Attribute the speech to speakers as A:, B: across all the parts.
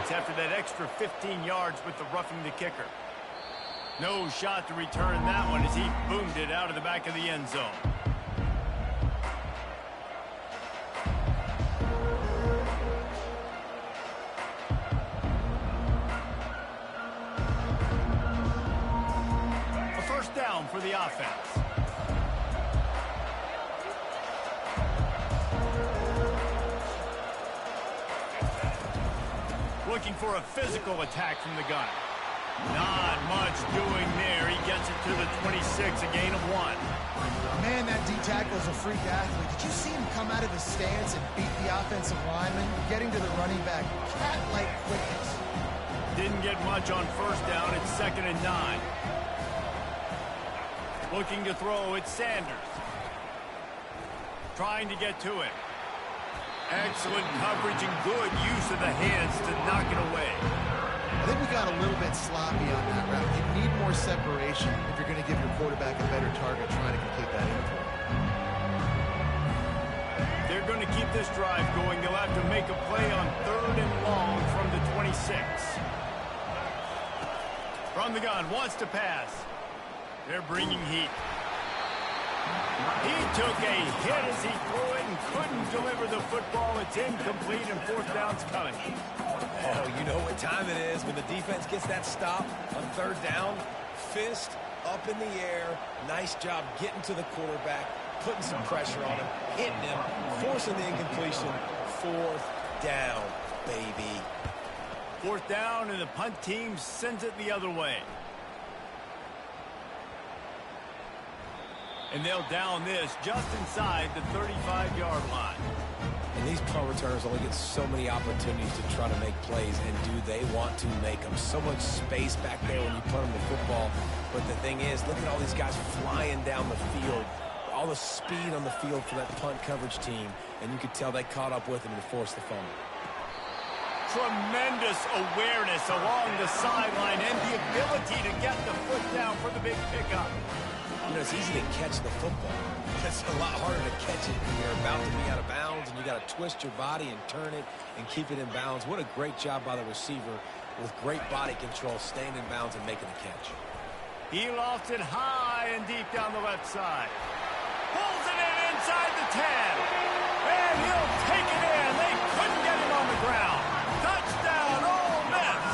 A: points after that extra 15 yards with the roughing the kicker. No shot to return that one as he boomed it out of the back of the end zone. A first down for the offense. Looking for a physical attack from the gun. Not much doing there. He gets it to the 26, a gain of 1.
B: Man, that D tackle is a freak athlete. Did you see him come out of his stance and beat the offensive lineman, getting to the running back? Cat-like quickness.
A: Didn't get much on first down. It's 2nd and 9. Looking to throw, it's Sanders. Trying to get to it. Excellent coverage and good use of the hands to knock it away.
B: I think we got a little bit sloppy on that route. You need more separation if you're going to give your quarterback a better target trying to complete that interval.
A: They're going to keep this drive going. They'll have to make a play on 3rd and long from the 26. From the gun, wants to pass. They're bringing heat. He took a hit as he threw it and couldn't deliver the football. It's incomplete and 4th down's coming.
C: Oh, you know what time it is when the defense gets that stop on 3rd down. Fist up in the air. Nice job getting to the quarterback, putting some pressure on him, hitting him, forcing the incompletion. 4th down, baby.
A: 4th down, and the punt team sends it the other way. And they'll down this just inside the 35-yard line.
C: And these punt returners only get so many opportunities to try to make plays, and do they want to make them? So much space back there when you punt them the football. But the thing is, look at all these guys flying down the field. All the speed on the field for that punt coverage team. And you could tell they caught up with them to force the fumble.
A: Tremendous awareness along the sideline and the ability to get the foot down for the big pickup.
C: You know, it's easy to catch the football. It's a lot harder to catch it when you're about to be out of bounds and you got to twist your body and turn it and keep it in bounds. What a great job by the receiver with great body control, staying in bounds and making the catch.
A: He lofts it high and deep down the left side. Pulls it in inside the 10. And he'll take it in. They couldn't get him on the ground. Touchdown, Ole Miss.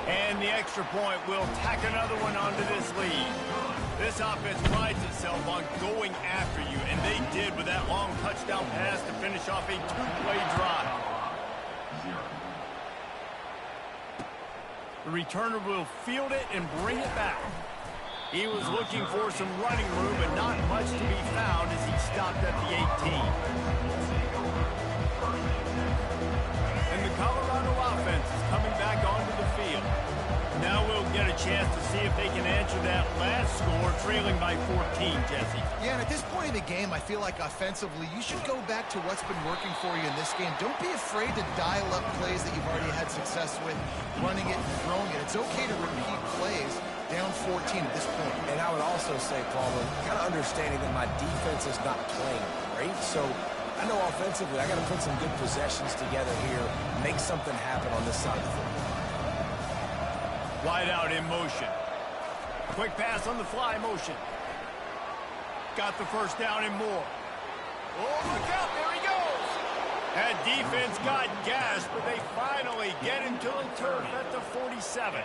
A: And the extra point will tack another one onto this lead. This offense prides itself on going after you, and they did with that long touchdown pass to finish off a 2-play drive. The returner will field it and bring it back. He was looking for some running room, but not much to be found as he stopped at the 18. And the Colorado offense is coming back onto the field. Now we'll get a chance to see if they can answer that last score, trailing by 14, Jesse.
B: Yeah, and at this point in the game, I feel like offensively, you should go back to what's been working for you in this game. Don't be afraid to dial up plays that you've already had success with, running it and throwing it. It's okay to repeat plays down 14 at this point.
C: And I would also say, Palmer, kind of understanding that my defense is not playing great, so I know offensively I got to put some good possessions together here, make something happen on this side of the football.
A: Wide out in motion. Quick pass on the fly motion. Got the first down and more. Oh, look out, there he goes. That defense got gassed, but they finally get him to the turf at the 47.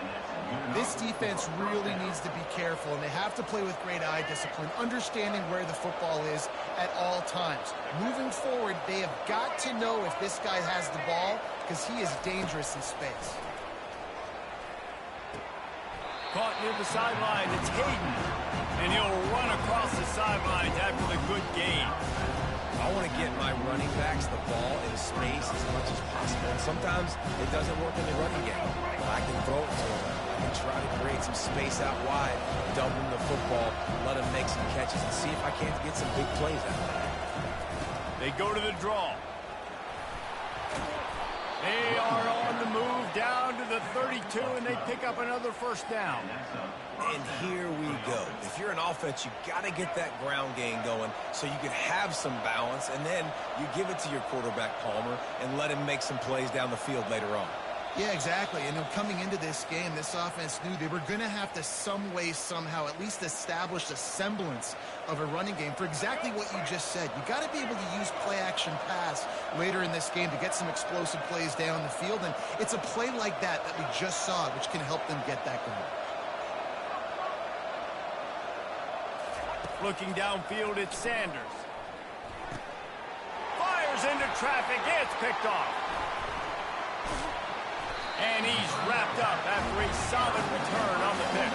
B: This defense really needs to be careful, and they have to play with great eye discipline, understanding where the football is at all times. Moving forward, they have got to know if this guy has the ball, because he is dangerous in space.
A: Caught near the sideline, it's Hayden. And he'll run across the sidelines after the good gain.
C: I want to get my running backs the ball in space as much as possible. And sometimes it doesn't work in the running game. But I can throw it to him. I can try to create some space out wide, dump him the football, let him make some catches, and see if I can't get some big plays out of that.
A: They go to the draw. They are on the move down to the 32, and they pick up another first down.
C: And here we go. If you're an offense, you got to get that ground game going so you can have some balance, and then you give it to your quarterback, Palmer, and let him make some plays down the field later on.
B: Yeah, exactly. And coming into this game, this offense knew they were going to have to some way, somehow, at least establish a semblance of a running game for exactly what you just said. You got to be able to use play-action pass later in this game to get some explosive plays down the field. And it's a play like that we just saw, which can help them get that going.
A: Looking downfield, it's Sanders. Fires into traffic. It's picked off. And he's wrapped up after a solid return on the pick.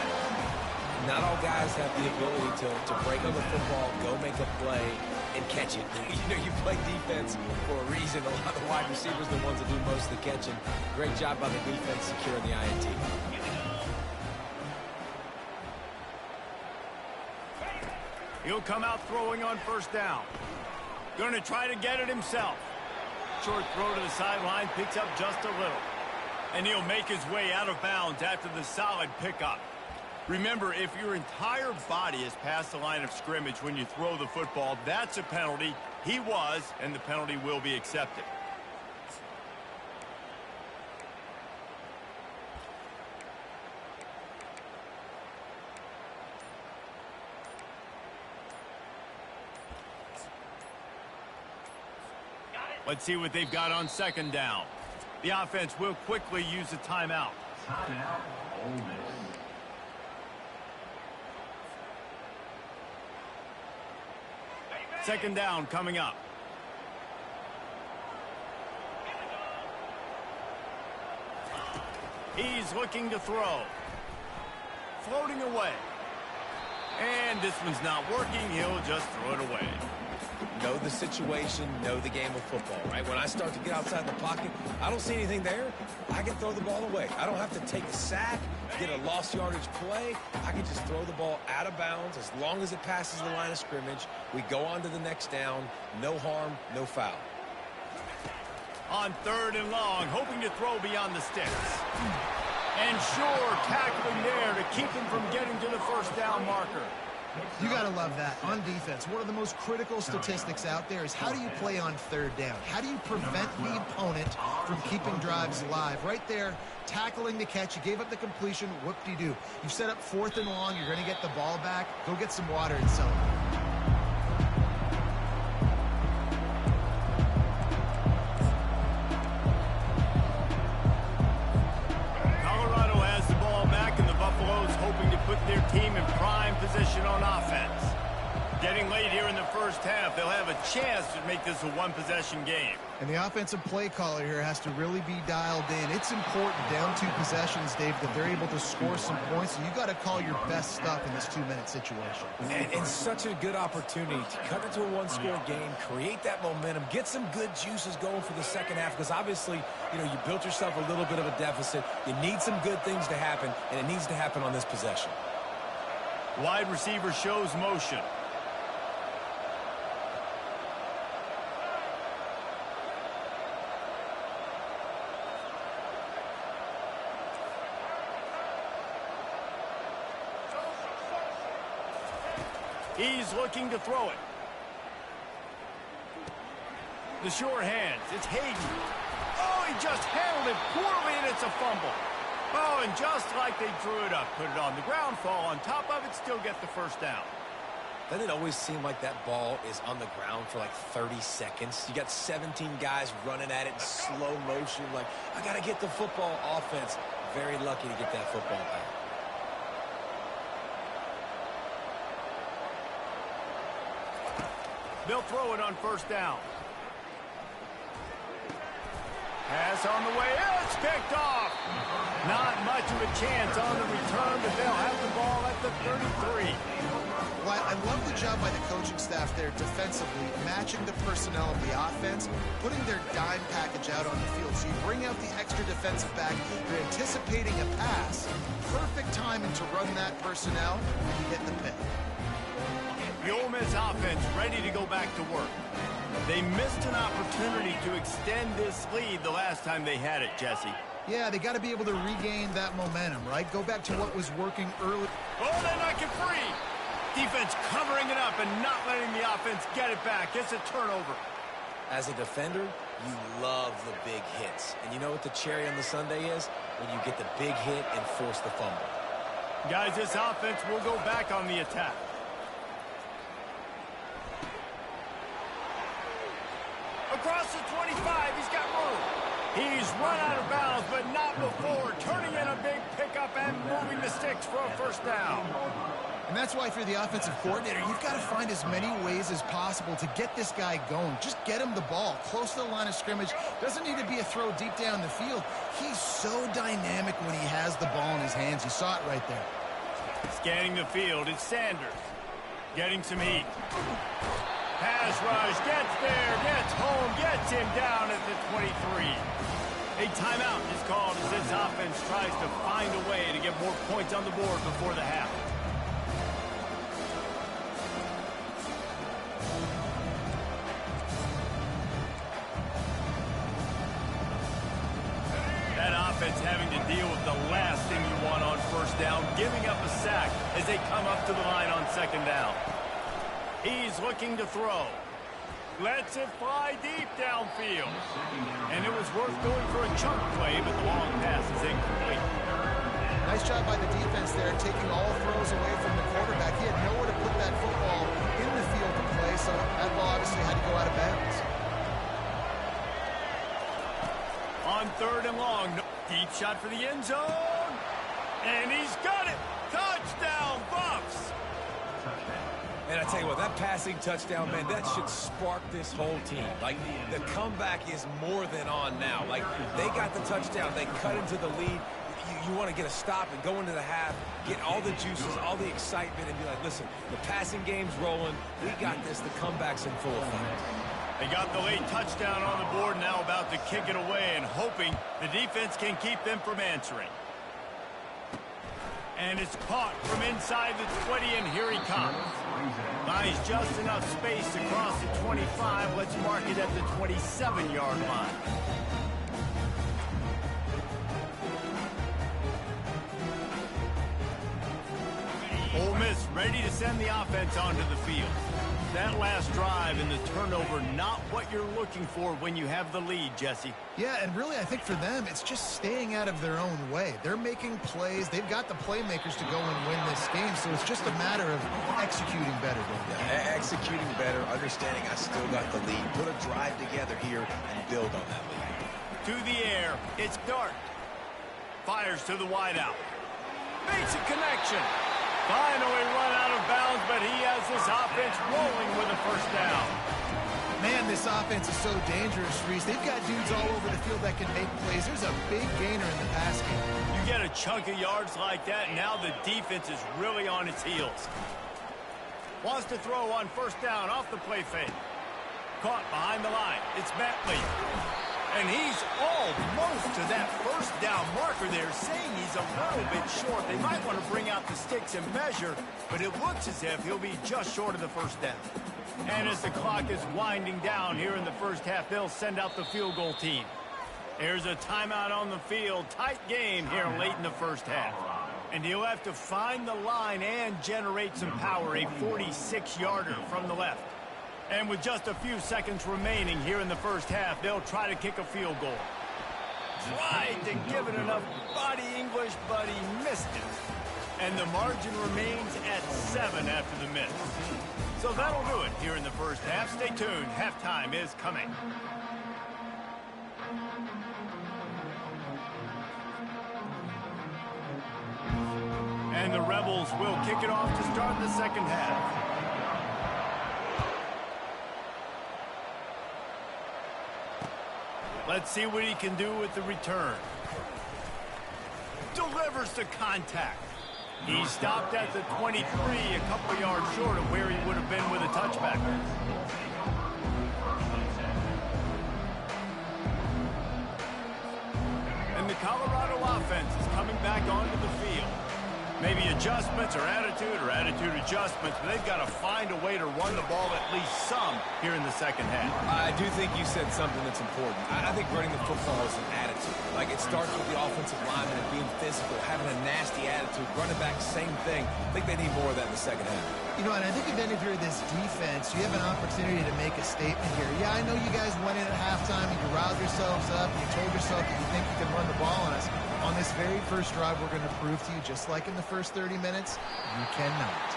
C: Not all guys have the ability to break on the football, go make a play, and catch it. You play defense for a reason. A lot of the wide receivers are the ones that do most of the catching. Great job by the defense securing the INT.
A: He'll come out throwing on first down. Going to try to get it himself. Short throw to the sideline, picks up just a little. And he'll make his way out of bounds after the solid pickup. Remember, if your entire body is past the line of scrimmage when you throw the football, that's a penalty. He was, and the penalty will be accepted. Let's see what they've got on second down. The offense will quickly use a timeout. Second down coming up. He's looking to throw. Floating away. And this one's not working. He'll just throw it away.
C: Know the situation, know the game of football, right? When I start to get outside the pocket, I don't see anything there, I can throw the ball away. I don't have to take a sack, get a lost yardage play. I can just throw the ball out of bounds as long as it passes the line of scrimmage. We go on to the next down. No harm, no foul.
A: On third and long, hoping to throw beyond the sticks. And sure, tackling there to keep him from getting to the first down marker.
B: You got to love that. On defense, one of the most critical statistics out there is how do you play on third down? How do you prevent the opponent from keeping drives alive? Right there, tackling the catch. You gave up the completion. Whoop-de-doo. You've set up fourth and long. You're going to get the ball back. Go get some water and celebrate.
A: Hoping to put their team in prime position on offense. Getting late here in the first half, they'll have a chance to make this a one-possession game.
B: And the offensive play caller here has to really be dialed in. It's important down 2 possessions, Dave, that they're able to score some points. And you got to call your best stuff in this 2-minute situation.
C: And such a good opportunity to cut into a one-score game, create that momentum, get some good juices going for the second half. Because obviously, you built yourself a little bit of a deficit. You need some good things to happen, and it needs to happen on this possession.
A: Wide receiver shows motion. He's looking to throw it. The sure hands. It's Hayden. Oh, he just handled it poorly, and it's a fumble. Oh, and just like they drew it up, put it on the ground, fall on top of it, still get the first down.
C: Doesn't it always seem like that ball is on the ground for like 30 seconds? You got 17 guys running at it in slow motion. Like, I got to get the football. Offense. Very lucky to get that football back.
A: They'll throw it on first down. Pass on the way. It's picked off. Not much of a chance on the return, but they'll have the ball at the 33.
B: Well, I love the job by the coaching staff there defensively, matching the personnel of the offense, putting their dime package out on the field. So you bring out the extra defensive back. You're anticipating a pass. Perfect timing to run that personnel, and you get the pick.
A: The Ole Miss offense ready to go back to work. They missed an opportunity to extend this lead the last time they had it, Jesse.
B: Yeah, they got to be able to regain that momentum, right? Go back to what was working early.
A: Oh, they knock it free. Defense covering it up and not letting the offense get it back. It's a turnover.
C: As a defender, you love the big hits. And you know what the cherry on the sundae is? When you get the big hit and force the fumble.
A: Guys, this offense will go back on the attack. Across the 25, he's got room. He's run out of bounds, but not before turning in a big pickup and moving the sticks for a first down.
B: And that's why, if you're the offensive coordinator, you've got to find as many ways as possible to get this guy going. Just get him the ball close to the line of scrimmage. Doesn't need to be a throw deep down the field. He's so dynamic when he has the ball in his hands. You saw it right there.
A: Scanning the field, it's Sanders. Getting some heat. Pass rush, gets there, gets home, gets him down at the 23. A timeout is called as this offense tries to find a way to get more points on the board before the half. That offense having to deal with the last thing you want on first down, giving up a sack as they come up to the line on second down. He's looking to throw. Lets it fly deep downfield. And it was worth going for a chunk play, but the long pass is incomplete.
B: Nice job by the defense there, taking all throws away from the quarterback. He had nowhere to put that football in the field to play, so that ball obviously had to go out of bounds.
A: On third and long, deep shot for the end zone. And he's got it. Touchdown, Buffs.
C: And I tell you what, that passing touchdown, man, that should spark this whole team. Like, the comeback is more than on now. Like, they got the touchdown. They cut into the lead. You want to get a stop and go into the half, get all the juices, all the excitement, and be like, listen, the passing game's rolling. We got this. The comeback's in full effect.
A: They got the late touchdown on the board, now about to kick it away and hoping the defense can keep them from answering. And it's caught from inside the 20, and here he comes. Buys just enough space to cross the 25. Let's mark it at the 27-yard line. Ole Miss ready to send the offense onto the field. That last drive and the turnover, not what you're looking for when you have the lead, Jesse.
B: Yeah, and really, I think for them, it's just staying out of their own way. They're making plays. They've got the playmakers to go and win this game, so it's just a matter of executing better.
C: Executing better, understanding I still got the lead. Put a drive together here and build on that lead.
A: To the air, it's Dart. Fires to the wideout. Makes a connection. Finally run out of bounds, but he has this offense rolling with a first down.
B: Man, this offense is so dangerous, Reese. They've got dudes all over the field that can make plays. There's a big gainer in the pass game.
A: You get a chunk of yards like that, and now the defense is really on its heels. Wants to throw on first down off the play fake. Caught behind the line. It's Bentley. And he's almost to that first down marker there, saying he's a little bit short. They might want to bring out the sticks and measure, but it looks as if he'll be just short of the first down. And as the clock is winding down here in the first half, they'll send out the field goal team. There's a timeout on the field. Tight game here late in the first half. And he'll have to find the line and generate some power, a 46-yarder from the left. And with just a few seconds remaining here in the first half, they'll try to kick a field goal. Tried to give it enough body English, but he missed it. And the margin remains at 7 after the miss. So that'll do it here in the first half. Stay tuned. Halftime is coming. And the Rebels will kick it off to start the second half. Let's see what he can do with the return. Delivers to contact. He stopped at the 23, a couple yards short of where he would have been with a touchback. And the Colorado offense is coming back onto the field. Maybe adjustments or attitude adjustments, but they've got to find a way to run the ball at least some here in the second half.
C: I do think you said something that's important. I think running the football is an attitude. Like, it starts with the offensive lineman and being physical, having a nasty attitude. Running back, same thing. I think they need more of that in the second half.
B: You know, and I think if you're this defense, you have an opportunity to make a statement here. Yeah, I know you guys went in at halftime and you riled yourselves up and you told yourself that you think you can run the ball on us. On this very first drive, we're going to prove to you, just like in the first 30 minutes, you cannot.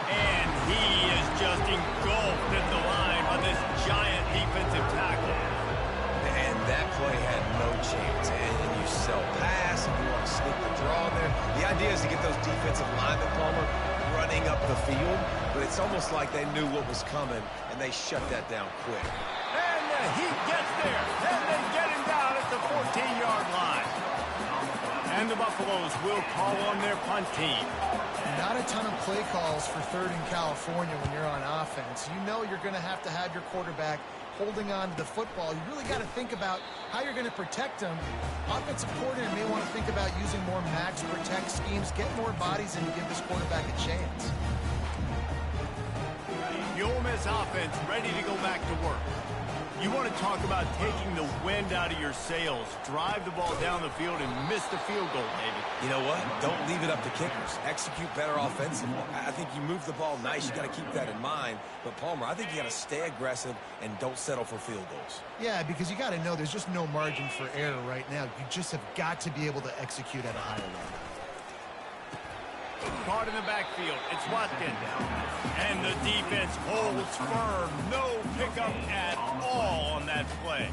A: And he is just engulfed at the line by this giant defensive tackle.
C: And that play had no chance. And you sell pass, and you want to sneak the draw in there. The idea is to get those defensive linemen, Palmer, running up the field. But it's almost like they knew what was coming, and they shut that down quick.
A: And he gets there. And they get him down at the 14-yard line. And the Buffaloes will call on their punt team.
B: Not a ton of play calls for third in California when you're on offense. You know you're going to have your quarterback holding on to the football. You really got to think about how you're going to protect him. Offensive coordinator may want to think about using more max protect schemes, get more bodies, and give this quarterback a chance.
A: The Ole Miss offense ready to go back to work. You want to talk about taking the wind out of your sails. Drive the ball down the field and miss the field goal, baby.
C: You know what? Don't leave it up to kickers. Execute better offensively. I think you move the ball nice. You got to keep that in mind. But, Palmer, I think you got to stay aggressive and don't settle for field goals.
B: Yeah, because you got to know there's just no margin for error right now. You just have got to be able to execute at a higher level.
A: Caught in the backfield. It's Watkins. And the defense holds firm. No pickup at all on that play.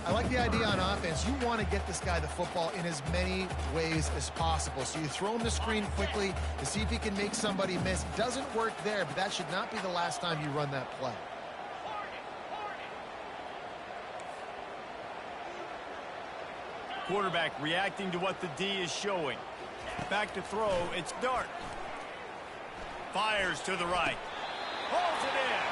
B: I like the idea on offense. You want to get this guy the football in as many ways as possible. So you throw him the screen quickly to see if he can make somebody miss. Doesn't work there, but that should not be the last time you run that play.
A: Quarterback reacting to what the D is showing. Back to throw, it's Dart. Fires to the right. Holds it in.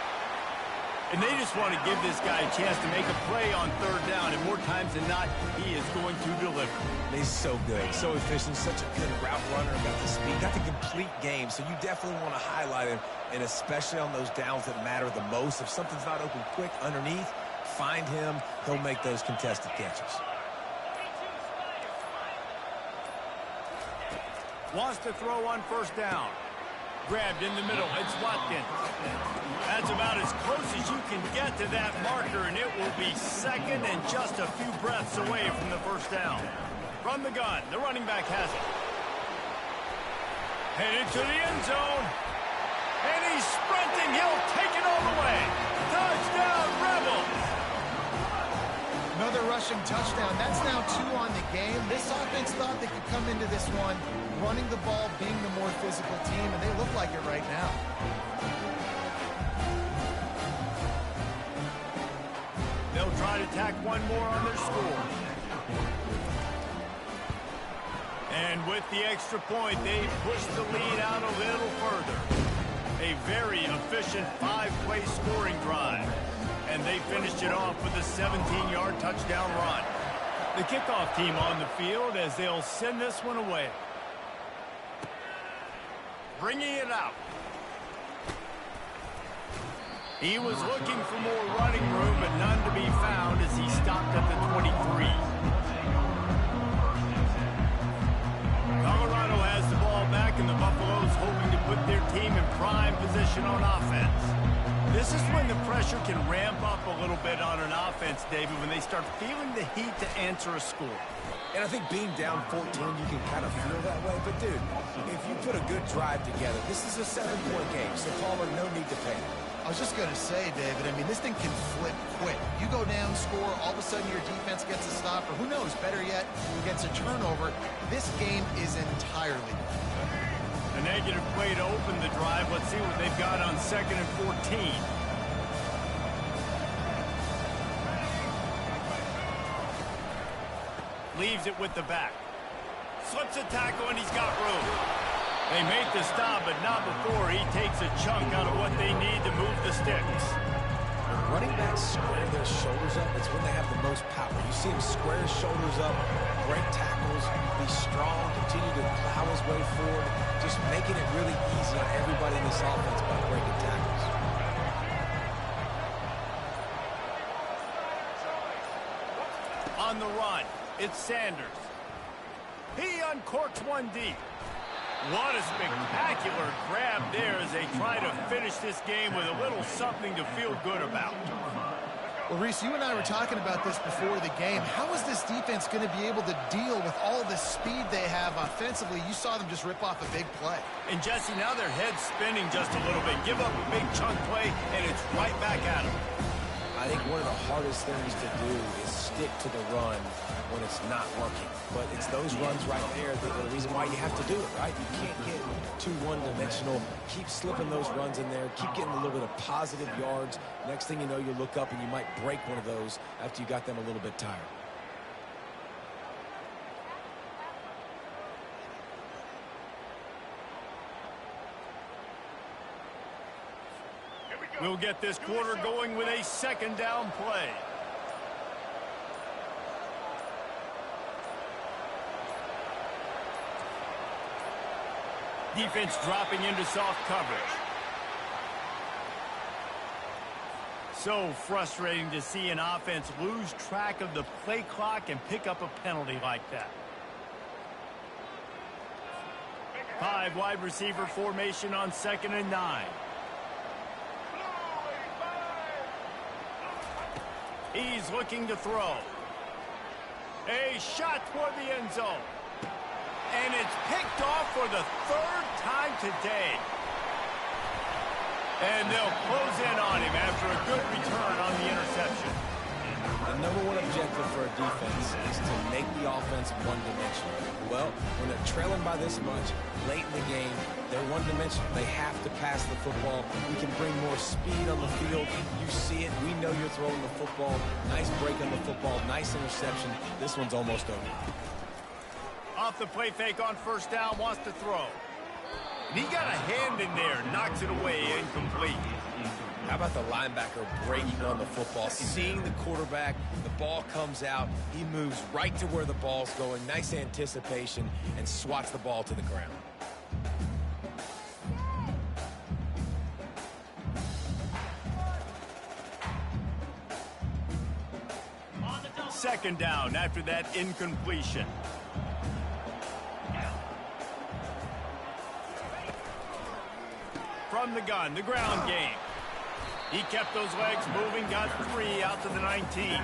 A: And they just want to give this guy a chance to make a play on third down, and more times than not, he is going to deliver.
C: He's so good, so efficient, such a good route runner, got the speed, got the complete game, so you definitely want to highlight him, and especially on those downs that matter the most. If something's not open quick underneath, find him, he'll make those contested catches.
A: Wants to throw on first down. Grabbed in the middle. It's Watkins. That's about as close as you can get to that marker, and it will be second and just a few breaths away from the first down. From the gun, the running back has it. Headed to the end zone. And he's sprinting. He'll take it all the way. Touchdown, Rebels!
B: Another rushing touchdown. That's now 2 on the game. This offense thought they could come into this one running the ball, being the more physical team, and they look like it right now.
A: They'll try to tack one more on their score. And with the extra point, they push the lead out a little further. A very efficient 5-play scoring drive. And they finished it off with a 17-yard touchdown run. The kickoff team on the field as they'll send this one away. Bringing it out. He was looking for more running room, but none to be found as he stopped at the 23. Colorado has the ball back, and the Buffaloes hoping to put their team in prime position on offense. This is when the pressure can ramp up a little bit on an offense, David, when they start feeling the heat to answer a score.
C: And I think being down 14, you can kind of feel that way. But, dude, if you put a good drive together, this is a 7-point game, so Palmer, no need to panic.
B: I was just going to say, David, I mean, this thing can flip quick. You go down, score, all of a sudden your defense gets a stop, or who knows, better yet, gets a turnover. This game is entirely different.
A: A negative play to open the drive. Let's see what they've got on 2nd and 14. Leaves it with the back. Slips a tackle, and he's got room. They make the stop, but not before he takes a chunk out of what they need to move the sticks.
C: When running backs square their shoulders up, it's when they have the most most power. You see him square his shoulders up, break tackles, be strong, continue to plow his way forward, just making it really easy on everybody in this offense by breaking tackles.
A: On the run, it's Sanders. He uncorks one deep. What a spectacular grab there as they try to finish this game with a little something to feel good about.
B: Well, Reese, you and I were talking about this before the game. How is this defense going to be able to deal with all the speed they have offensively? You saw them just rip off a big play.
A: And, Jesse, now their head's spinning just a little bit. Give up a big chunk play, and it's right back at them.
C: I think one of the hardest things to do is stick to the run when it's not working. But it's those runs right there that are the reason why you have to do it, right? You can't get too one-dimensional. Keep slipping those runs in there. Keep getting a little bit of positive yards. Next thing you know, you look up and you might break one of those after you got them a little bit tired.
A: We'll get this quarter going with a second down play. Defense dropping into soft coverage. So frustrating to see an offense lose track of the play clock and pick up a penalty like that. 5 wide receiver formation on 2nd and 9. He's looking to throw. A shot toward the end zone. And it's picked off for the 3rd time today. And they'll close in on him after a good return on the interception.
C: The number one objective for a defense is to make the offense one-dimensional. Well, when they're trailing by this much, late in the game, they're one-dimensional. They have to pass the football. We can bring more speed on the field. You see it. We know you're throwing the football. Nice break on the football. Nice interception. This one's almost over.
A: Off the play fake on 1st down, wants to throw. And he got a hand in there, knocks it away, incomplete.
C: How about the linebacker breaking on the football, seeing the quarterback, the ball comes out, he moves right to where the ball's going, nice anticipation, and swats the ball to the ground.
A: Second down after that incompletion. From the gun, the ground game. He kept those legs moving, got 3 out to the 19.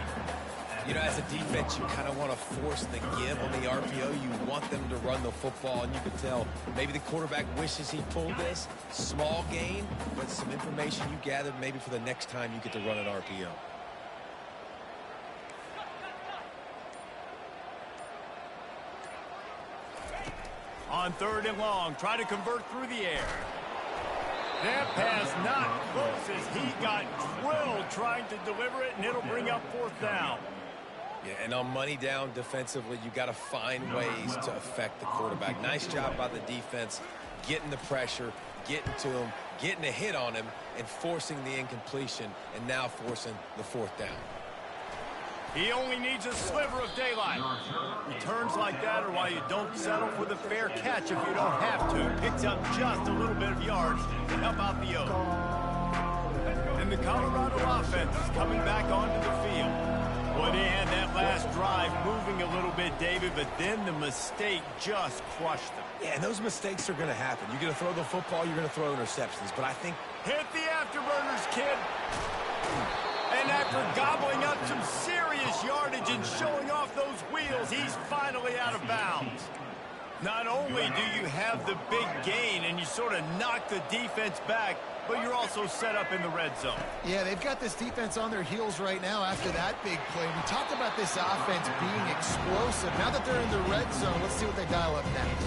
C: You know, as a defense, you kind of want to force the give on the RPO. You want them to run the football, and you can tell maybe the quarterback wishes he pulled this. Small gain, but some information you gathered maybe for the next time you get to run an RPO.
A: On 3rd and long, try to convert through the air. That pass not close as he got drilled trying to deliver it, and it'll bring up 4th down.
C: Yeah, and on money down defensively, you got to find ways to affect the quarterback. Nice job by the defense, getting the pressure, getting to him, getting a hit on him, and forcing the incompletion, and now forcing the 4th down.
A: He only needs a sliver of daylight. Returns like that are why you don't settle for the fair catch if you don't have to. Picks up just a little bit of yards to help out the O. And the Colorado offense is coming back onto the field. Well, they had that last drive moving a little bit, David, but then the mistake just crushed them.
C: Yeah, and those mistakes are going to happen. You're going to throw the football, you're going to throw interceptions, but I think...
A: Hit the afterburners, kid! And after gobbling up some serious yardage and showing off those wheels, he's finally out of bounds. Not only do you have the big gain and you sort of knock the defense back, but you're also set up in the red zone.
B: Yeah, they've got this defense on their heels right now after that big play. We talked about this offense being explosive. Now that they're in the red zone, let's see what they dial up next.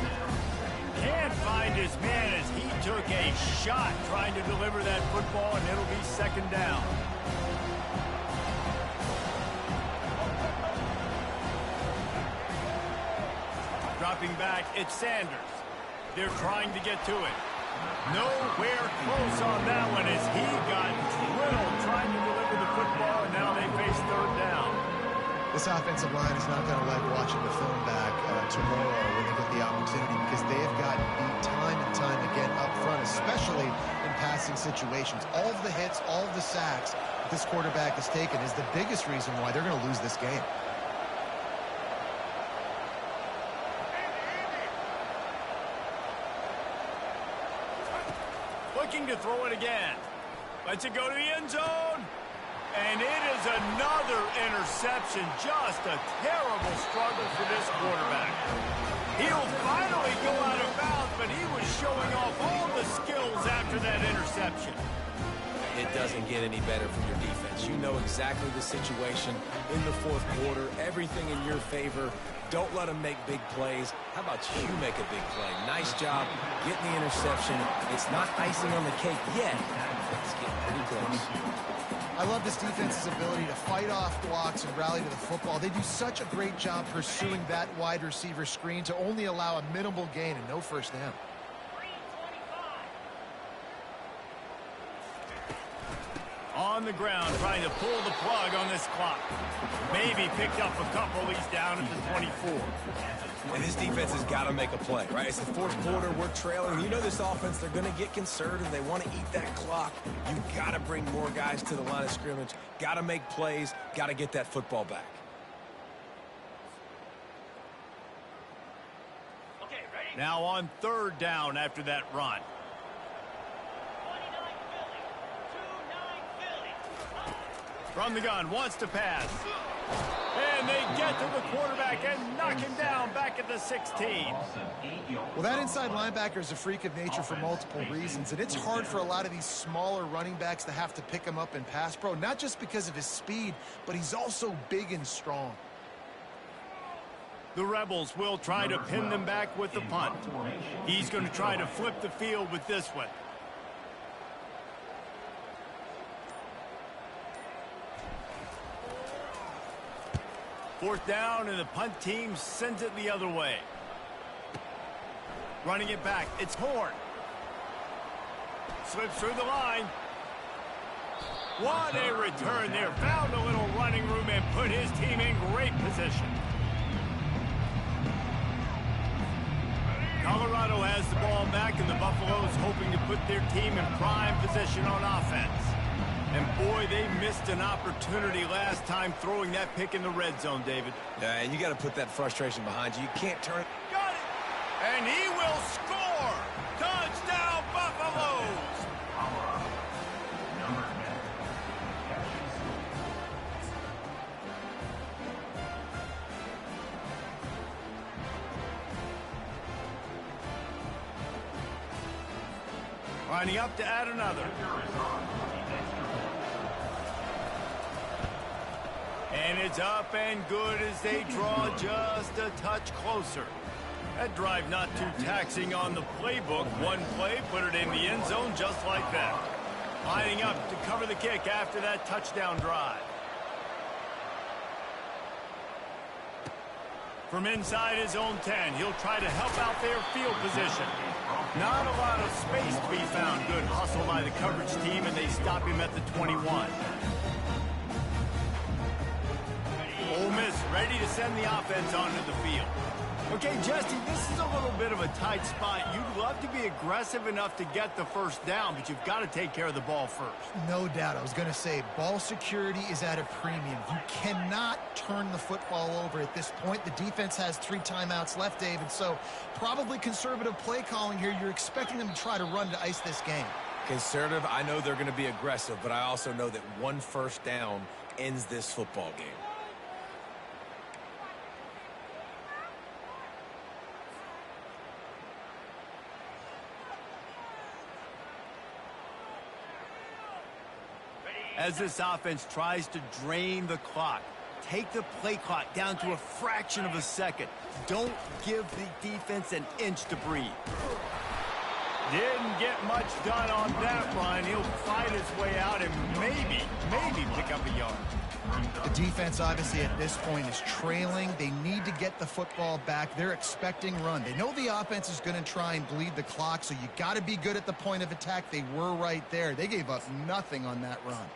A: Can't find his man as he took a shot trying to deliver that football, and it'll be 2nd down. Dropping back, it's Sanders. They're trying to get to it. Nowhere close on that one as he got drilled trying to deliver the football, and now they face 3rd down.
B: This offensive line is not going to like watching the film back tomorrow when they get the opportunity, because they have gotten beat time and time again up front, especially in passing situations. All of the hits, all of the sacks that this quarterback has taken is the biggest reason why they're going to lose this game.
A: Looking to throw it again. Lets it go to the end zone. And it is another interception. Just a terrible struggle for this quarterback. He'll finally go out of bounds, but he was showing off all the skills after that interception.
C: It doesn't get any better from your defense. You know exactly the situation in the fourth quarter. Everything in your favor. Don't let them make big plays. How about you make a big play? Nice job getting the interception. It's not icing on the cake yet. It's getting pretty close.
B: I love this defense's ability to fight off blocks and rally to the football. They do such a great job pursuing that wide receiver screen to only allow a minimal gain and no first down.
A: On the ground, trying to pull the plug on this clock. Maybe picked up a couple. He's down at the 24.
C: And this defense has got to make a play, right? It's the fourth quarter. We're trailing. You know this offense, they're going to get conservative. They want to eat that clock. You've got to bring more guys to the line of scrimmage. Got to make plays. Got to get that football back.
A: Okay, ready? Now on third down after that run. From the gun, wants to pass. And they get to the quarterback and knock him down back at the 16.
B: Well, that inside linebacker is a freak of nature for multiple reasons, and it's hard for a lot of these smaller running backs to have to pick him up in pass pro, not just because of his speed, but he's also big and strong.
A: The Rebels will try to pin them back with the punt. He's going to try to flip the field with this one. Fourth down, and the punt team sends it the other way. Running it back, it's Horn. Slips through the line. What a return there. Found a little running room and put his team in great position. Colorado has the ball back, and the Buffaloes hoping to put their team in prime position on offense. And boy, they missed an opportunity last time throwing that pick in the red zone, David.
C: Yeah, and you got to put that frustration behind you. You can't turn.
A: Got it! And he will score! Touchdown, Buffaloes! Lining up to add another. And it's up and good as they draw just a touch closer. That drive not too taxing on the playbook. One play, put it in the end zone just like that. Lining up to cover the kick after that touchdown drive. From inside his own 10, he'll try to help out their field position. Not a lot of space to be found. Good hustle by the coverage team, and they stop him at the 21. Ole Miss ready to send the offense onto the field. Okay, Jesse, this is a little bit of a tight spot. You'd love to be aggressive enough to get the first down, but you've got to take care of the ball first.
B: No doubt. I was going to say, ball security is at a premium. You cannot turn the football over at this point. The defense has 3 timeouts left, David, so probably conservative play calling here. You're expecting them to try to run to ice this game.
C: Conservative, I know they're going to be aggressive, but I also know that one first down ends this football game.
A: As this offense tries to drain the clock, take the play clock down to a fraction of a second. Don't give the defense an inch to breathe. Didn't get much done on that run. He'll fight his way out and maybe pick up a yard.
B: The defense, obviously, at this point is trailing. They need to get the football back. They're expecting run. They know the offense is going to try and bleed the clock, so you got to be good at the point of attack. They were right there. They gave up nothing on that run.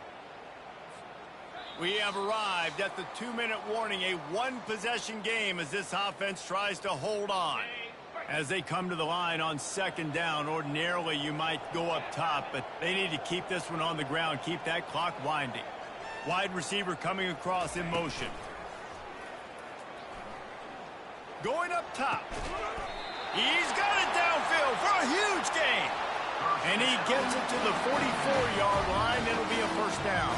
A: We have arrived at the 2-minute warning, a one-possession game as this offense tries to hold on. As they come to the line on second down, ordinarily you might go up top, but they need to keep this one on the ground, keep that clock winding. Wide receiver coming across in motion. Going up top. He's got it downfield for a huge gain. And he gets it to the 44-yard line. It'll be a first down.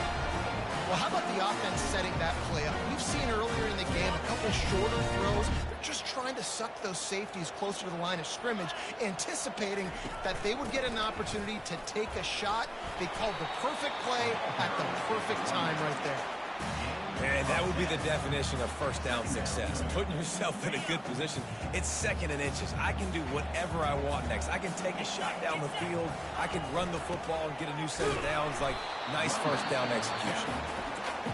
B: Well, how about the offense setting that play up? We've seen earlier in the game a couple shorter throws. They're just trying to suck those safeties closer to the line of scrimmage, anticipating that they would get an opportunity to take a shot. They called the perfect play at the perfect time right there.
C: And that would be the definition of first down success. Putting yourself in a good position. It's second and inches. I can do whatever I want next. I can take a shot down the field. I can run the football and get a new set of downs. Like, nice first down execution.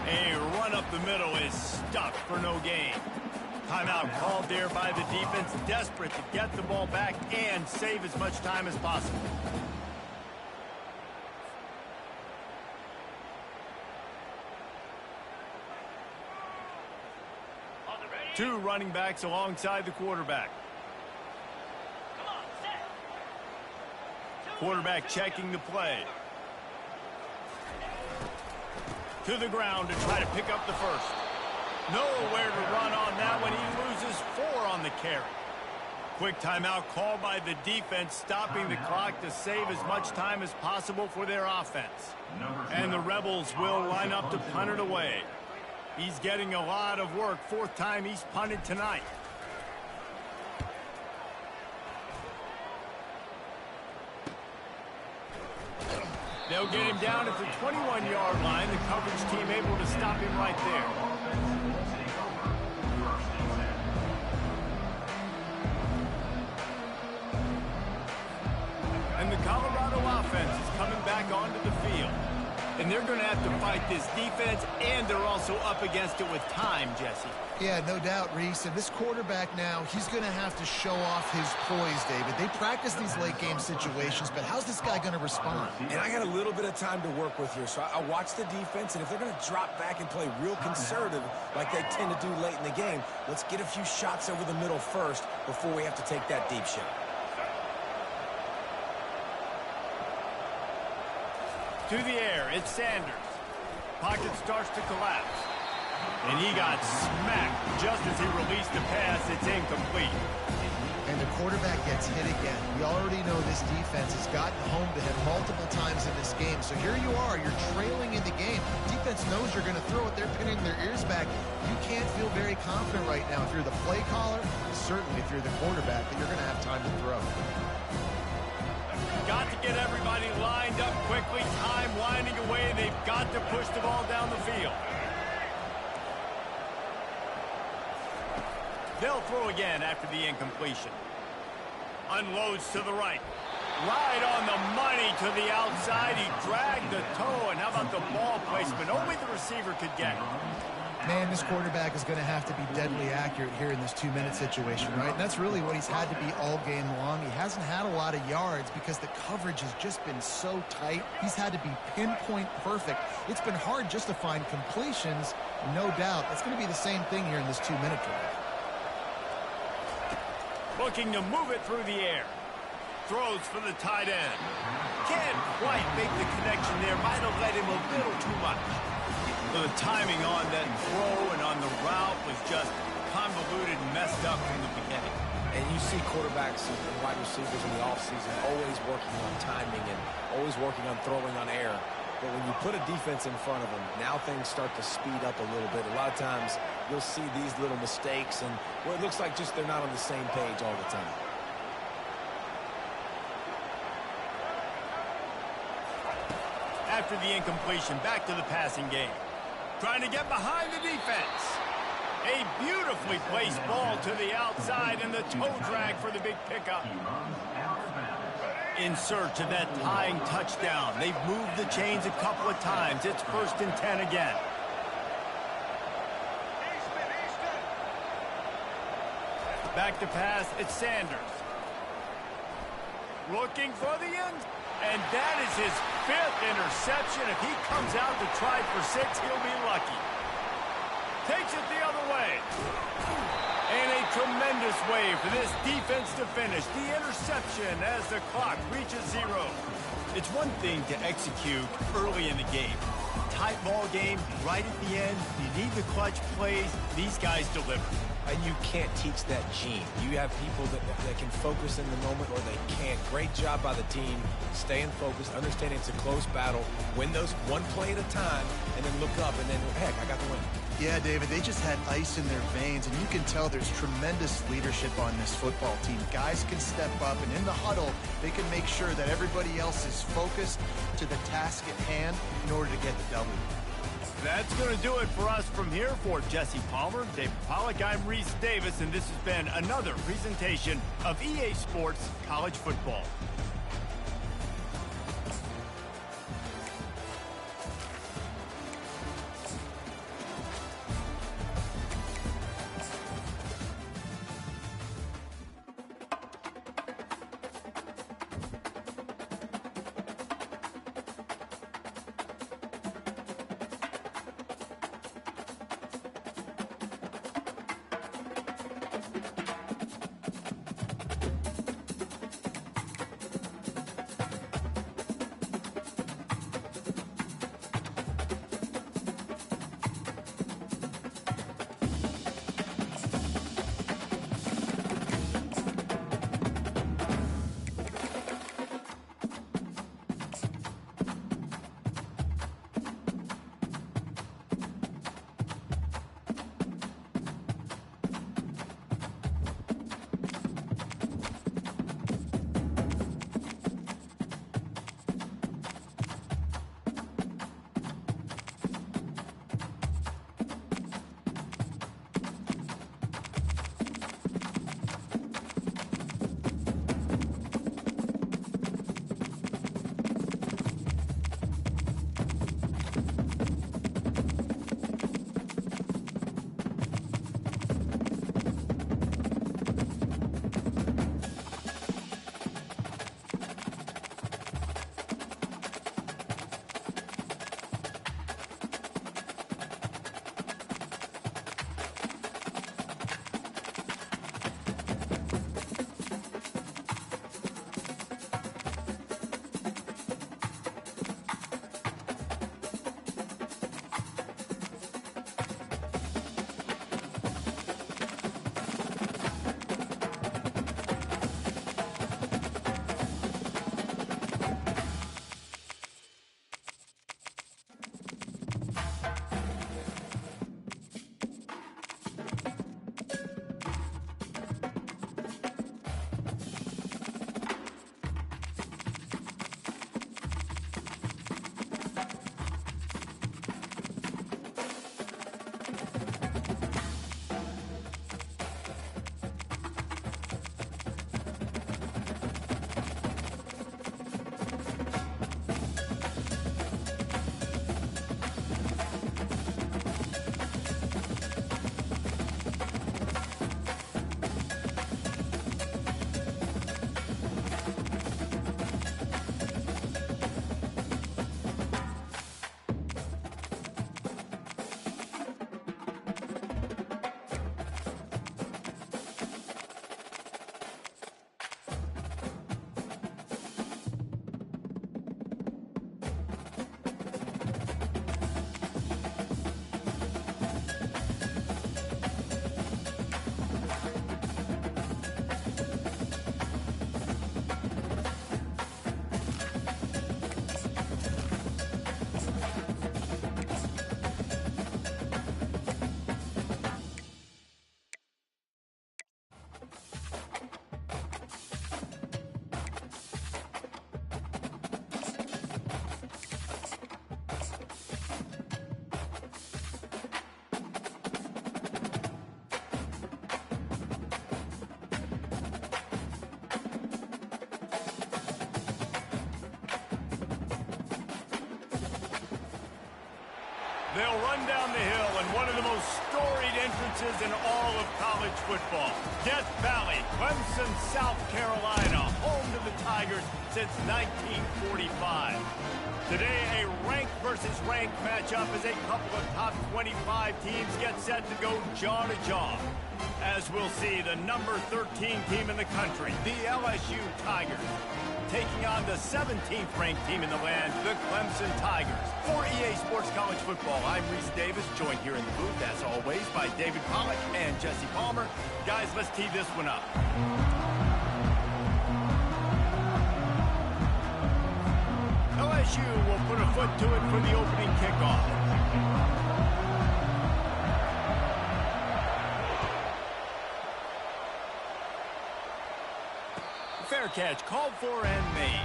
A: A run up the middle is stuck for no gain. Timeout called there by the defense, desperate to get the ball back and save as much time as possible. Two running backs alongside the quarterback. Quarterback checking the play. To the ground to try to pick up the first. Nowhere to run on that one. He loses 4 on the carry. Quick timeout called by the defense, stopping the clock to save as much time as possible for their offense. And the Rebels will line up to punt it away. He's getting a lot of work. 4th time he's punted tonight. They'll get him down at the 21-yard line. The coverage team able to stop him right there. And the Colorado offense is coming back onto the field. And they're going to have to fight this defense, and they're also up against it with time, Jesse.
B: Yeah, no doubt, Reese. And this quarterback now, he's going to have to show off his poise, David. They practice these late-game situations, but how's this guy going to respond?
C: And I got a little bit of time to work with here, so I watch the defense, and if they're going to drop back and play real conservative like they tend to do late in the game, let's get a few shots over the middle first before we have to take that deep shot.
A: To the air, it's Sanders. Pocket starts to collapse. And he got smacked just as he released the pass. It's incomplete.
B: And the quarterback gets hit again. We already know this defense has gotten home to him multiple times in this game. So here you are, you're trailing in the game. Defense knows you're going to throw it. They're pinning their ears back. You can't feel very confident right now if you're the play caller, certainly if you're the quarterback, that you're going to have time to throw.
A: Got to get everybody lined up quickly. Time winding away. They've got to push the ball down the field. They'll throw again after the incompletion. Unloads to the right. Right on the money to the outside. He dragged the toe. And how about the ball placement? Only the receiver could get it.
B: Man, this quarterback is going to have to be deadly accurate here in this 2-minute situation, right? And that's really what he's had to be all game long. He hasn't had a lot of yards because the coverage has just been so tight. He's had to be pinpoint perfect. It's been hard just to find completions, no doubt. It's going to be the same thing here in this 2-minute drive.
A: Looking to move it through the air. Throws for the tight end. Can't quite make the connection there. Might have let him a little too much. So the timing on that throw and on the route was just convoluted and messed up from the beginning.
C: And you see quarterbacks and wide receivers in the offseason always working on timing and always working on throwing on air. But when you put a defense in front of them, now things start to speed up a little bit. A lot of times you'll see these little mistakes and well, it looks like just they're not on the same page all the time.
A: After the incompletion, back to the passing game. Trying to get behind the defense. A beautifully placed ball to the outside and the toe drag for the big pickup. In search of that tying touchdown. They've moved the chains a couple of times. It's 1st and 10 again. Back to pass, it's Sanders. Looking for the end. And that is his fifth interception. If he comes out to try for 6, he'll be lucky. Takes it the other way. And a tremendous way for this defense to finish. The interception as the clock reaches 0. It's one thing to execute early in the game. Tight ball game, right at the end. You need the clutch plays. These guys deliver.
C: And you can't teach that gene. You have people that can focus in the moment or they can't. Great job by the team, staying focused, understanding it's a close battle, win those one play at a time, and then look up, and then, heck, I got the win.
B: Yeah, David, they just had ice in their veins, and you can tell there's tremendous leadership on this football team. Guys can step up, and in the huddle, they can make sure that everybody else is focused to the task at hand in order to get the W.
A: That's going to do it for us from here. For Jesse Palmer, David Pollack, I'm Reese Davis, and this has been another presentation of EA Sports College Football. They'll run down the hill, and one of the most storied entrances appearances in all of college football. Death Valley, Clemson, South Carolina, home to the Tigers since 1945. Today, a ranked versus ranked matchup as a couple of top 25 teams get set to go jaw to jaw. As we'll see, the number 13 team in the country, the LSU Tigers, taking on the 17th ranked team in the land, the Clemson Tigers. For EA Sports College Football, I'm Reese Davis, joined here in the booth, as always, by David Pollack and Jesse Palmer. Guys, let's tee this one up. LSU will put a foot to it for the opening kickoff. Fair catch called for and made.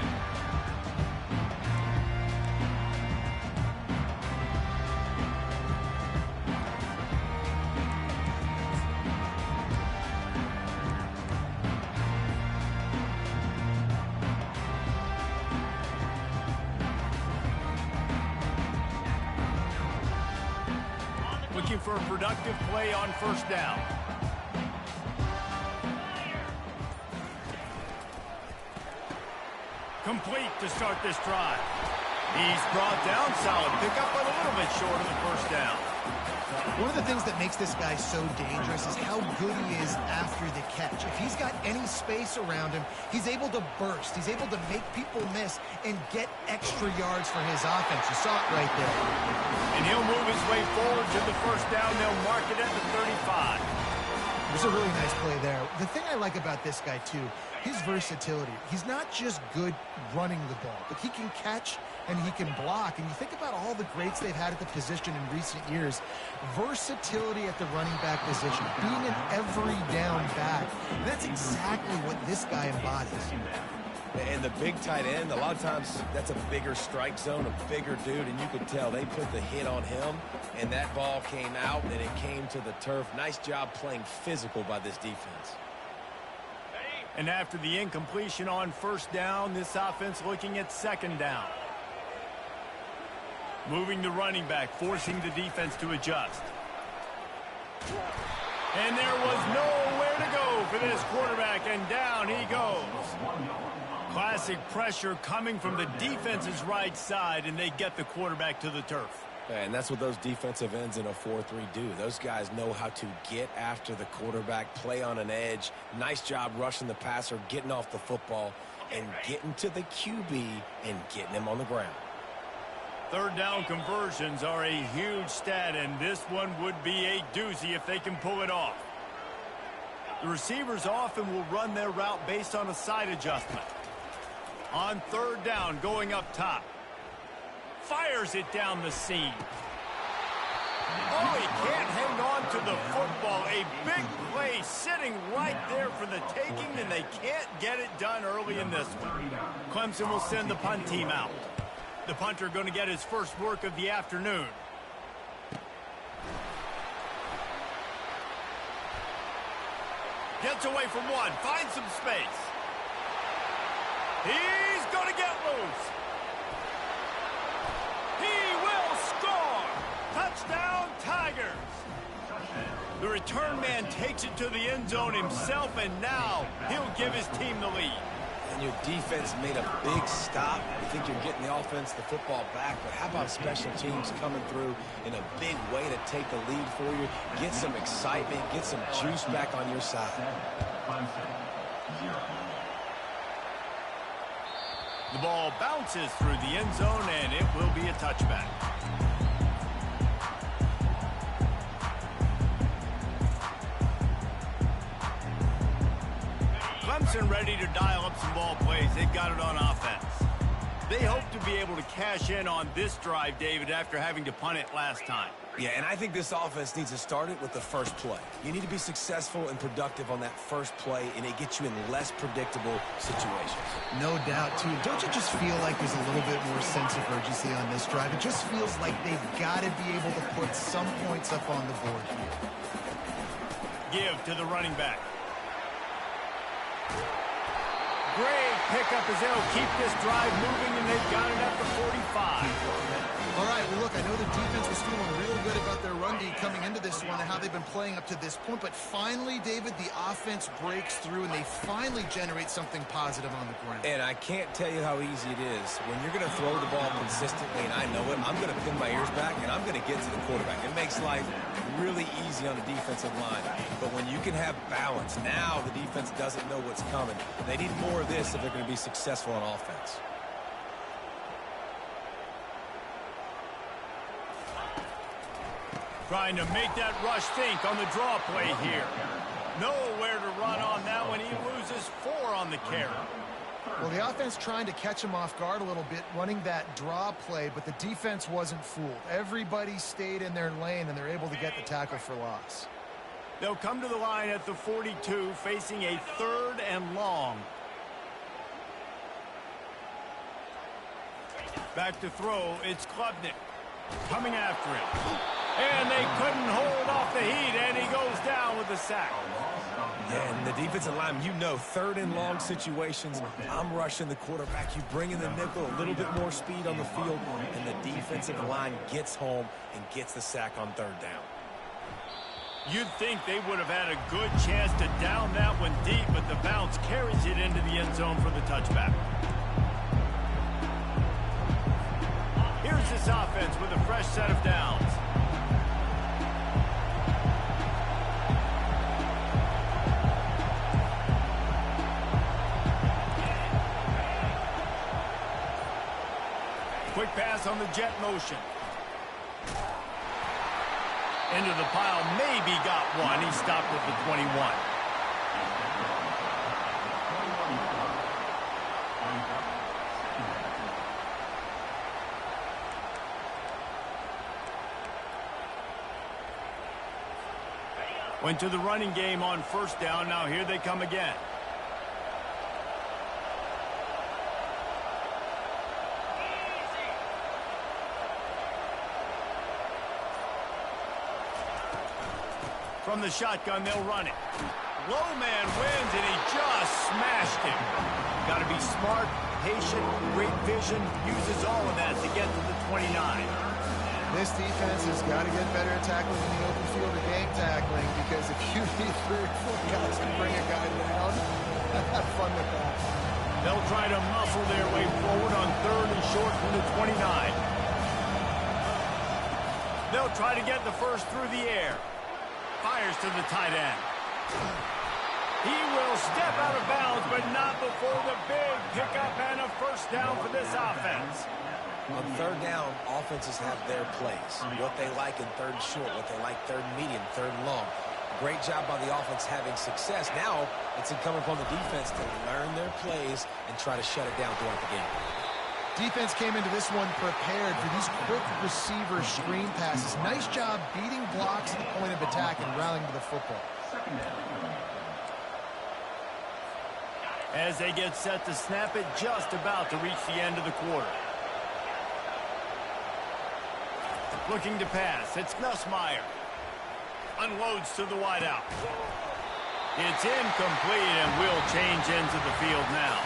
A: Looking for a productive play on first down. Complete to start this drive. He's brought down, solid pickup, but a little bit short of the first down.
B: One of the things that makes this guy so dangerous is how good he is after the catch. If he's got any space around him, he's able to burst. He's able to make people miss and get extra yards for his offense. You saw it right there.
A: And he'll move his way forward to the first down. They'll mark it at the 35.
B: It was a really nice play there. The thing I like about this guy, too, his versatility. He's not just good running the ball, but he can catch and he can block. And you think about all the greats they've had at the position in recent years. Versatility at the running back position, being an every down back. That's exactly what this guy embodies.
C: And the big tight end, a lot of times that's a bigger strike zone, a bigger dude, and you could tell they put the hit on him, and that ball came out, and it came to the turf. Nice job playing physical by this defense.
A: And after the incompletion on first down, this offense looking at second down. Moving the running back, forcing the defense to adjust. And there was nowhere to go for this quarterback, and down he goes. Classic pressure coming from the defense's right side, and they get the quarterback to the turf.
C: And that's what those defensive ends in a 4-3 do. Those guys know how to get after the quarterback, play on an edge. Nice job rushing the passer, getting off the football, and getting to the QB and getting him on the ground.
A: Third down conversions are a huge stat, and this one would be a doozy if they can pull it off. The receivers often will run their route based on a side adjustment. On third down, going up top. Fires it down the seam. Oh, he can't hang on to the football. A big play sitting right there for the taking, and they can't get it done early in this one. Clemson will send the punt team out. The punter going to get his first work of the afternoon. Gets away from one, finds some space. He's going to get loose. He will score. Touchdown, Tigers. The return man takes it to the end zone himself, and now he'll give his team the lead.
C: And your defense made a big stop. You think you're getting the offense, the football back, but how about special teams coming through in a big way to take the lead for you, get some excitement, get some juice back on your side.
A: The ball bounces through the end zone, and it will be a touchback. Clemson ready to dial up some ball plays. They've got it on offense. They hope to be able to cash in on this drive, David, after having to punt it last time.
C: Yeah, and I think this offense needs to start it with the first play. You need to be successful and productive on that first play, and it gets you in less predictable situations.
B: No doubt, too. Don't you just feel like there's a little bit more sense of urgency on this drive? It just feels like they've got to be able to put some points up on the board here.
A: Give to the running back. Great pickup as they'll keep this drive moving, and they've got it at the 45.
B: All right, well, look, I know the defense was feeling real good about their run D coming into this one and how they've been playing up to this point, but finally, David, the offense breaks through, and they finally generate something positive on the ground.
C: And I can't tell you how easy it is. When you're going to throw the ball consistently, and I know it, I'm going to pin my ears back, and I'm going to get to the quarterback. It makes life really easy on the defensive line. But when you can have balance, now the defense doesn't know what's coming. They need more of this if they're going to be successful on offense.
A: Trying to make that rush think on the draw play here. Nowhere to run on that one. He loses 4 on the carry.
B: Well, the offense trying to catch him off guard a little bit, running that draw play, but the defense wasn't fooled. Everybody stayed in their lane, and they're able to get the tackle for loss.
A: They'll come to the line at the 42, facing a 3rd and long. Back to throw, it's Klubnik coming after him. And they couldn't hold off the heat, and he goes down with the sack.
C: Yeah, and the defensive line, you know, 3rd and long situations, I'm rushing the quarterback. You bring in the nickel, a little bit more speed on the field, and the defensive line gets home and gets the sack on 3rd down.
A: You'd think they would have had a good chance to down that one deep, but the bounce carries it into the end zone for the touchback. Here's this offense with a fresh set of downs. Quick pass on the jet motion. Into the pile, maybe got one. He stopped at the 21. Went to the running game on 1st down. Now here they come again. From the shotgun, they'll run it. Low man wins, and he just smashed him. Got to be smart, patient, great vision. Uses all of that to get to the 29.
B: This defense has got to get better at tackling in the open field or game tackling, because if you need 3 or 4 guys to bring a guy down, have fun with that.
A: They'll try to muscle their way forward on 3rd and short from the 29. They'll try to get the first through the air. Fires to the tight end. He will step out of bounds, but not before the big pickup and a 1st down for this offense.
C: On 3rd down, offenses have their plays. What they like in 3rd and short, what they like 3rd and medium, 3rd and long. Great job by the offense having success. Now it's incumbent upon the defense to learn their plays and try to shut it down throughout the game.
B: Defense came into this one prepared for these quick receiver screen passes. Nice job beating blocks at the point of attack and rallying to the football.
A: As they get set to snap it, just about to reach the end of the quarter. Looking to pass, it's Nussmeier. Unloads to the wideout. It's incomplete, and will change ends of the field now.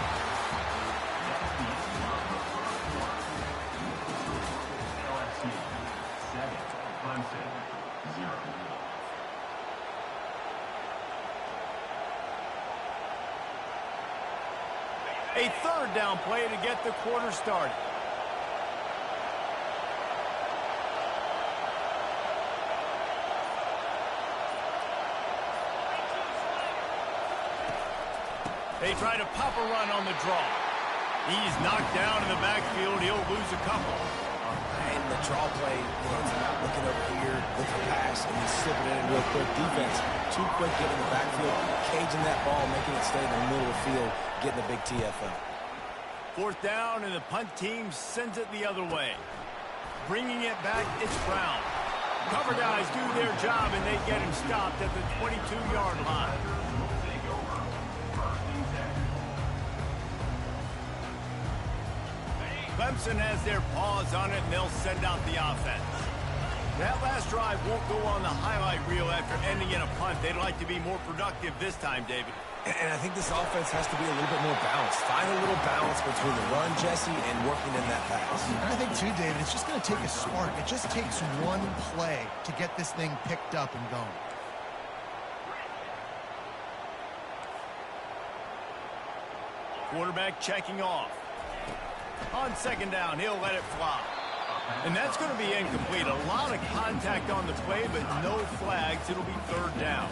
A: A 3rd down play to get the quarter started. They try to pop a run on the draw. He's knocked down in the backfield. He'll lose a couple.
C: And the draw play, looking over here with the pass, and he's slipping it in real quick. Defense, too quick getting the backfield, caging that ball, making it stay in the middle of the field, getting a big TFL.
A: 4th down, and the punt team sends it the other way. Bringing it back, it's Brown. Cover guys do their job, and they get him stopped at the 22-yard line. Clemson has their paws on it, and they'll send out the offense. That last drive won't go on the highlight reel after ending in a punt. They'd like to be more productive this time, David.
C: And I think this offense has to be a little bit more balanced. Find a little balance between the run, Jesse, and working in that pass.
B: And I think, too, David, it's just going to take a spark. It just takes one play to get this thing picked up and going.
A: Quarterback checking off. On second down, he'll let it fly. And that's going to be incomplete. A lot of contact on the play, but no flags. It'll be third down.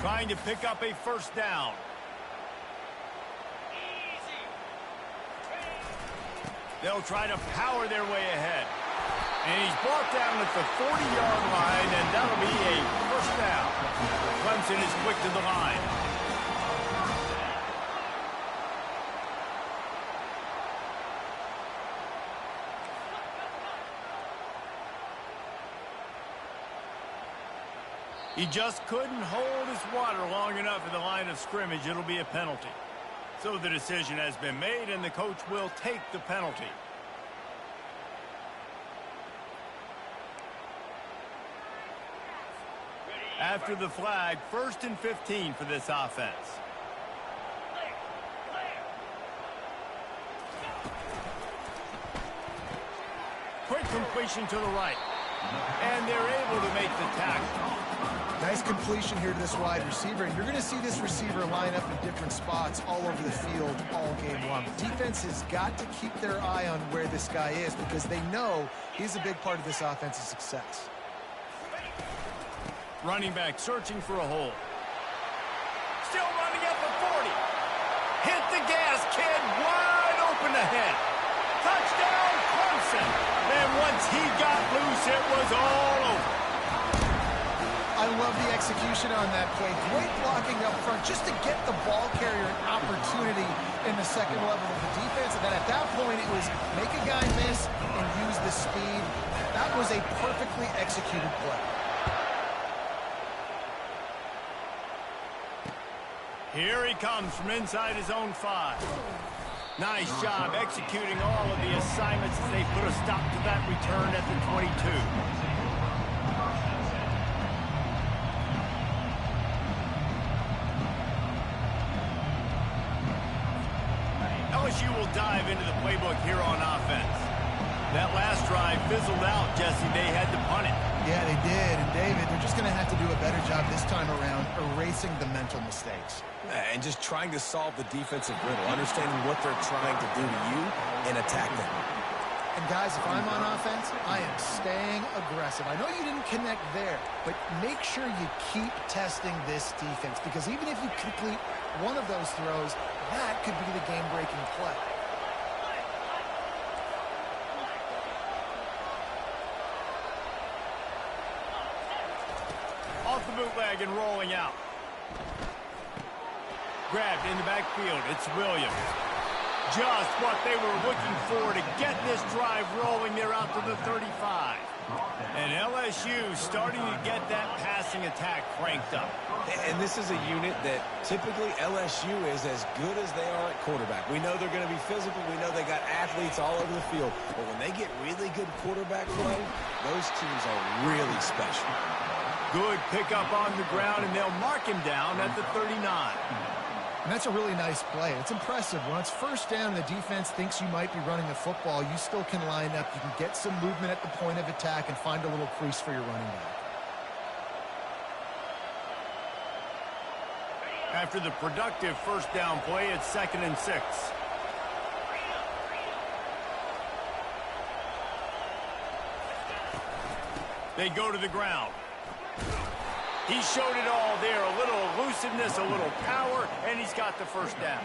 A: Trying to pick up a first down. They'll try to power their way ahead. And he's brought down at the 40-yard line, and that'll be a first down. Clemson is quick to the line. He just couldn't hold his water long enough at the line of scrimmage. It'll be a penalty. So the decision has been made, and the coach will take the penalty. After the flag, 1st and 15 for this offense. Quick completion to the right. And they're able to make the tackle.
B: Nice completion here to this wide receiver, and you're going to see this receiver line up in different spots all over the field all game long. Defense has got to keep their eye on where this guy is because they know he's a big part of this offense's success.
A: Running back searching for a hole. Still running at the 40. Hit the gas, kid. Wide open ahead. Touchdown, Clemson. And once he got loose, it was all over.
B: I love the execution on that play. Great blocking up front just to get the ball carrier an opportunity in the second level of the defense. And then at that point, it was make a guy miss and use the speed. That was a perfectly executed play.
A: Here he comes from inside his own 5. Nice job executing all of the assignments as they put a stop to that return at the 22. LSU will dive into the playbook here on offense. That last drive fizzled out, Jesse. They had to punt it.
B: Yeah, they did. And, David, they're just going to have to do a better job this time around erasing the mental mistakes.
C: And just trying to solve the defensive riddle, understanding what they're trying to do to you and attack them.
B: And, guys, if I'm on offense, I am staying aggressive. I know you didn't connect there, but make sure you keep testing this defense because even if you complete one of those throws, that could be the game-breaking play.
A: Off the bootleg and rolling out. Grabbed in the backfield. It's Williams. Just what they were looking for to get this drive rolling. They're out to the 35. And LSU starting to get that passing attack cranked up.
C: And this is a unit that typically LSU is as good as they are at quarterback. We know they're going to be physical. We know they got athletes all over the field. But when they get really good quarterback play, those teams are really special.
A: Good pickup on the ground, and they'll mark him down at the 39.
B: And that's a really nice play. It's impressive. When it's first down, the defense thinks you might be running a football. You still can line up. You can get some movement at the point of attack and find a little crease for your running back.
A: After the productive first down play, it's 2nd and 6. They go to the ground. He showed it all there, a little elusiveness, a little power, and he's got the first down.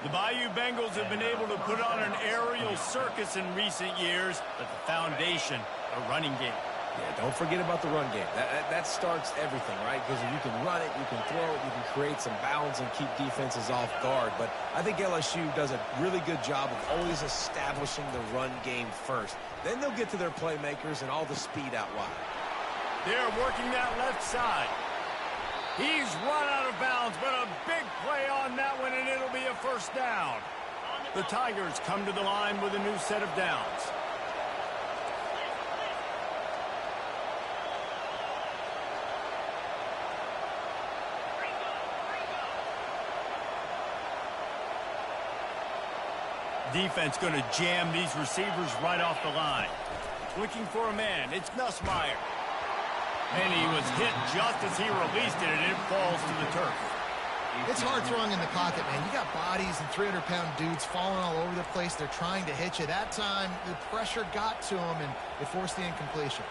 A: The Bayou Bengals have been able to put on an aerial circus in recent years, but the foundation, a running game.
C: Yeah, don't forget about the run game. That starts everything, right? Because if you can run it, you can throw it, you can create some balance and keep defenses off guard. But I think LSU does a really good job of always establishing the run game first. Then they'll get to their playmakers and all the speed out wide.
A: They're working that left side. He's run out of bounds, but a big play on that one, and it'll be a first down. The Tigers come to the line with a new set of downs. Defense going to jam these receivers right off the line. Looking for a man. It's Nussmeier. And he was hit just as he released it, and it falls to the turf.
B: It's hard throwing in the pocket, man. You got bodies and 300-pound dudes falling all over the place. They're trying to hit you. That time, the pressure got to him, and it forced the incompletion.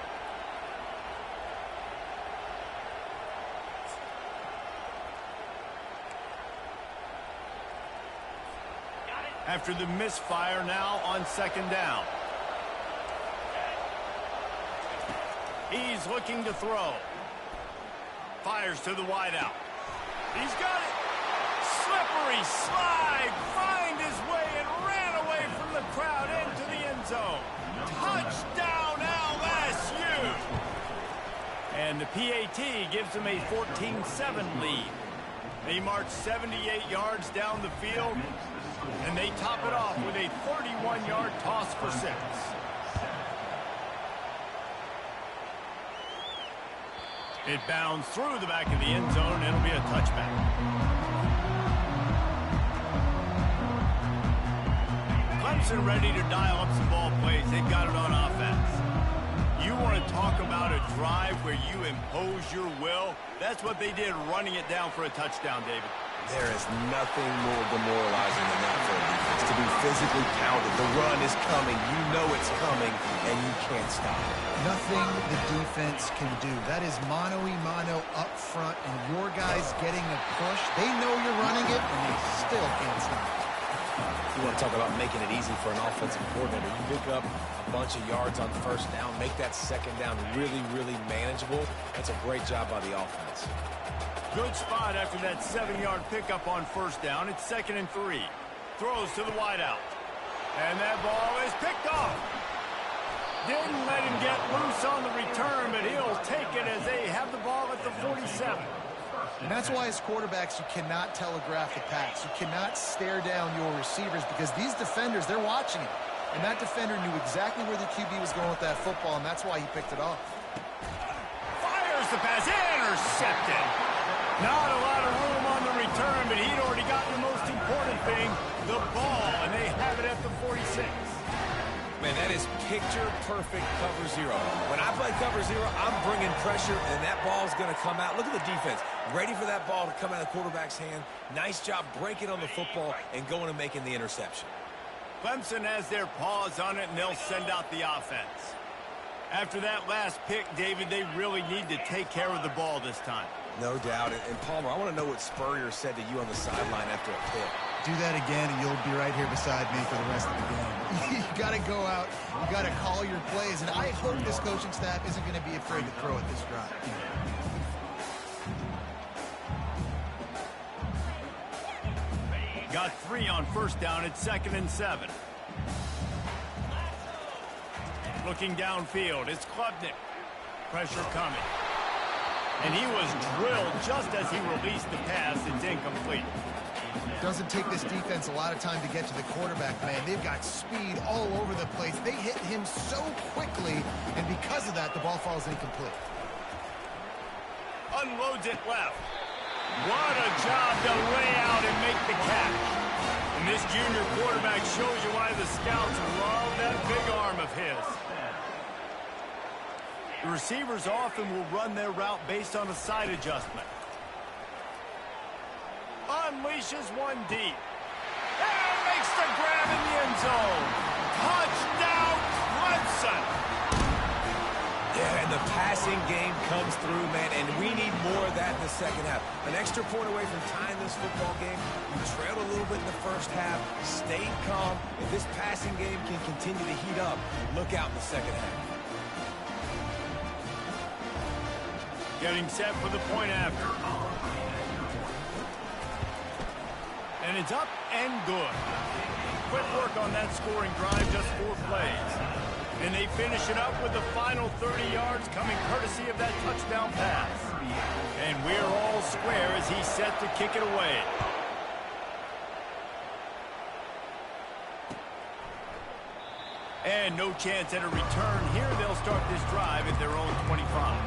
A: After the misfire, now on second down. He's looking to throw. Fires to the wideout. He's got it. Slippery slide. Find his way and ran away from the crowd into the end zone. Touchdown LSU. And the PAT gives him a 14-7 lead. They march 78 yards down the field, and they top it off with a 31-yard toss for 6. It bounds through the back of the end zone. It'll be a touchback. Clemson ready to dial up some ball plays. They've got it on offense. You want to talk about a drive where you impose your will? That's what they did, running it down for a touchdown, David.
C: There is nothing more demoralizing than that for a defense, to be physically pounded. The run is coming. You know it's coming, and you can't stop it.
B: Nothing the defense can do. That is mano-a-mano up front, and your guys getting a push. They know you're running it, and they still can't stop it.
C: You want to talk about making it easy for an offensive coordinator. You pick up a bunch of yards on first down, make that second down really, really manageable. That's a great job by the offense.
A: Good spot after that 7-yard pickup on first down. It's 2nd and 3. Throws to the wideout. And that ball is picked off. Didn't let him get loose on the return, but he'll take it as they have the ball at the 47.
B: And that's why as quarterbacks, you cannot telegraph the pass. You cannot stare down your receivers because these defenders, they're watching it. And that defender knew exactly where the QB was going with that football, and that's why he picked it off.
A: Fires the pass. Intercepted. Not a lot of room on the return, but he'd already gotten the most important thing, the ball, and they have it at the 46.
C: Man, that is picture-perfect cover zero. When I play cover zero, I'm bringing pressure, and that ball's going to come out. Look at the defense. Ready for that ball to come out of the quarterback's hand. Nice job breaking on the football and going and making the interception.
A: Clemson has their paws on it, and they'll send out the offense. After that last pick, David, they really need to take care of the ball this time.
C: No doubt. And Palmer, I want to know what Spurrier said to you on the sideline after a pick.
B: Do that again, and you'll be right here beside me for the rest of the game. You got to go out. You got to call your plays, and I hope this coaching staff isn't going to be afraid to throw at this drive.
A: Got 3 on first down. It's 2nd and 7. Looking downfield, it's Klubnik. Pressure coming. And he was drilled just as he released the pass. It's incomplete.
B: Doesn't take this defense a lot of time to get to the quarterback, man. They've got speed all over the place. They hit him so quickly, and because of that, the ball falls incomplete.
A: Unloads it left. What a job to lay out and make the catch. And this junior quarterback shows you why the scouts love that big arm of his. The receivers often will run their route based on a side adjustment. Unleashes one deep. And makes the grab in the end zone. Touchdown, Clemson.
C: Yeah, and the passing game comes through, man, and we need more of that in the second half. An extra point away from tying this football game. You trailed a little bit in the first half, stayed calm. If this passing game can continue to heat up, look out in the second half.
A: Getting set for the point after. And it's up and good. Quick work on that scoring drive, just 4 plays. And they finish it up with the final 30 yards coming courtesy of that touchdown pass. And we're all square as he's set to kick it away. And no chance at a return here. They'll start this drive at their own 25.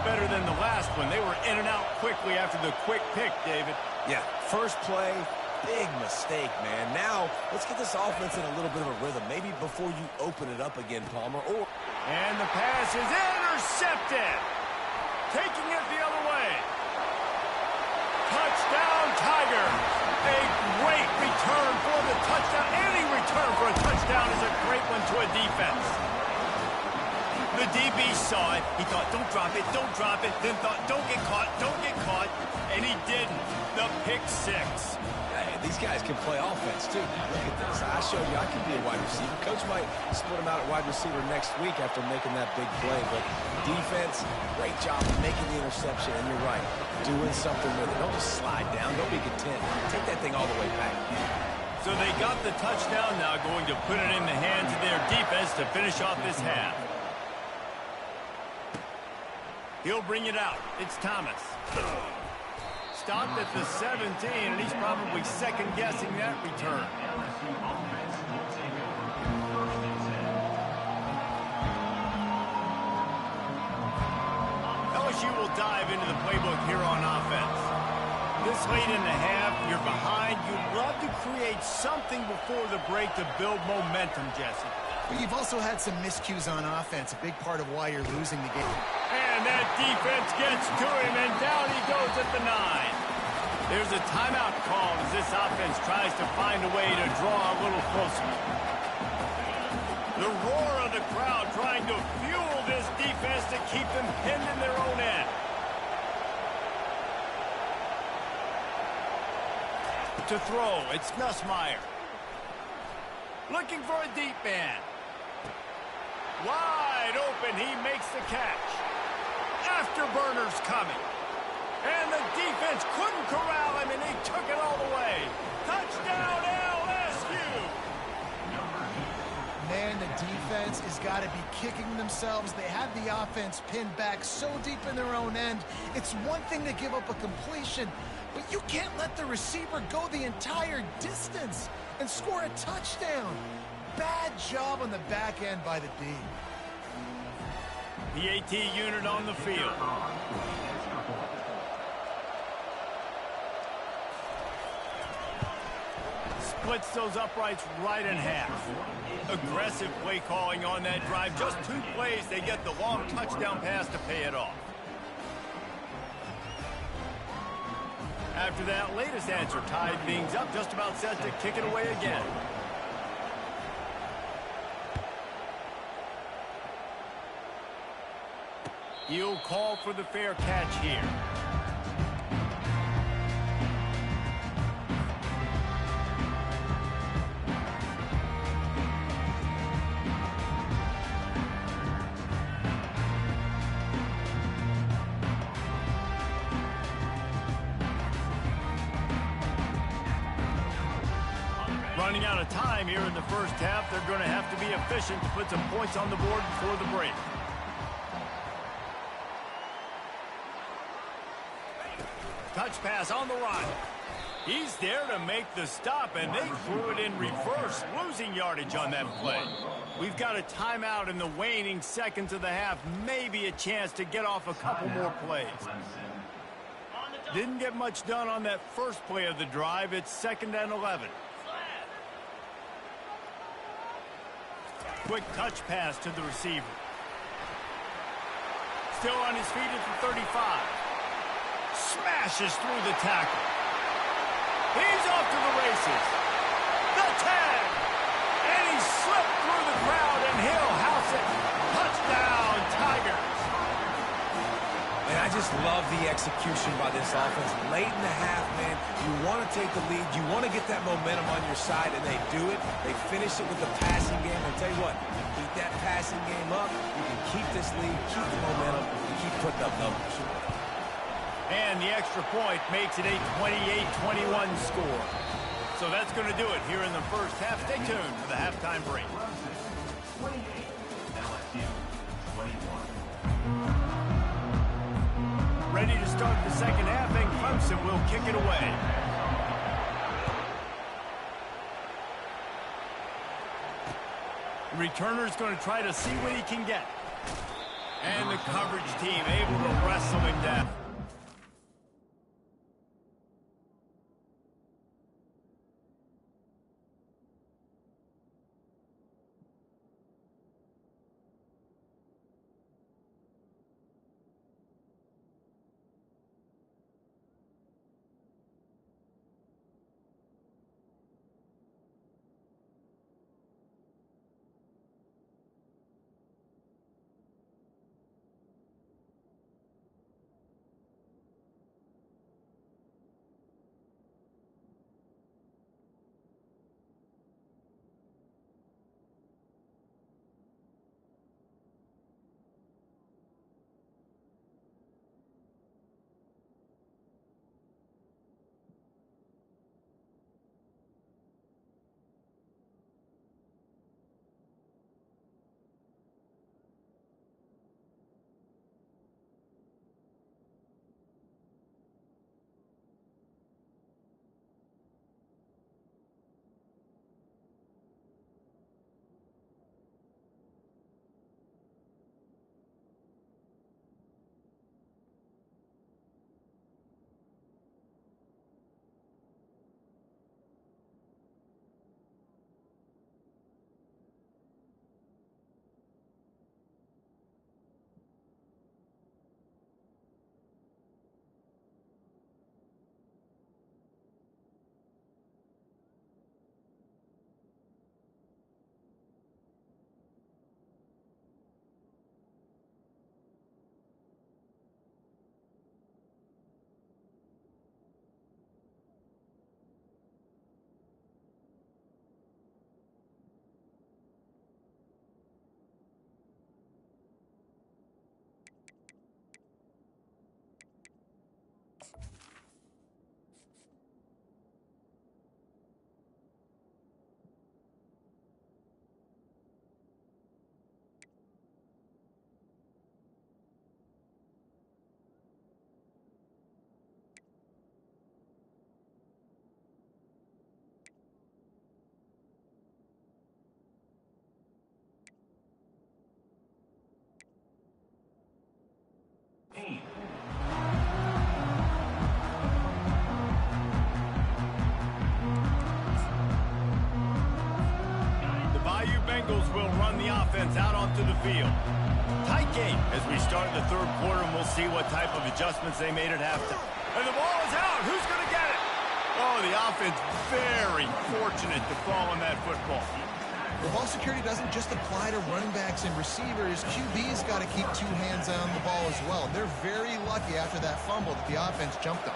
A: better than the last one. They were in and out quickly after the quick pick, David.
C: Yeah, first play, big mistake, man. Now, let's get this offense in a little bit of a rhythm. Maybe before you open it up again, Palmer.
A: And the pass is intercepted. Taking it the other way. Touchdown, Tigers. A great return for the touchdown. Any return for a touchdown is a great one to a defense. The DB saw it. He thought, don't drop it, don't drop it. Then thought, don't get caught, don't get caught. And he didn't. The pick six.
C: Hey, these guys can play offense, too. Look at this. I showed you I can be a wide receiver. Coach might split him out at wide receiver next week after making that big play. But defense, great job of making the interception. And you're right, doing something with it. Don't just slide down. Don't be content. Take that thing all the way back.
A: So they got the touchdown now, going to put it in the hands of their defense to finish off this half. He'll bring it out. It's Thomas. Stopped at the 17, and he's probably second-guessing that return. LSU will dive into the playbook here on offense. This late in the half, you're behind. You'd love to create something before the break to build momentum, Jesse.
B: You've also had some miscues on offense, a big part of why you're losing the game.
A: And that defense gets to him, and down he goes at the 9. There's a timeout call as this offense tries to find a way to draw a little closer. The roar of the crowd trying to fuel this defense to keep them pinned in their own end. To throw, it's Nussmeier. Looking for a deep man. Wide open, he makes the catch. Afterburners coming. And the defense couldn't corral him, and he took it all the way. Touchdown, LSU!
B: Man, the defense has got to be kicking themselves. They had the offense pinned back so deep in their own end. It's one thing to give up a completion, but you can't let the receiver go the entire distance and score a touchdown. Bad job on the back end by the D.
A: The AT unit on the field. Splits those uprights right in half. Aggressive play calling on that drive. Just 2 plays, they get the long touchdown pass to pay it off. After that latest answer tied things up, just about set to kick it away again. He'll call for the fair catch here. Running out of time here in the first half, they're going to have to be efficient to put some points on the board before the break. Touch pass on the run. He's there to make the stop, and they threw it in reverse, losing yardage on that play. We've got a timeout in the waning seconds of the half, maybe a chance to get off a couple more plays. Didn't get much done on that first play of the drive. It's 2nd and 11. Quick touch pass to the receiver. Still on his feet at the 35. Smashes through the tackle. He's off to the races. The tag. And he slipped through the crowd, and he'll house it. Touchdown, Tigers.
C: And I just love the execution by this offense. Late in the half, man, you want to take the lead. You want to get that momentum on your side, and they do it. They finish it with the passing game. I'll tell you what, keep that passing game up. You can keep this lead, keep the momentum, and keep putting up numbers.
A: And the extra point makes it a 28-21 score. So that's going to do it here in the first half. Stay tuned for the halftime break. Ready to start the second half, and Clemson will kick it away. The returner's going to try to see what he can get. And the coverage team able to wrestle him down. Bengals will run the offense out onto the field. Tight game as we start the third quarter, and we'll see what type of adjustments they made at halftime. And the ball is out. Who's going to get it? Oh, the offense very fortunate to fall on that football.
B: The ball security doesn't just apply to running backs and receivers. QB's got to keep two hands on the ball as well. They're very lucky after that fumble that the offense jumped on.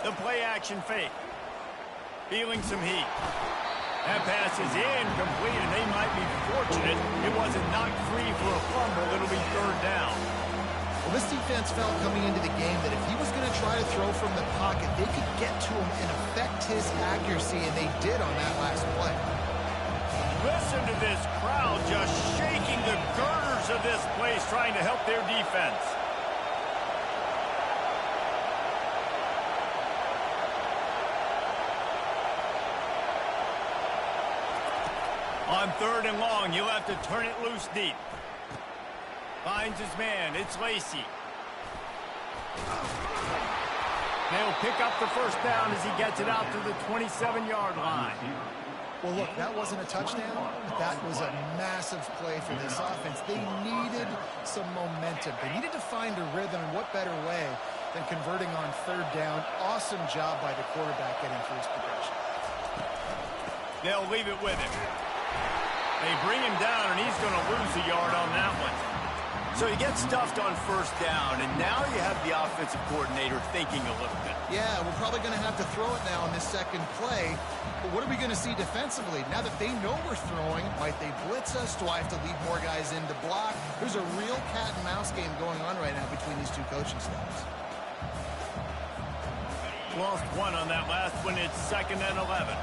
A: The play-action fake. Feeling some heat. That pass is incomplete, and they might be fortunate it wasn't knocked free for a fumble. It'll be third down.
B: Well, this defense felt coming into the game that if he was going to try to throw from the pocket, they could get to him and affect his accuracy, and they did on that last play.
A: Listen to this crowd just shaking the girders of this place, trying to help their defense. On third and long, you'll have to turn it loose deep. Finds his man. It's Lacey. They'll pick up the first down as he gets it out to the 27-yard line.
B: Well, look, that wasn't a touchdown, but that was a massive play for this offense. They needed some momentum. They needed to find a rhythm, and what better way than converting on third down. Awesome job by the quarterback getting through his progression.
A: They'll leave it with him. They bring him down, and he's going to lose a yard on that one. So he gets stuffed on first down, and now you have the offensive coordinator thinking a little bit.
B: Yeah, we're probably going to have to throw it now on this second play. But what are we going to see defensively? Now that they know we're throwing, might they blitz us? Do I have to leave more guys in to block? There's a real cat-and-mouse game going on right now between these two coaching staffs.
A: Lost one on that last one. It's 2nd and 11.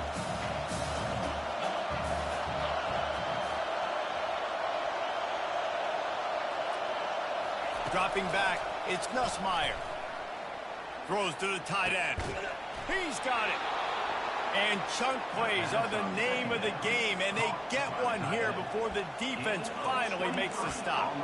A: Dropping back, it's Nussmeier. Throws to the tight end. He's got it. And chunk plays are the name of the game, and they get one here before the defense finally makes the stop.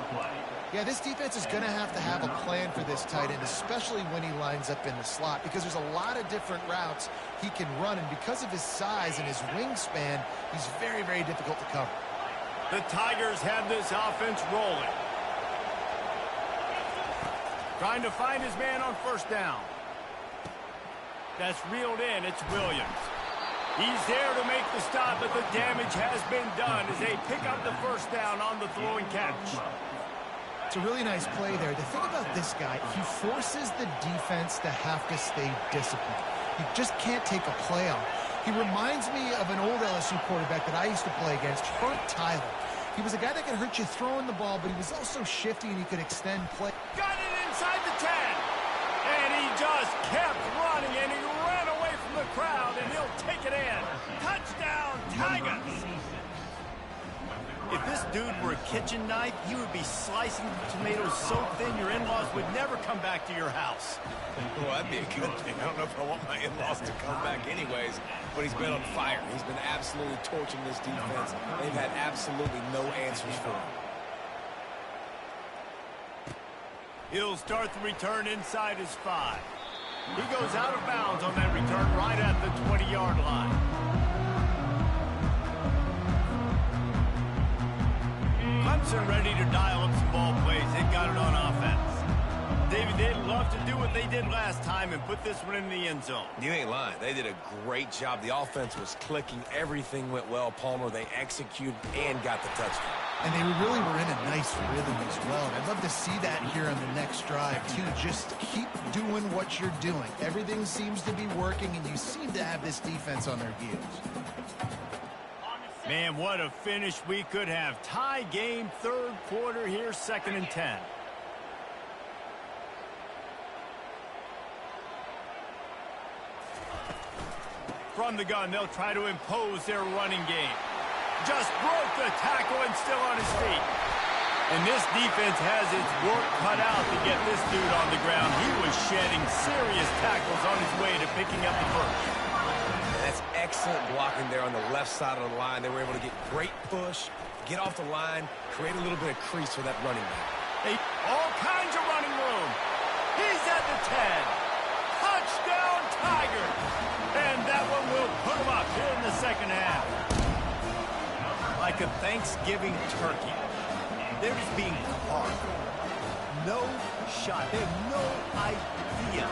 B: Yeah, this defense is going to have a plan for this tight end, especially when he lines up in the slot, because there's a lot of different routes he can run, and because of his size and his wingspan, he's very, very difficult to cover.
A: The Tigers have this offense rolling. Trying to find his man on first down. That's reeled in. It's Williams. He's there to make the stop, but the damage has been done as they pick up the first down on the throwing catch.
B: It's a really nice play there. The thing about this guy, he forces the defense to have to stay disciplined. He just can't take a play off. He reminds me of an old LSU quarterback that I used to play against, Herb Tyler. He was a guy that could hurt you throwing the ball, but he was also shifty and he could extend play.
A: Got it inside the 10. And he just kept running, and he ran away from the crowd, and he'll take it in. Touchdown, Tigers! If this dude were a kitchen knife, he would be slicing tomatoes so thin your in-laws would never come back to your house.
C: Well, that'd be a good thing. I don't know if I want my in-laws to come back anyways, but he's been on fire. He's been absolutely torching this defense. They've had absolutely no answers for him.
A: He'll start the return inside his 5. He goes out of bounds on that return right at the 20-yard line. Clemson ready to dial up some ball plays. They got it on offense. David, they'd love to do what they did last time and put this one in the end zone.
C: You ain't lying. They did a great job. The offense was clicking. Everything went well. Palmer, they executed and got the touchdown.
B: And they really were in a nice rhythm as well. And I'd love to see that here on the next drive, too. Just keep doing what you're doing. Everything seems to be working, and you seem to have this defense on their heels.
A: Man, what a finish we could have. Tie game, third quarter here, 2nd and 10. From the gun, they'll try to impose their running game. Just broke the tackle and still on his feet. And this defense has its work cut out to get this dude on the ground. He was shedding serious tackles on his way to picking up the first.
C: That's excellent blocking there on the left side of the line. They were able to get great push, get off the line, create a little bit of crease for that running back.
A: All kinds of running room. He's at the 10. Touchdown, Tigers. And that one will put him up here in the second half. Like a Thanksgiving turkey. They're just being carved. No shot. They have no idea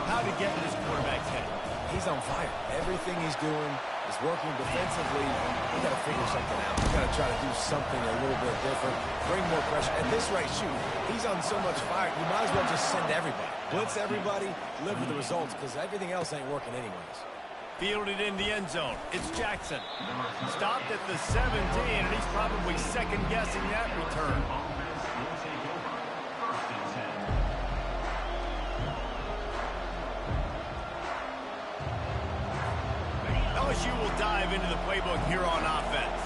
A: how to get in this quarterback's head.
C: He's on fire. Everything he's doing is working defensively. We got to figure something out. We got to try to do something a little bit different, bring more pressure. At this rate, shoot, he's on so much fire, you might as well just send everybody. Blitz everybody, live with the results, because everything else ain't working anyways.
A: Fielded in the end zone. It's Jackson. Stopped at the 17, and he's probably second-guessing that return. LSU will dive into the playbook here on offense.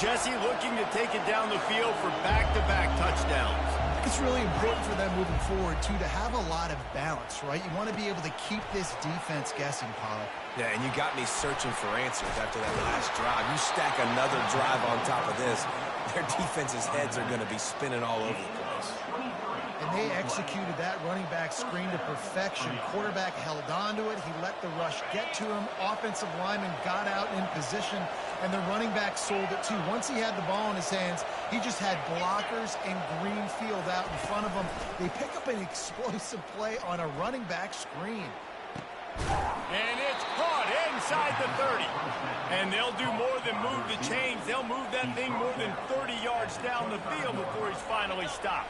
A: Jesse looking to take it down the field for back-to-back touchdowns.
B: It's really important for them moving forward, too, to have a lot of balance, right? You want to be able to keep this defense guessing, Pollock.
C: Yeah, and you got me searching for answers after that last drive. You stack another drive on top of this, their defense's heads are going to be spinning all over the place.
B: And they executed that running back screen to perfection. Quarterback held on to it. He let the rush get to him. Offensive lineman got out in position, and the running back sold it too. Once he had the ball in his hands, he just had blockers and green field out in front of him. They pick up an explosive play on a running back screen.
A: And it's caught inside the 30. And they'll do more than move the chains. They'll move that thing more than 30 yards down the field before he's finally stopped.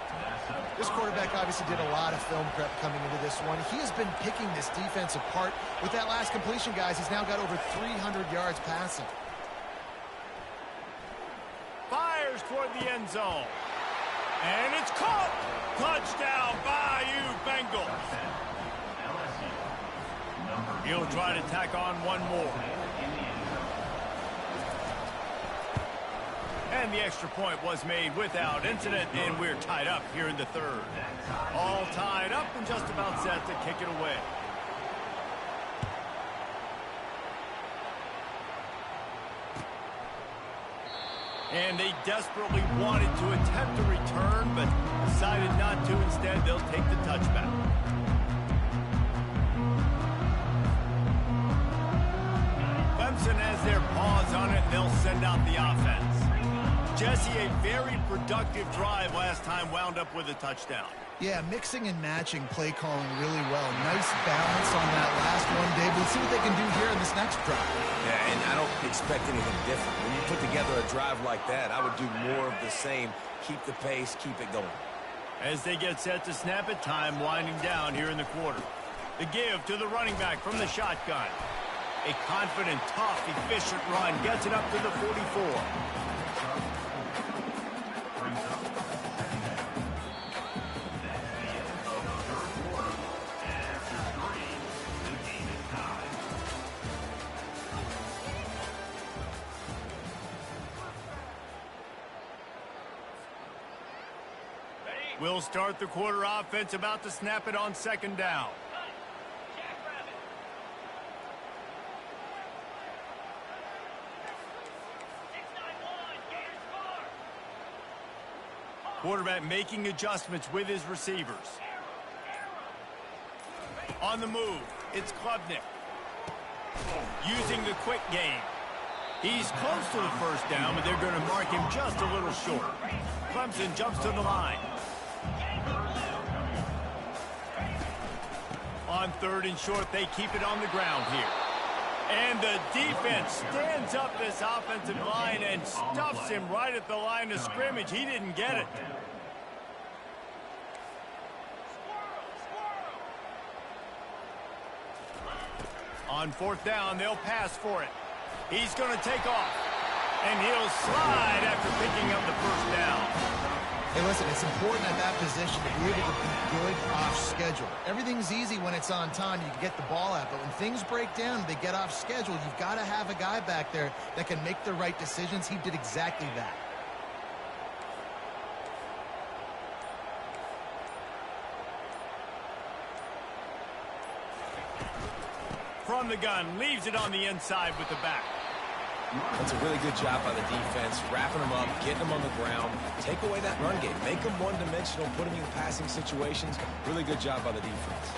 B: This quarterback obviously did a lot of film prep coming into this one. He has been picking this defense apart. With that last completion, guys, he's now got over 300 yards passing.
A: Fires toward the end zone. And it's caught. Touchdown, Bayou Bengals. He'll try to tack on one more. And the extra point was made without incident, and we're tied up here in the third. All tied up and just about set to kick it away. And they desperately wanted to attempt a return, but decided not to. Instead, they'll take the touchback. Clemson has their paws on it, and they'll send out the offense. Jesse, a very productive drive last time, wound up with a touchdown.
B: Yeah, mixing and matching play calling really well. Nice balance on that last one, Dave. Let's see what they can do here in this next drive.
C: Yeah, and I don't expect anything different. When you put together a drive like that, I would do more of the same. Keep the pace, keep it going.
A: As they get set to snap it, time winding down here in the quarter. The give to the running back from the shotgun. A confident, tough, efficient run gets it up to the 44. We'll start the quarter offense, about to snap it on second down. Quarterback making adjustments with his receivers. On the move, it's Klubnik. Using the quick game. He's close to the first down, but they're going to mark him just a little short. Clemson jumps to the line. On third and short, they keep it on the ground here. And the defense stands up this offensive line and stuffs him right at the line of scrimmage. He didn't get it. On fourth down, they'll pass for it. He's going to take off. And he'll slide after picking up the first down.
B: Hey, listen, it's important at that position to be able to be good off schedule. Everything's easy when it's on time. You can get the ball out. But when things break down, they get off schedule. You've got to have a guy back there that can make the right decisions. He did exactly that.
A: From the gun, leaves it on the inside with the back.
C: That's a really good job by the defense, wrapping them up, getting them on the ground, take away that run game, make them one-dimensional, put them in passing situations. Really good job by the defense.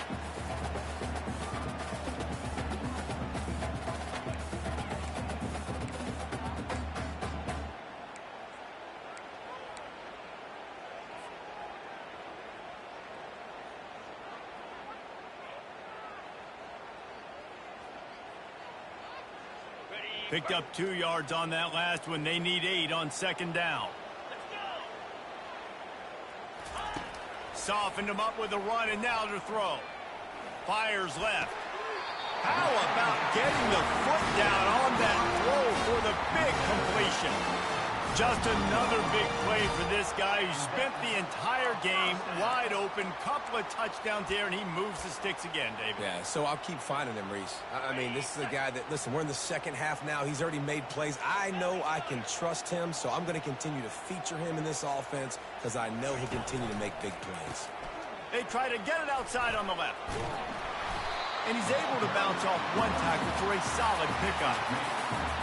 A: Picked up 2 yards on that last one. They need 8 on second down. Softened him up with a run, and now to throw. Fires left. How about getting the foot down on that throw for the big completion? Just another big play for this guy who spent the entire game wide open. Couple of touchdowns there, and he moves the sticks again, David.
C: Yeah, so I'll keep finding him, Reese. I mean, this is a guy that, listen, we're in the second half now. He's already made plays. I know I can trust him, so I'm going to continue to feature him in this offense because I know he'll continue to make big plays.
A: They try to get it outside on the left. And he's able to bounce off one tackle for a solid pickup.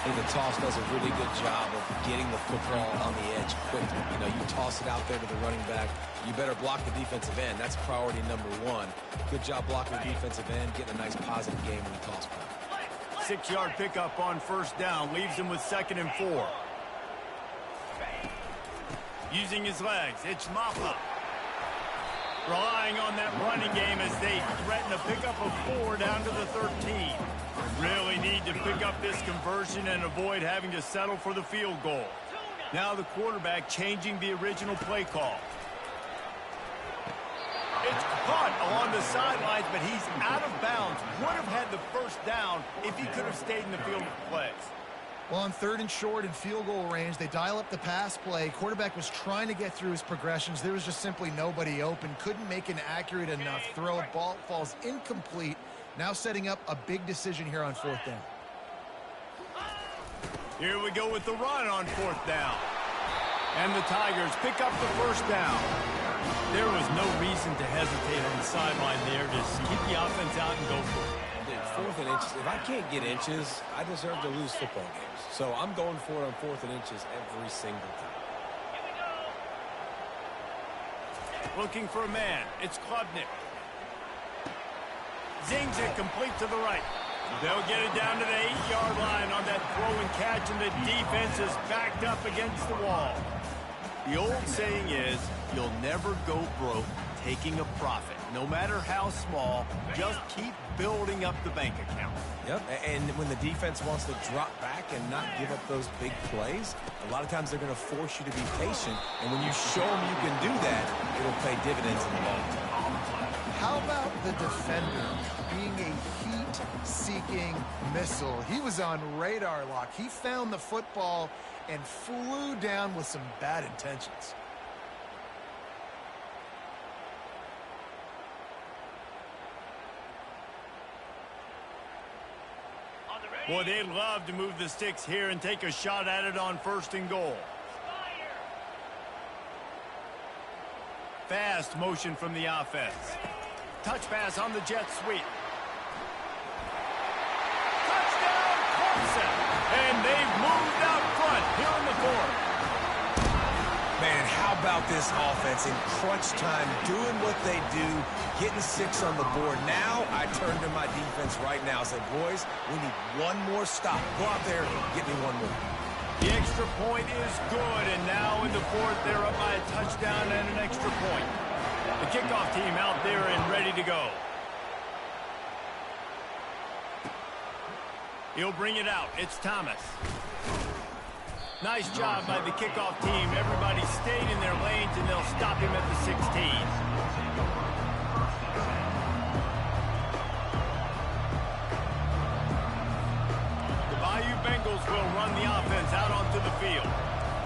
C: I think the toss does a really good job of getting the football on the edge quickly. You know, you toss it out there to the running back. You better block the defensive end. That's priority number one. Good job blocking the defensive end, getting a nice positive game in the toss play.
A: 6-yard pickup on first down. Leaves him with 2nd and 4. Using his legs, it's Maffa. Relying on that running game as they threaten a pickup of 4 down to the 13. Really need to pick up this conversion and avoid having to settle for the field goal. Now the quarterback changing the original play call. It's caught along the sidelines, but he's out of bounds. Would have had the first down if he could have stayed in the field of plays.
B: Well, on 3rd and short and field goal range, they dial up the pass play. Quarterback was trying to get through his progressions. There was just simply nobody open. Couldn't make an accurate enough throw. Ball falls incomplete. Now setting up a big decision here on 4th down.
A: Here we go with the run on 4th down. And the Tigers pick up the first down. There was no reason to hesitate on the sideline there. Just keep the offense out and go for it.
C: 4th and inches. If I can't get inches, I deserve to lose football games. So I'm going for it on 4th and inches every single time.
A: Looking for a man. It's Klubnik. Zings it complete to the right. They'll get it down to the 8-yard line on that throw and catch, and the defense is backed up against the wall.
D: The old saying is, you'll never go broke taking a profit. No matter how small, just keep building up the bank account.
C: Yep, and when the defense wants to drop back and not give up those big plays, a lot of times they're going to force you to be patient, and when you show them you can do that, it'll pay dividends in the long term.
B: How about the defender being a heat-seeking missile? He was on radar lock. He found the football and flew down with some bad intentions.
A: Boy, they'd love to move the sticks here and take a shot at it on 1st and goal. Fast motion from the offense. Touch pass on the jet sweep. Touchdown, Clemson! And they've moved out front here in the 4th.
C: Man, how about this offense in crunch time, doing what they do, getting 6 on the board. Now I turn to my defense right now and say, boys, we need one more stop. Go out there and get me one more.
A: The extra point is good, and now in the 4th, they're up by a touchdown and an extra point. The kickoff team out there and ready to go. He'll bring it out. It's Thomas. Nice job by the kickoff team. Everybody stayed in their lanes, and they'll stop him at the 16. The Bayou Bengals will run the offense out onto the field.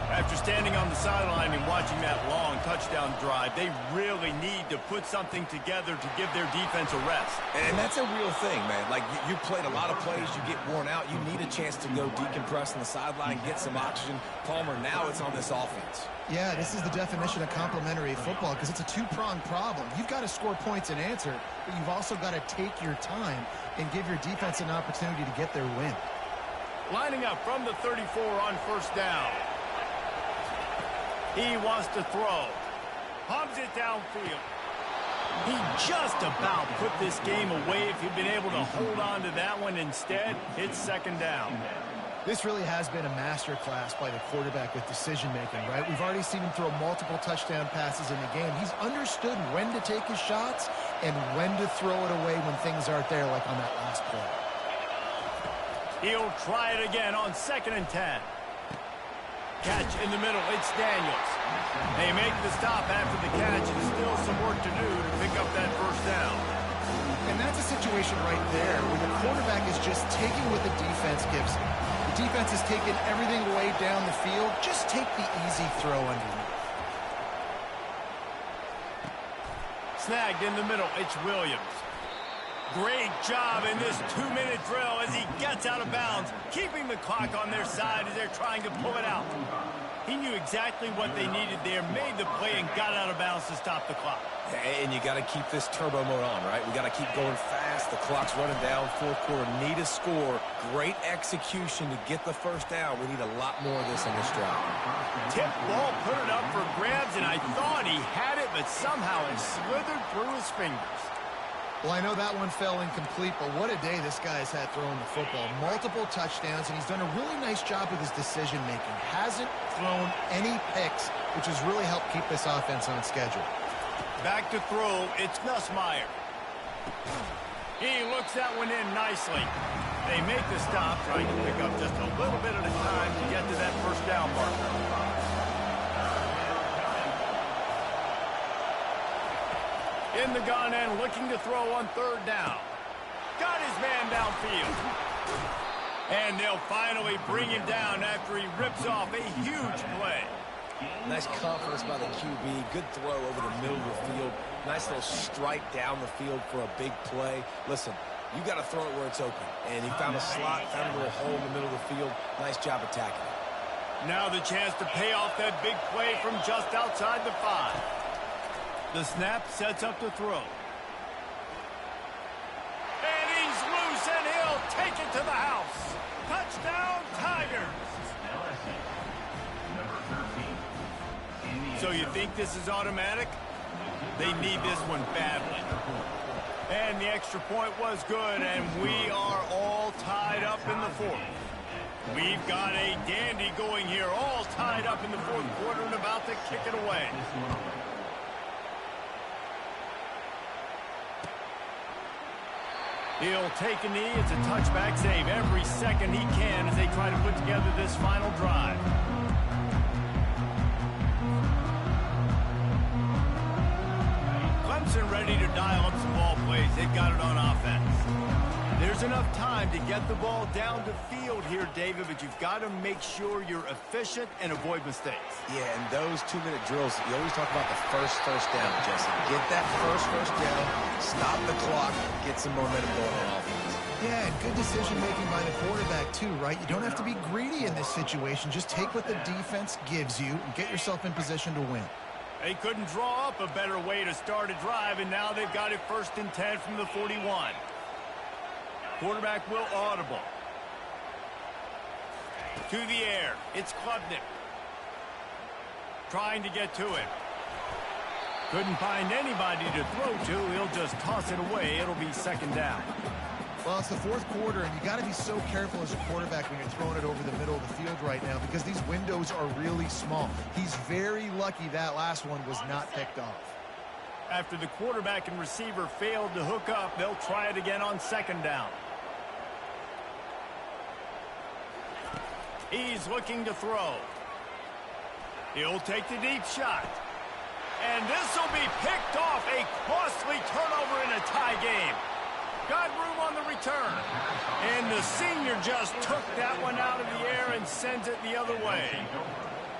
A: After standing on the sideline and watching that long touchdown drive, they really need to put something together to give their defense a rest.
C: And that's a real thing, man. Like, you played a lot of plays, you get worn out, you need a chance to go decompress on the sideline, get some oxygen. Palmer, now it's on this offense.
B: Yeah, this is the definition of complementary football because it's a two-pronged problem. You've got to score points and answer, but you've also got to take your time and give your defense an opportunity to get their win.
A: Lining up from the 34 on 1st down. He wants to throw. Pumps it downfield. He just about put this game away if he'd been able to hold on to that one. Instead, it's 2nd down.
B: This really has been a masterclass by the quarterback with decision-making, right? We've already seen him throw multiple touchdown passes in the game. He's understood when to take his shots and when to throw it away when things aren't there, like on that last play.
A: He'll try it again on 2nd and 10. Catch in the middle. It's Daniels. They make the stop after the catch, and still some work to do to pick up that 1st down.
B: And that's a situation right there where the quarterback is just taking what the defense gives him. The defense is taking everything away down the field. Just take the easy throw underneath.
A: Snagged in the middle. It's Williams. Great job in this 2-minute drill as he gets out of bounds, keeping the clock on their side as they're trying to pull it out. He knew exactly what they needed there, made the play, and got out of bounds to stop the clock.
C: And you got to keep this turbo mode on, right? We got to keep going fast. The clock's running down. 4th quarter, need a score. Great execution to get the 1st down. We need a lot more of this in this drive.
A: Tip ball, put it up for grabs, and I thought he had it, but somehow it slithered through his fingers.
B: Well, I know that one fell incomplete, but what a day this guy's had throwing the football. Multiple touchdowns, and he's done a really nice job with his decision-making. Hasn't thrown any picks, which has really helped keep this offense on schedule.
A: Back to throw, it's Nussmeier. He looks that one in nicely. They make the stop, trying to pick up just a little bit at a time to get to that 1st down marker. In the gun and looking to throw on 3rd down. Got his man downfield. And they'll finally bring him down after he rips off a huge play.
C: Nice confidence by the QB. Good throw over the middle of the field. Nice little strike down the field for a big play. Listen, you got to throw it where it's open. And he found a slot, found a little hole in the middle of the field. Nice job attacking it.
A: Now the chance to pay off that big play from just outside the 5. The snap sets up to throw. And he's loose, and take it to the house. Touchdown, Tigers. So you think this is automatic? They need this one badly. And the extra point was good, and we are all tied up in the fourth. We've got a dandy going here, all tied up in the fourth quarter and about to kick it away. He'll take a knee. It's a touchback save every second he can as they try to put together this final drive. Clemson ready to dial up some ball plays. They've got it on offense. There's enough time to get the ball down the field here, David, but you've got to make sure you're efficient and avoid mistakes.
C: Yeah, and those 2-minute drills, you always talk about the first down, Jesse. Get that first down, stop the clock, get some momentum going on offense.
B: Yeah, and good decision-making by the quarterback, too, right? You don't have to be greedy in this situation. Just take what the defense gives you and get yourself in position to win.
A: They couldn't draw up a better way to start a drive, and now they've got it 1st and 10 from the 41. Quarterback will audible. To the air. It's Klubnik. Trying to get to it. Couldn't find anybody to throw to. He'll just toss it away. It'll be 2nd down.
B: Well, it's the fourth quarter, and you got to be so careful as a quarterback when you're throwing it over the middle of the field right now because these windows are really small. He's very lucky that last one was not picked off.
A: After the quarterback and receiver failed to hook up, they'll try it again on 2nd down. He's looking to throw. He'll take the deep shot. And this will be picked off. A costly turnover in a tie game. Got room on the return. And the senior just took that one out of the air and sends it the other way.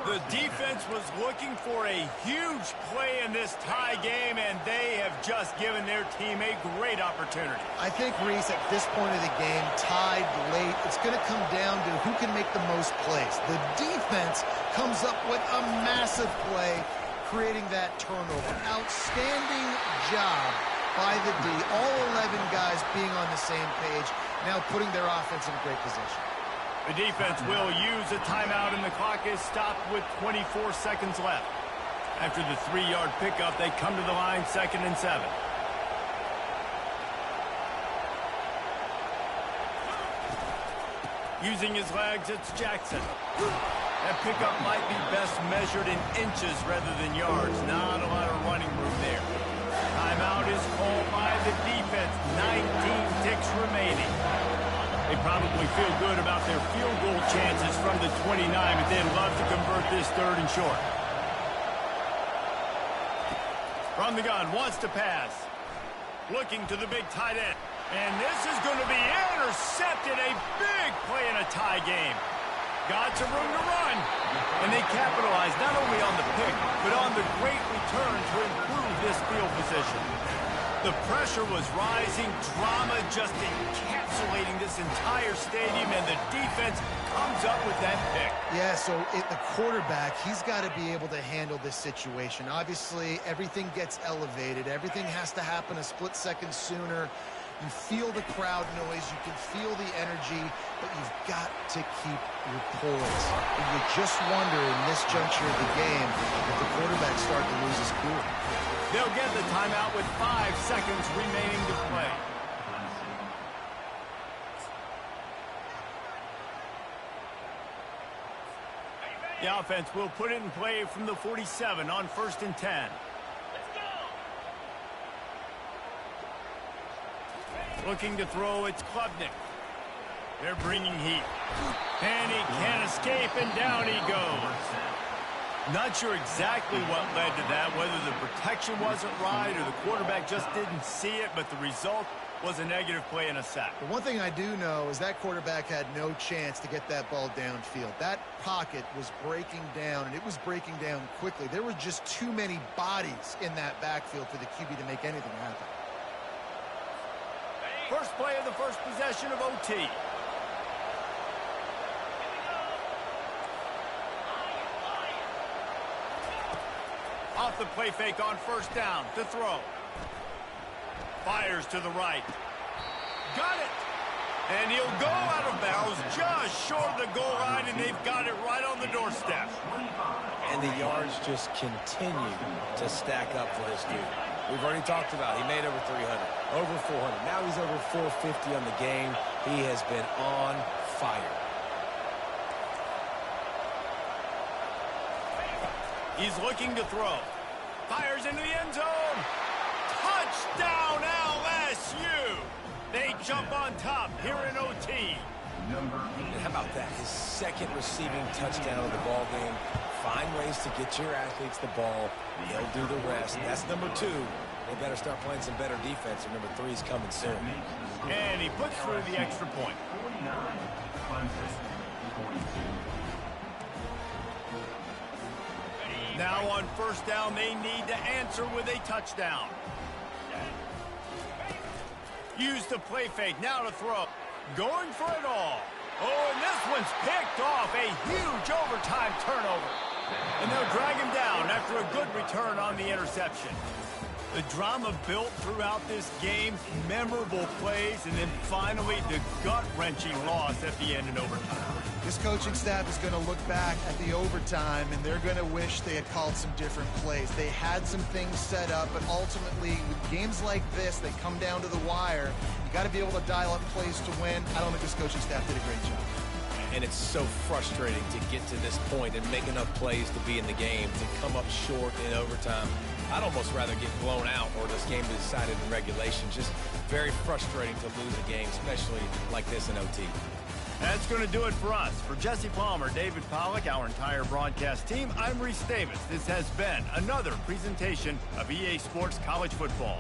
A: The defense was looking for a huge play in this tie game, and they have just given their team a great opportunity.
B: I think, Reese, at this point of the game, tied late, it's going to come down to who can make the most plays. The defense comes up with a massive play, creating that turnover. Outstanding job by the D. All 11 guys being on the same page, now putting their offense in great position.
A: The defense will use a timeout, and the clock is stopped with 24 seconds left. After the 3-yard pickup, they come to the line 2nd and 7. Using his legs, it's Jackson. That pickup might be best measured in inches rather than yards. Not a lot of running room there. Timeout is called by the defense. 19 ticks remaining. They probably feel good about their field goal chances from the 29, but they'd love to convert this 3rd and short. From the gun, wants to pass. Looking to the big tight end. And this is going to be intercepted. A big play in a tie game. Got some room to run. And they capitalize not only on the pick, but on the great return to improve this field position. The pressure was rising, drama just encapsulating this entire stadium, and the defense comes up with that pick.
B: Yeah, so the quarterback, he's got to be able to handle this situation. Obviously, everything gets elevated. Everything has to happen a split second sooner. You feel the crowd noise. You can feel the energy, but you've got to keep your poise. And you just wonder in this juncture of the game if the quarterback's starting to lose his cool.
A: They'll get the timeout with 5 seconds remaining to play. The offense will put it in play from the 47 on 1st and 10. Looking to throw, it's Klubnik. They're bringing heat. And he can't escape, and down he goes. Not sure exactly what led to that, whether the protection wasn't right or the quarterback just didn't see it, but the result was a negative play and a sack.
B: The one thing I do know is that quarterback had no chance to get that ball downfield. That pocket was breaking down, and it was breaking down quickly. There were just too many bodies in that backfield for the QB to make anything happen.
A: First play of the first possession of OT. Off the play fake on 1st down to throw. Fires to the right. Got it. And he'll go out of bounds just short of the goal line, and they've got it right on the doorstep.
C: And the yards just continue to stack up for this dude. We've already talked about he made over 300, over 400. Now he's over 450 on the game. He has been on fire.
A: He's looking to throw. Fires into the end zone. Touchdown, LSU! They jump on top here in OT.
C: And how about that? His second receiving touchdown of the ball game. Find ways to get your athletes the ball. They'll do the rest. That's number 2. They better start playing some better defense, or number 3 is coming soon.
A: And he puts through the extra point. Now on first down, they need to answer with a touchdown. Use the play fake, now to throw. Going for it all. Oh, and this one's picked off. A huge overtime turnover. And they'll drag him down after a good return on the interception. The drama built throughout this game, memorable plays, and then finally the gut-wrenching loss at the end in overtime.
B: This coaching staff is going to look back at the overtime, and they're going to wish they had called some different plays. They had some things set up, but ultimately, with games like this, they come down to the wire. You got to be able to dial up plays to win. I don't think this coaching staff did a great job.
C: And it's so frustrating to get to this point and make enough plays to be in the game, to come up short in overtime. I'd almost rather get blown out or this game be decided in regulation. Just very frustrating to lose a game, especially like this in OT.
A: That's going to do it for us. For Jesse Palmer, David Pollack, our entire broadcast team, I'm Reese Davis. This has been another presentation of EA Sports College Football.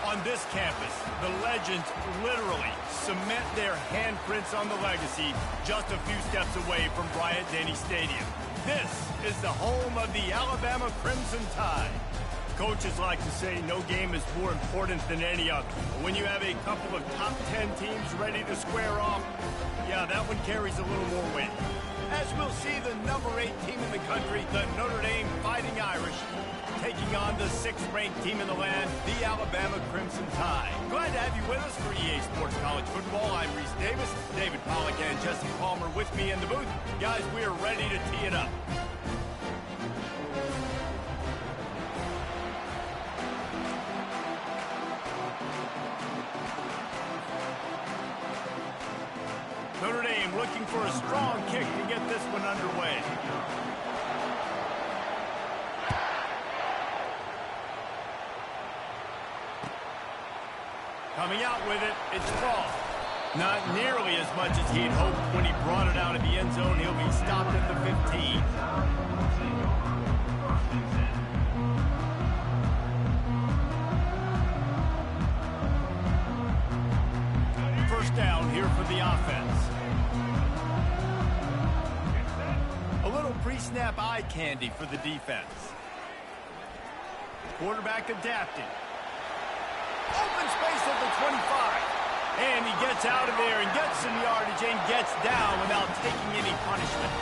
A: On this campus, the legends literally cement their handprints on the legacy just a few steps away from Bryant-Denny Stadium. This is the home of the Alabama Crimson Tide. Coaches like to say no game is more important than any other. But when you have a couple of top 10 teams ready to square off, yeah, that one carries a little more weight. As we'll see the number 8 team in the country, the Notre Dame Fighting Irish, taking on the 6th-ranked team in the land, the Alabama Crimson Tide. Glad to have you with us for EA Sports College Football. I'm Reese Davis, David Pollack and Jesse Palmer with me in the booth. Guys, we are ready to tee it up. Notre Dame looking for a strong kick to get this one underway. Coming out with it, it's Cross. Not nearly as much as he'd hoped when he brought it out of the end zone. He'll be stopped at the 15. First down here for the offense. A little pre-snap eye candy for the defense. Quarterback adapting. Open space at the 25. And he gets out of there and gets some yardage and gets down without taking any punishment.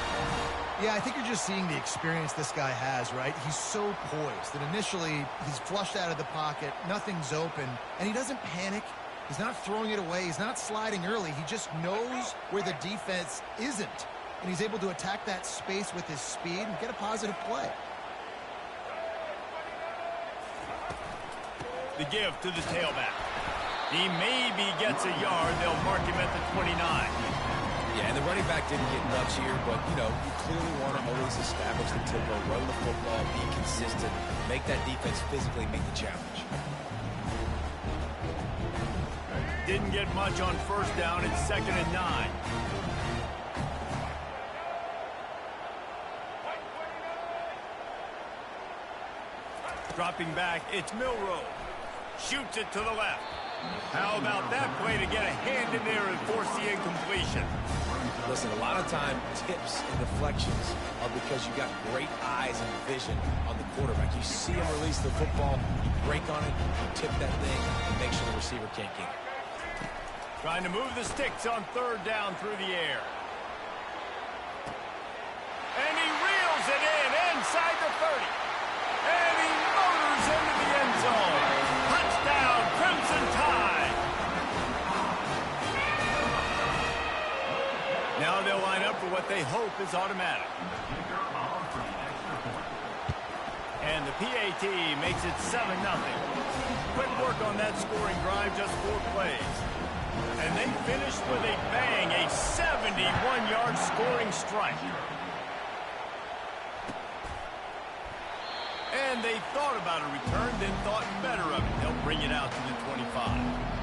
B: Yeah, I think you're just seeing the experience this guy has, right? He's so poised that initially he's flushed out of the pocket, nothing's open, and he doesn't panic. He's not throwing it away. He's not sliding early. He just knows where the defense isn't, and he's able to attack that space with his speed and get a positive play.
A: The give to the tailback. He maybe gets a yard. They'll mark him at the 29.
C: Yeah, and the running back didn't get much here, but, you know, you clearly want to always establish the tempo, run the football, be consistent, make that defense physically meet the challenge.
A: Didn't get much on first down. It's 2nd and 9. Dropping back, it's Milroe. Shoots it to the left. How about that play to get a hand in there and force the incompletion?
C: Listen, a lot of time, tips and deflections are because you got great eyes and vision on the quarterback. You see him release the football, you break on it, you tip that thing, and make sure the receiver can't get it.
A: Trying to move the sticks on 3rd down through the air. And he reels it in inside the 30. And he motors into the end zone. Touchdown, Crimson Tide. Now they'll line up for what they hope is automatic. And the PAT makes it 7-0. Quick work on that scoring drive, just 4 plays. And they finished with a bang, a 71-yard scoring strike. And they thought about a return, then thought better of it. They'll bring it out to the 25.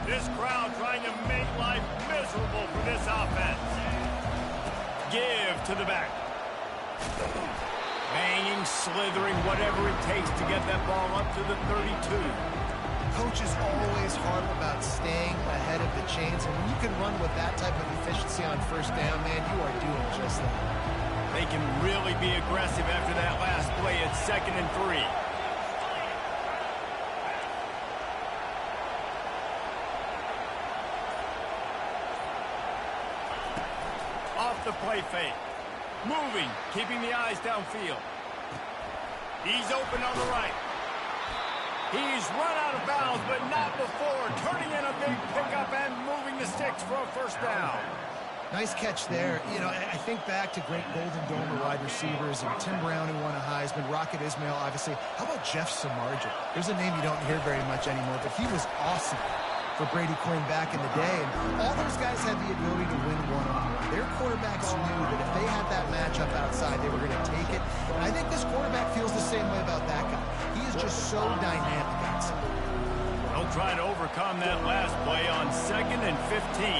A: This crowd trying to make life miserable for this offense. Give to the back. Banging, slithering, whatever it takes to get that ball up to the 32.
B: Coaches always harp about staying ahead of the chains, and when you can run with that type of efficiency on first down, man, you are doing just that.
A: They can really be aggressive after that last play. It's 2nd and 3. Off the play fake. Moving, keeping the eyes downfield. He's open on the right. He's run out of bounds, but not before. Turning in a big pickup and moving the sticks for a first down.
B: Nice catch there. You know, I think back to great Golden Dome wide receivers and Tim Brown, who won a Heisman, Rocket Ismail, obviously. How about Jeff Samardzija? There's a name you don't hear very much anymore, but he was awesome for Brady Quinn back in the day. And all those guys had the ability to win one-on-one. Their quarterbacks knew that if they had that matchup outside, they were going to take it. And I think this quarterback feels the same way about that guy. He is just so dynamic outside.
A: They'll try to overcome that last play on 2nd and 15.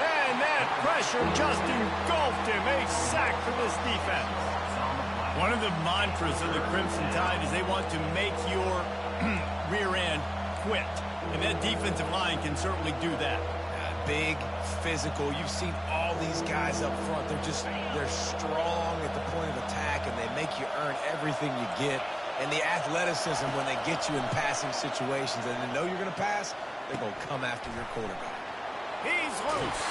A: And that pressure just engulfed him. A sack for this defense. One of the mantras of the Crimson Tide is they want to make your rear end quit. And that defensive line can certainly do that.
C: Big, physical. You've seen all all these guys up front, they're strong at the point of attack, and they make you earn everything you get. And the athleticism when they get you in passing situations and they know you're going to pass, they're going to come after your quarterback.
A: He's loose.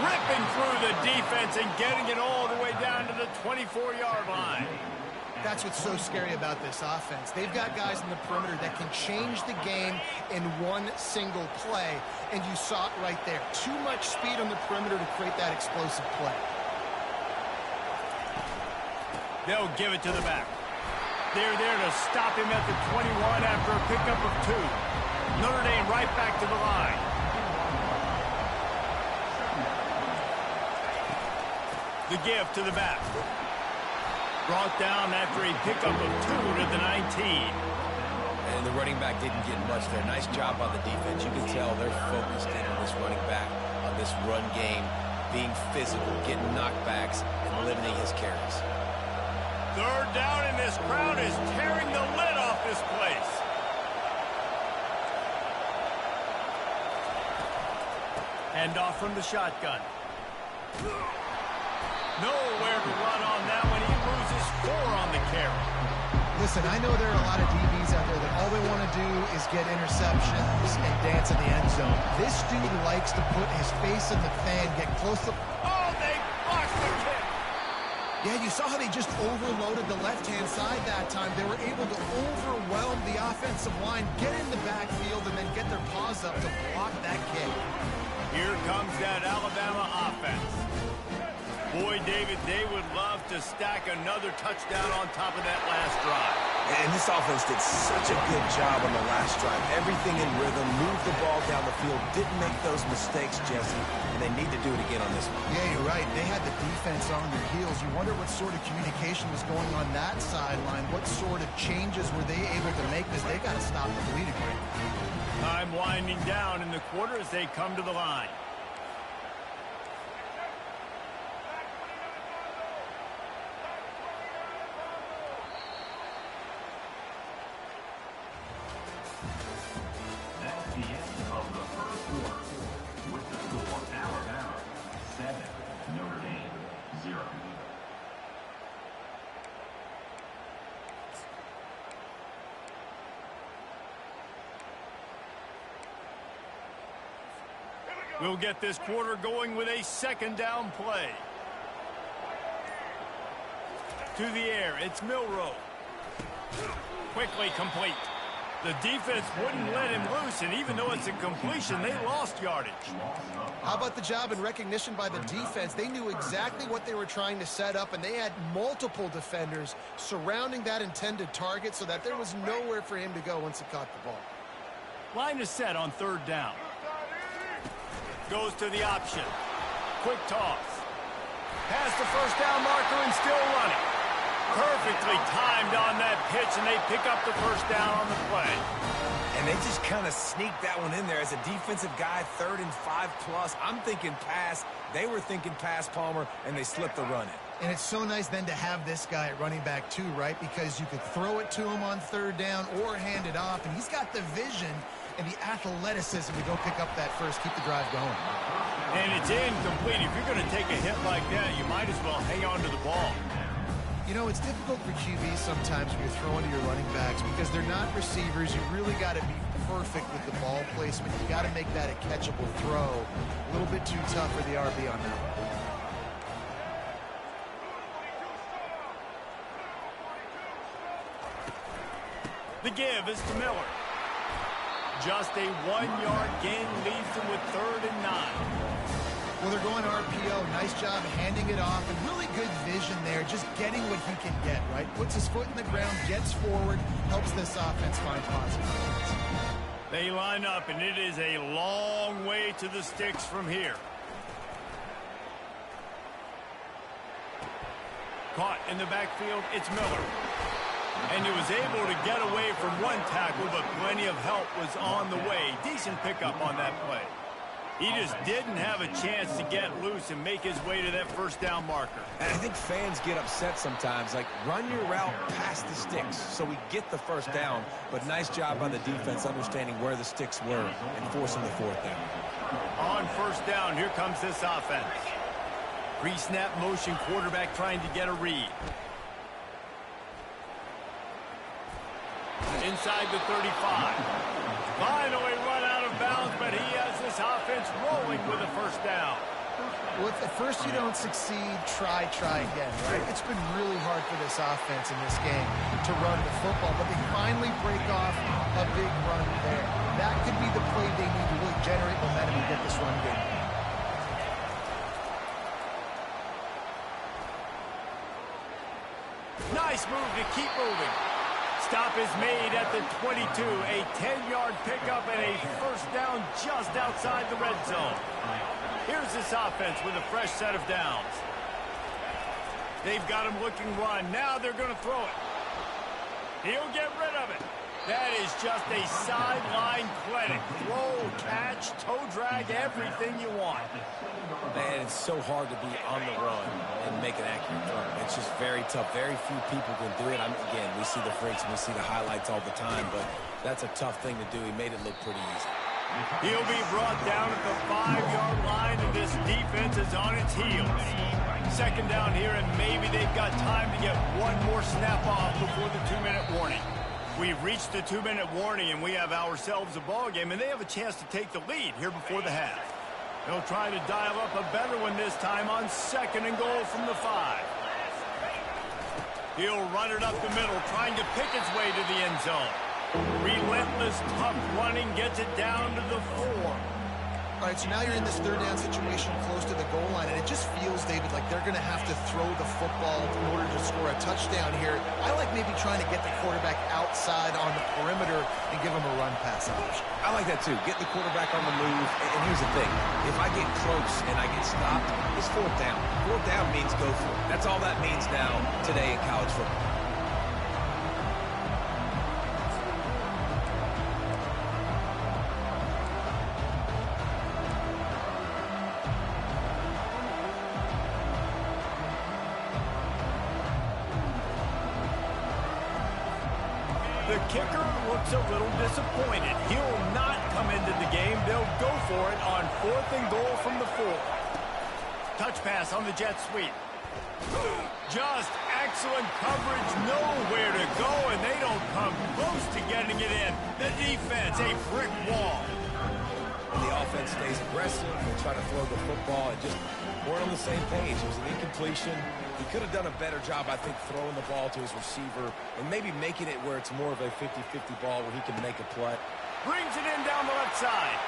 A: Ripping through the defense and getting it all the way down to the 24-yard line.
B: That's what's so scary about this offense. They've got guys in the perimeter that can change the game in one single play, and you saw it right there. Too much speed on the perimeter to create that explosive play.
A: They'll give it to the back. They're there to stop him at the 21 after a pickup of 2. Notre Dame right back to the line. The give to the back. Brought down after a pickup of 2 to the 19.
C: And the running back didn't get much there. Nice job on the defense. You can tell they're focused in on this running back, on this run game, being physical, getting knockbacks, and limiting his carries.
A: Third down, and this crowd is tearing the lid off this place. Hand off from the shotgun. Nowhere to run on that one. He loses 4 on the carry.
B: Listen, I know there are a lot of DBs out there that all they want to do is get interceptions and dance in the end zone. This dude likes to put his face in the fan, get close to...
A: Oh, they blocked the kick.
B: Yeah, you saw how they just overloaded the left-hand side that time. They were able to overwhelm the offensive line, get in the backfield, and then get their paws up to block that kick.
A: Here comes that Alabama offense. Boy, David, they would love to stack another touchdown on top of that last drive.
C: And this offense did such a good job on the last drive. Everything in rhythm, moved the ball down the field, didn't make those mistakes, Jesse, and they need to do it again on this one.
B: Yeah, you're right. They had the defense on their heels. You wonder what sort of communication was going on that sideline. What sort of changes were they able to make, because they got to stop the bleeding right now.
A: Time winding down in the quarter as they come to the line. We'll get this quarter going with a second down play. To the air, it's Milroe. Quickly complete. The defense wouldn't let him loose, and even though it's a completion, they lost yardage.
B: How about the job and recognition by the defense? They knew exactly what they were trying to set up, and they had multiple defenders surrounding that intended target so that there was nowhere for him to go once he caught the ball.
A: Line is set on third down. Goes to the option. Quick toss. Past the first down marker and still running. Perfectly timed on that pitch, and they pick up the first down on the play.
C: And they just kind of sneaked that one in there as a defensive guy, 3rd and 5+. I'm thinking pass. They were thinking pass, Palmer, and they slipped the run in.
B: And it's so nice then to have this guy at running back too, right? Because you could throw it to him on third down or hand it off, and he's got the vision and the athleticism to go pick up that first, keep the drive going.
A: And it's incomplete. If you're going to take a hit like that, you might as well hang on to the ball.
B: You know, it's difficult for QBs sometimes when you're throwing to your running backs because they're not receivers. You really got to be perfect with the ball placement. You got to make that a catchable throw. A little bit too tough for the RB on that one.
A: The give is to Miller. Just a 1-yard gain leaves them with 3rd and 9.
B: Well, they're going RPO. Nice job handing it off, and really good vision there, just getting what he can get, right? Puts his foot in the ground, gets forward, helps this offense find positive points.
A: They line up, and it is a long way to the sticks from here. Caught in the backfield, it's Miller. And he was able to get away from one tackle, but plenty of help was on the way. Decent pickup on that play. He just didn't have a chance to get loose and make his way to that first down marker.
C: And I think fans get upset sometimes, like run your route past the sticks so we get the first down. But nice job by the defense understanding where the sticks were and forcing the 4th down.
A: On first down, here comes this offense.
D: Pre-snap motion quarterback trying to get a read. Inside the 35. Finally run out of bounds, but he has this offense rolling with a first down.
B: Well, if at first you don't succeed, try again, right? It's been really hard for this offense in this game to run the football, but they finally break off a big run there. That could be the play they need to really generate momentum and get this run game.
D: Nice move to keep moving. Stop is made at the 22. A 10-yard pickup and a first down just outside the red zone. Here's this offense with a fresh set of downs. They've got him looking run. Now they're going to throw it. He'll get rid of it. That is just a sideline clinic. Throw, catch, toe drag, everything you want.
C: Man, it's so hard to be on the run and make an accurate throw. It's just very tough. Very few people can do it. Again, we see the freaks and we see the highlights all the time, but that's a tough thing to do. He made it look pretty easy.
D: He'll be brought down at the 5-yard line, and this defense is on its heels. Second down here, and maybe they've got time to get one more snap off before the 2-minute warning. We've reached the 2-minute warning, and we have ourselves a ball game, and they have a chance to take the lead here before the half. They'll try to dial up a better one this time on 2nd and goal from the 5. He'll run it up the middle, trying to pick its way to the end zone. Relentless, tough running gets it down to the 4.
B: All right, so now you're in this third down situation close to the goal line, and it just feels, David, like they're going to have to throw the football in order to score a touchdown here. I like maybe trying to get the quarterback outside on the perimeter and give him a run pass option.
C: I like that too. Get the quarterback on the move. And here's the thing. If I get close and I get stopped, it's 4th down. 4th down means go for it. That's all that means now today in college football.
D: The kicker looks a little disappointed. He'll not come into the game. They'll go for it on 4th and goal from the 4. Touch pass on the jet sweep. Just excellent coverage, nowhere to go, and they don't come close to getting it in. The defense, a brick wall.
C: The offense stays aggressive. They try to throw the football and just weren't on the same page. It was an incompletion. He could have done a better job, I think, throwing the ball to his receiver and maybe making it where it's more of a 50-50 ball where he can make a play.
D: Brings it in down the left side.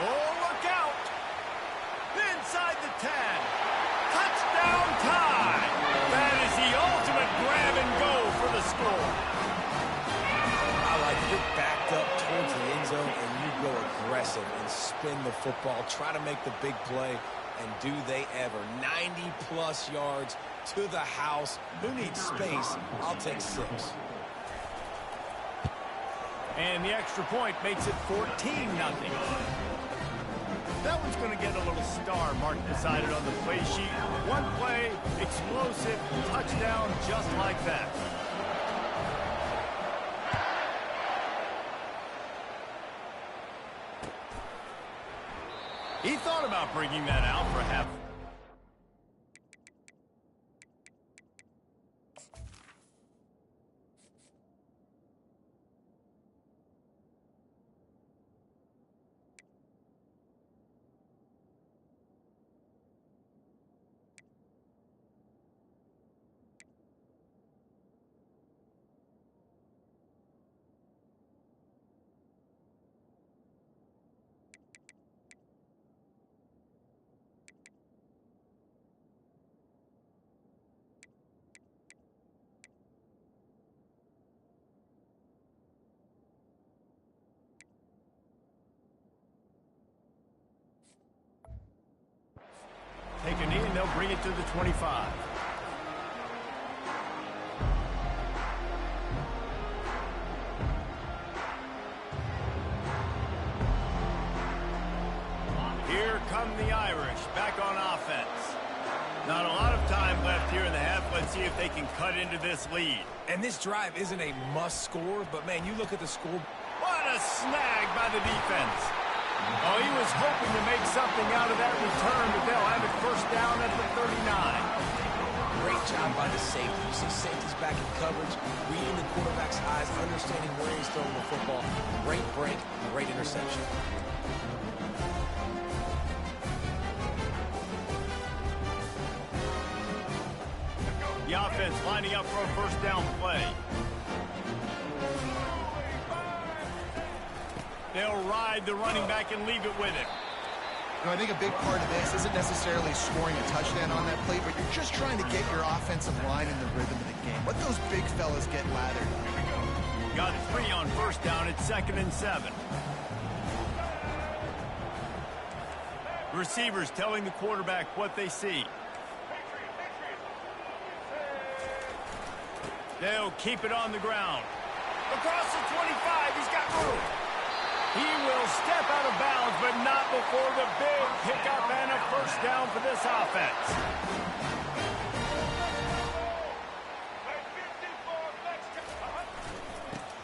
D: Oh, look out. Inside the 10. Touchdown time. That is the ultimate grab and go for the score.
C: I like it. Get backed up towards the end zone and you go aggressive and spin the football. Try to make the big play. And do they ever. 90-plus yards to the house. Who needs space? I'll take 6.
D: And the extra point makes it 14-0. That one's going to get a little star marked beside it on the play sheet. One play, explosive, touchdown just like that. He thought about bringing that out for half. Take a knee and they'll bring it to the 25. Here come the Irish back on offense. Not a lot of time left here in the half. Let's see if they can cut into this lead.
C: And this drive isn't a must score, but man, you look at the score.
D: What a snag by the defense. Oh, he was hoping to make something out of that return, but they'll have it first down at the 39.
C: Great job by the safety. You see safeties back in coverage, reading the quarterback's eyes, understanding where he's throwing the football. Great break, great interception.
D: The offense lining up for a first down play. They'll ride the running back and leave it with him.
B: You know, I think a big part of this isn't necessarily scoring a touchdown on that play, but you're just trying to get your offensive line in the rhythm of the game. Let those big fellas get lathered up.
D: Got 3 on first down. It's 2nd and 7. Receivers telling the quarterback what they see. They'll keep it on the ground. Across the 25, he's got room. He will step out of bounds, but not before the big pickup and a first down for this offense.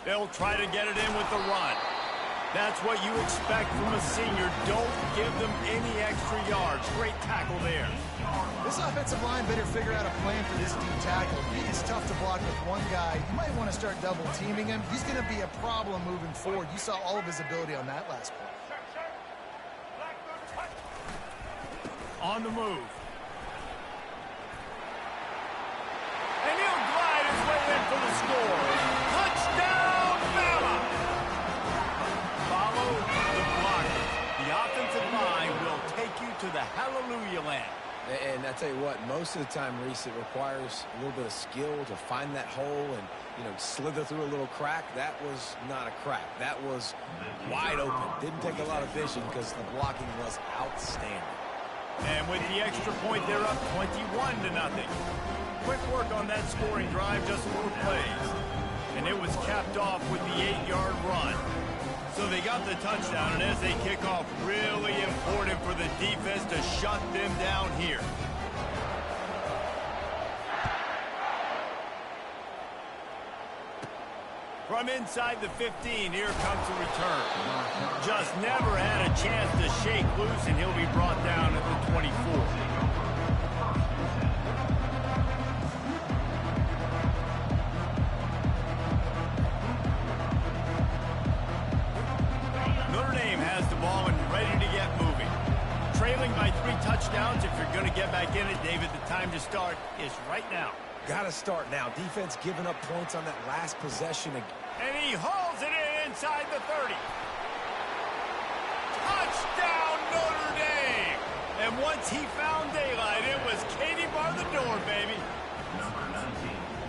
D: They'll try to get it in with the run. That's what you expect from a senior. Don't give them any extra yards. Great tackle there.
B: This offensive line better figure out a plan for this D tackle. He is tough to block with one guy. You might want to start double teaming him. He's going to be a problem moving forward. You saw all of his ability on that last play.
D: On the move. And he'll glide his way in for the score. Touchdown, Bama! Follow the blocker. The offensive line will take you to the hallelujah land.
C: And I tell you what, most of the time, Reese, it requires a little bit of skill to find that hole and, you know, slither through a little crack. That was not a crack. That was wide open. Didn't take a lot of vision because the blocking was outstanding.
D: And with the extra point, they're up 21-0. Quick work on that scoring drive, just 4 plays. And it was capped off with the 8-yard run. So they got the touchdown, and as they kick off, really important for the defense to shut them down here. From inside the 15, here comes the return. Just never had a chance to shake loose, and he'll be brought down at the 24. Trailing by 3 touchdowns. If you're going to get back in it, David, the time to start is right now.
C: Got to start now. Defense giving up points on that last possession.
D: And he hauls it in inside the 30. Touchdown, Notre Dame! And once he found daylight, it was Katie bar the door, baby.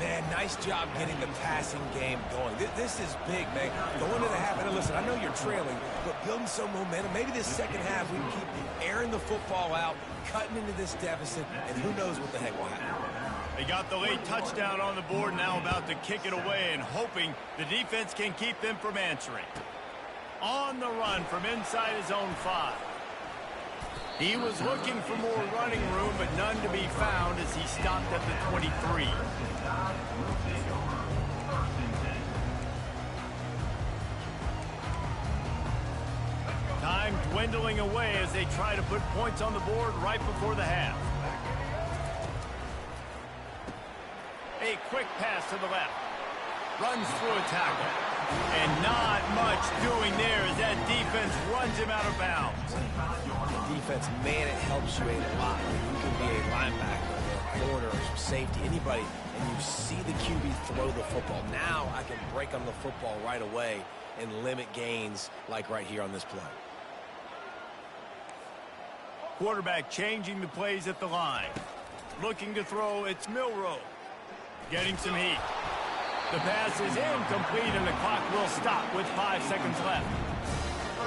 C: Man, nice job getting the passing game going. This is big, man. Going to the half, and listen, I know you're trailing, but building some momentum. Maybe this second half we can keep airing the football out, cutting into this deficit, and who knows what the heck will happen.
D: They got the late touchdown on the board, now about to kick it away and hoping the defense can keep them from answering. On the run from inside his own 5. He was looking for more running room, but none to be found as he stopped at the 23. Time dwindling away as they try to put points on the board right before the half. A quick pass to the left. Runs through a tackle. And not much doing there as that defense runs him out of bounds.
C: The defense, man, it helps you a lot. You can be a linebacker or a corner or safety, anybody, and you see the QB throw the football. Now I can break on the football right away and limit gains like right here on this play.
D: Quarterback changing the plays at the line. Looking to throw, it's Milroe. Getting some heat. The pass is incomplete, and the clock will stop with 5 seconds left.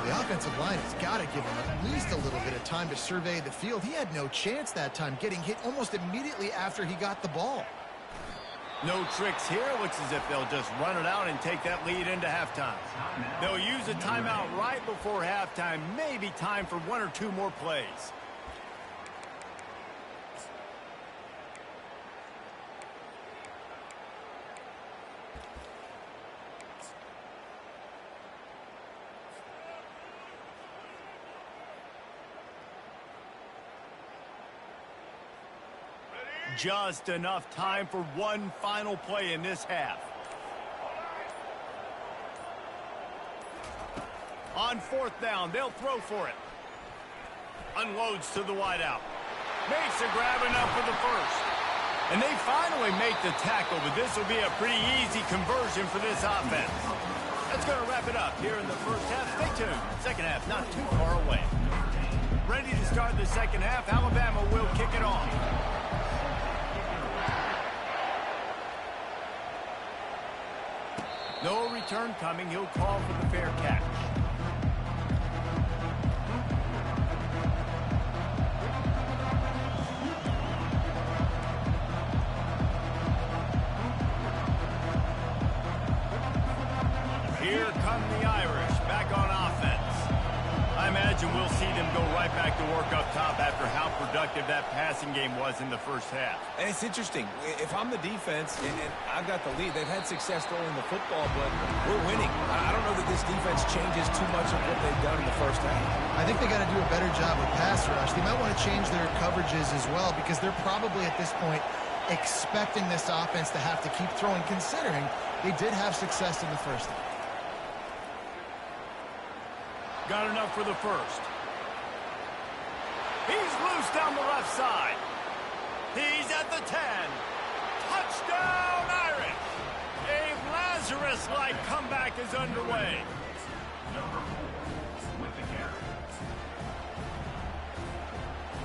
B: The offensive line has got to give him at least a little bit of time to survey the field. He had no chance that time, getting hit almost immediately after he got the ball.
D: No tricks here. Looks as if they'll just run it out and take that lead into halftime. They'll use a timeout right before halftime. Maybe time for 1 or 2 more plays.
A: Just enough time for one final play in this half. On fourth down, they'll throw for it. Unloads to the wideout. Makes a grab enough for the first. And they finally make the tackle, but this will be a pretty easy conversion for this offense. That's going to wrap it up here in the first half. Stay tuned. Second half not too far away. Ready to start the second half. Alabama will kick it off. No return coming. He'll call for the fair catch. Here come the Irish back on offense. I imagine we'll see them go right back to work up top after how productive that passing game was in the first half.
C: And it's interesting. If I'm the defense and I've got the lead, they've had success throwing the football, but we're winning. I don't know that this defense changes too much of what they've done in the first half.
B: I think they got to do a better job with pass rush. They might want to change their coverages as well because they're probably at this point expecting this offense to have to keep throwing, considering they did have success in the first half.
A: Got enough for the first. He's loose down the left side. He's at the 10. Touchdown, Irish. A Lazarus-like comeback is underway.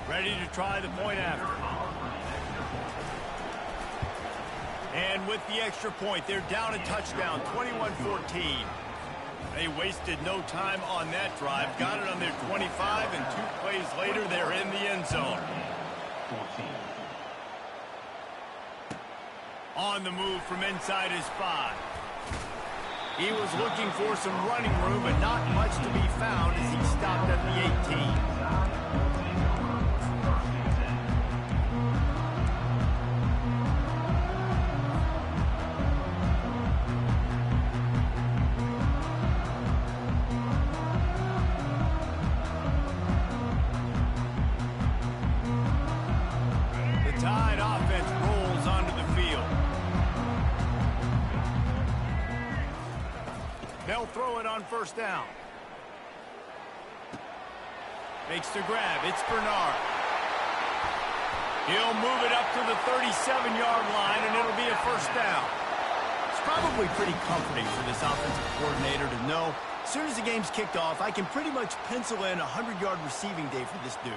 A: Ready to try the point after. And with the extra point, they're down a touchdown, 21-14. They wasted no time on that drive. Got it on their 25, and 2 plays later, they're in the end zone. On the move from inside his 5. He was looking for some running room, but not much to be found as he stopped at the 18. Tide offense rolls onto the field. They'll throw it on first down. Makes the grab. It's Bernard. He'll move it up to the 37-yard line, and it'll be a first down. It's probably pretty comforting for this offensive coordinator to know as soon as the game's kicked off, I can pretty much pencil in a 100-yard receiving day for this dude.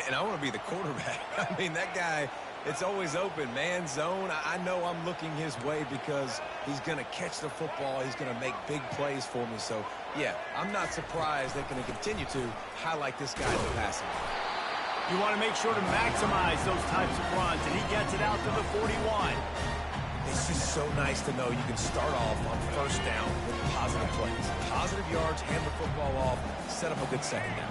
C: And I want to be the quarterback. I mean, that guy, it's always open, man, zone. I know I'm looking his way because he's going to catch the football. He's going to make big plays for me. So, yeah, I'm not surprised they're going to continue to highlight this guy in the passing.
A: You want to make sure to maximize those types of runs, and he gets it out to the 41.
C: It's just so nice to know you can start off on first down with positive plays. Positive yards, hand the football off, set up a good second down.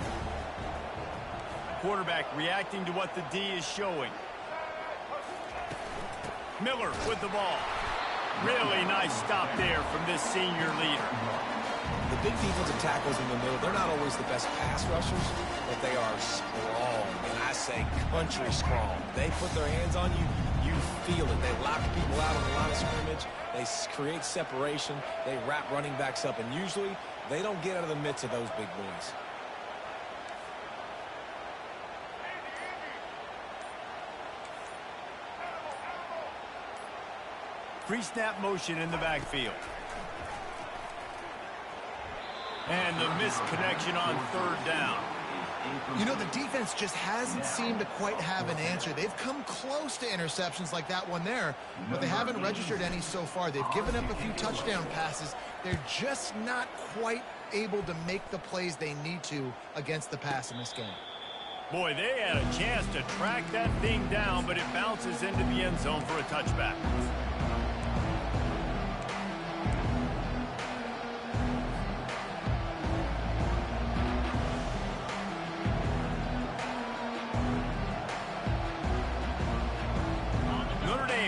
A: Quarterback reacting to what the D is showing. Miller with the ball. Really nice stop there from this senior leader.
C: The big defensive tackles in the middle, they're not always the best pass rushers, but they are strong. And I say country strong. They put their hands on you, you feel it. They lock people out on the line of scrimmage. They create separation. They wrap running backs up. And usually, they don't get out of the midst of those big boys.
A: Pre-snap motion in the backfield. And the missed connection on third down.
B: You know, the defense just hasn't seemed to quite have an answer. They've come close to interceptions like that one there, but they haven't registered any so far. They've given up a few touchdown passes. They're just not quite able to make the plays they need to against the pass in this game.
A: Boy, they had a chance to track that thing down, but it bounces into the end zone for a touchback.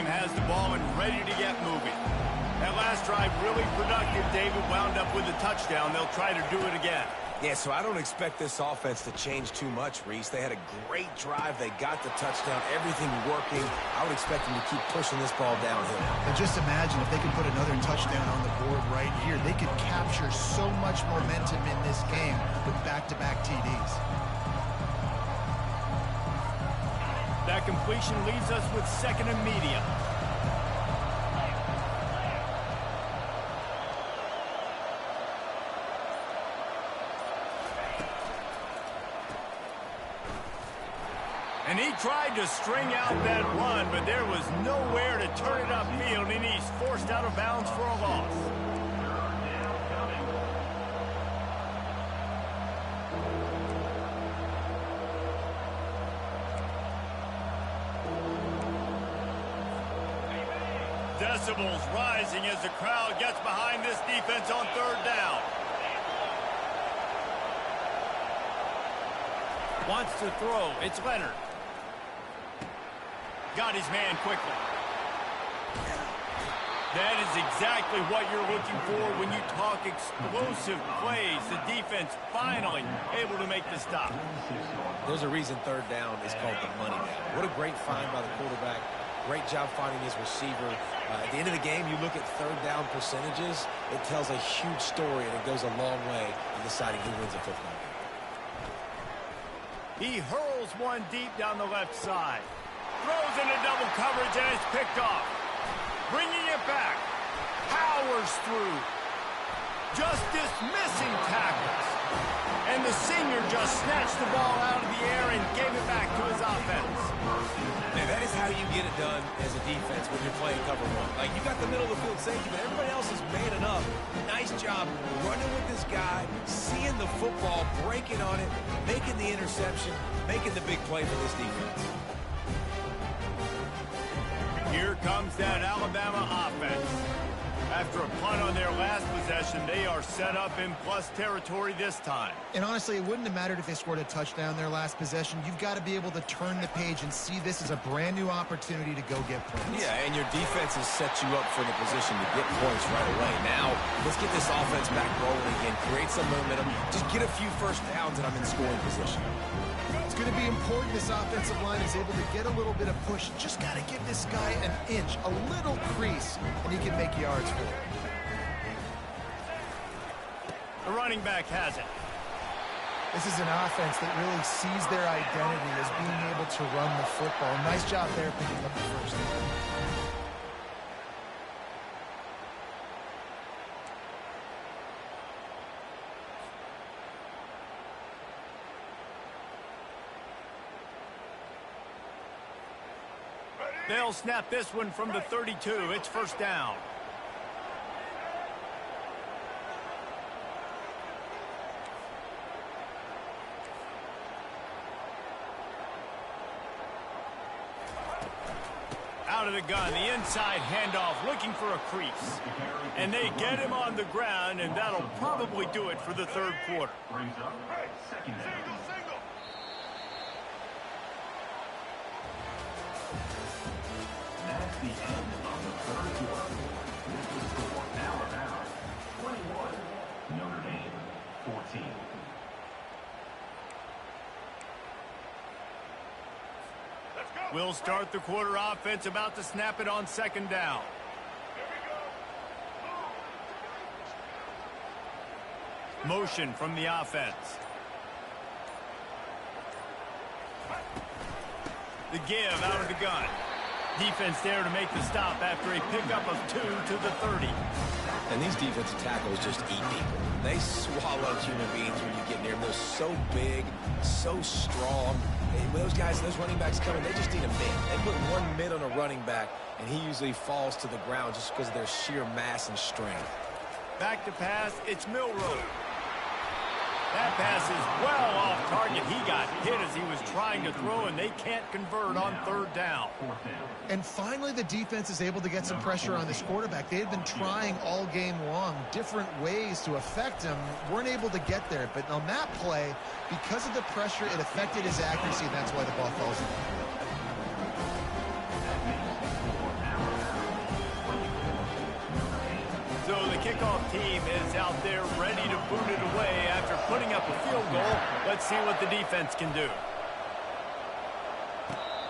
A: Has the ball and ready to get moving. That last drive really productive. David wound up with a touchdown. They'll try to do it again.
C: Yeah, so I don't expect this offense to change too much, Reese. They had a great drive. They got the touchdown, everything working. I would expect them to keep pushing this ball downhill.
B: And just imagine if they could put another touchdown on the board right here. They could capture so much momentum in this game with back-to-back TDs.
D: That completion leaves us with second and medium. And he tried to string out that run, but there was nowhere to turn it upfield, and he's forced out of bounds for a loss. Decibels rising as the crowd gets behind this defense on third down. Wants to throw. It's Leonard. Got his man quickly. That is exactly what you're looking for when you talk explosive plays. The defense finally able to make the stop.
C: There's a reason third down is called the money down. What a great find by the quarterback. Great job finding his receiver. At the end of the game, you look at third down percentages. It tells a huge story, and it goes a long way in deciding who wins a football game.
D: He hurls one deep down the left side. Throws into double coverage, and it's picked off. Bringing it back. Powers through. Just dismissing tackles. And the senior just snatched the ball out of the air and gave it back to his offense.
C: And that is how you get it done as a defense when you're playing cover one. Like, you got the middle of the field safety, but everybody else is man enough. Nice job running with this guy, seeing the football, breaking on it, making the interception, making the big play for this defense.
D: Here comes that Alabama offense. After a punt on their last possession, they are set up in plus territory this time.
B: And honestly, it wouldn't have mattered if they scored a touchdown their last possession. You've got to be able to turn the page and see this as a brand new opportunity to go get points.
C: Yeah, and your defense has set you up for the position to get points right away. Now, let's get this offense back rolling again, create some momentum, just get a few first downs, and I'm in scoring position.
B: It's going to be important this offensive line is able to get a little bit of push. Just got to give this guy an inch, a little crease, and he can make yards for it.
D: The running back has it.
B: This is an offense that really sees their identity as being able to run the football. Nice job there picking up the first down.
D: They'll snap this one from the 32. It's first down. Out of the gun, the inside handoff, looking for a crease. And they get him on the ground, and that'll probably do it for the third quarter.
E: That's the end of the third quarter. This is score Alabama 21, Notre Dame 14.
D: We'll start the quarter offense, about to snap it on second down. Motion from the offense. The give out of the gun. Defense there to make the stop after a pickup of 2 to the 30.
C: And these defensive tackles just eat people. They swallow human beings when you get near them. They're so big, so strong. And when those guys, those running backs coming, they just need a mid. They put one mid on a running back, and he usually falls to the ground just because of their sheer mass and strength.
D: Back to pass, it's Milroe. That pass is well off target. He got hit as he was trying to throw, and they can't convert on third down.
B: And finally, the defense is able to get some pressure on this quarterback. They had been trying all game long different ways to affect him. Weren't able to get there. But on that play, because of the pressure, it affected his accuracy, and that's why the ball falls in.
D: So the kickoff team is out there ready to boot it away after putting up a field goal. Let's see what the defense can do.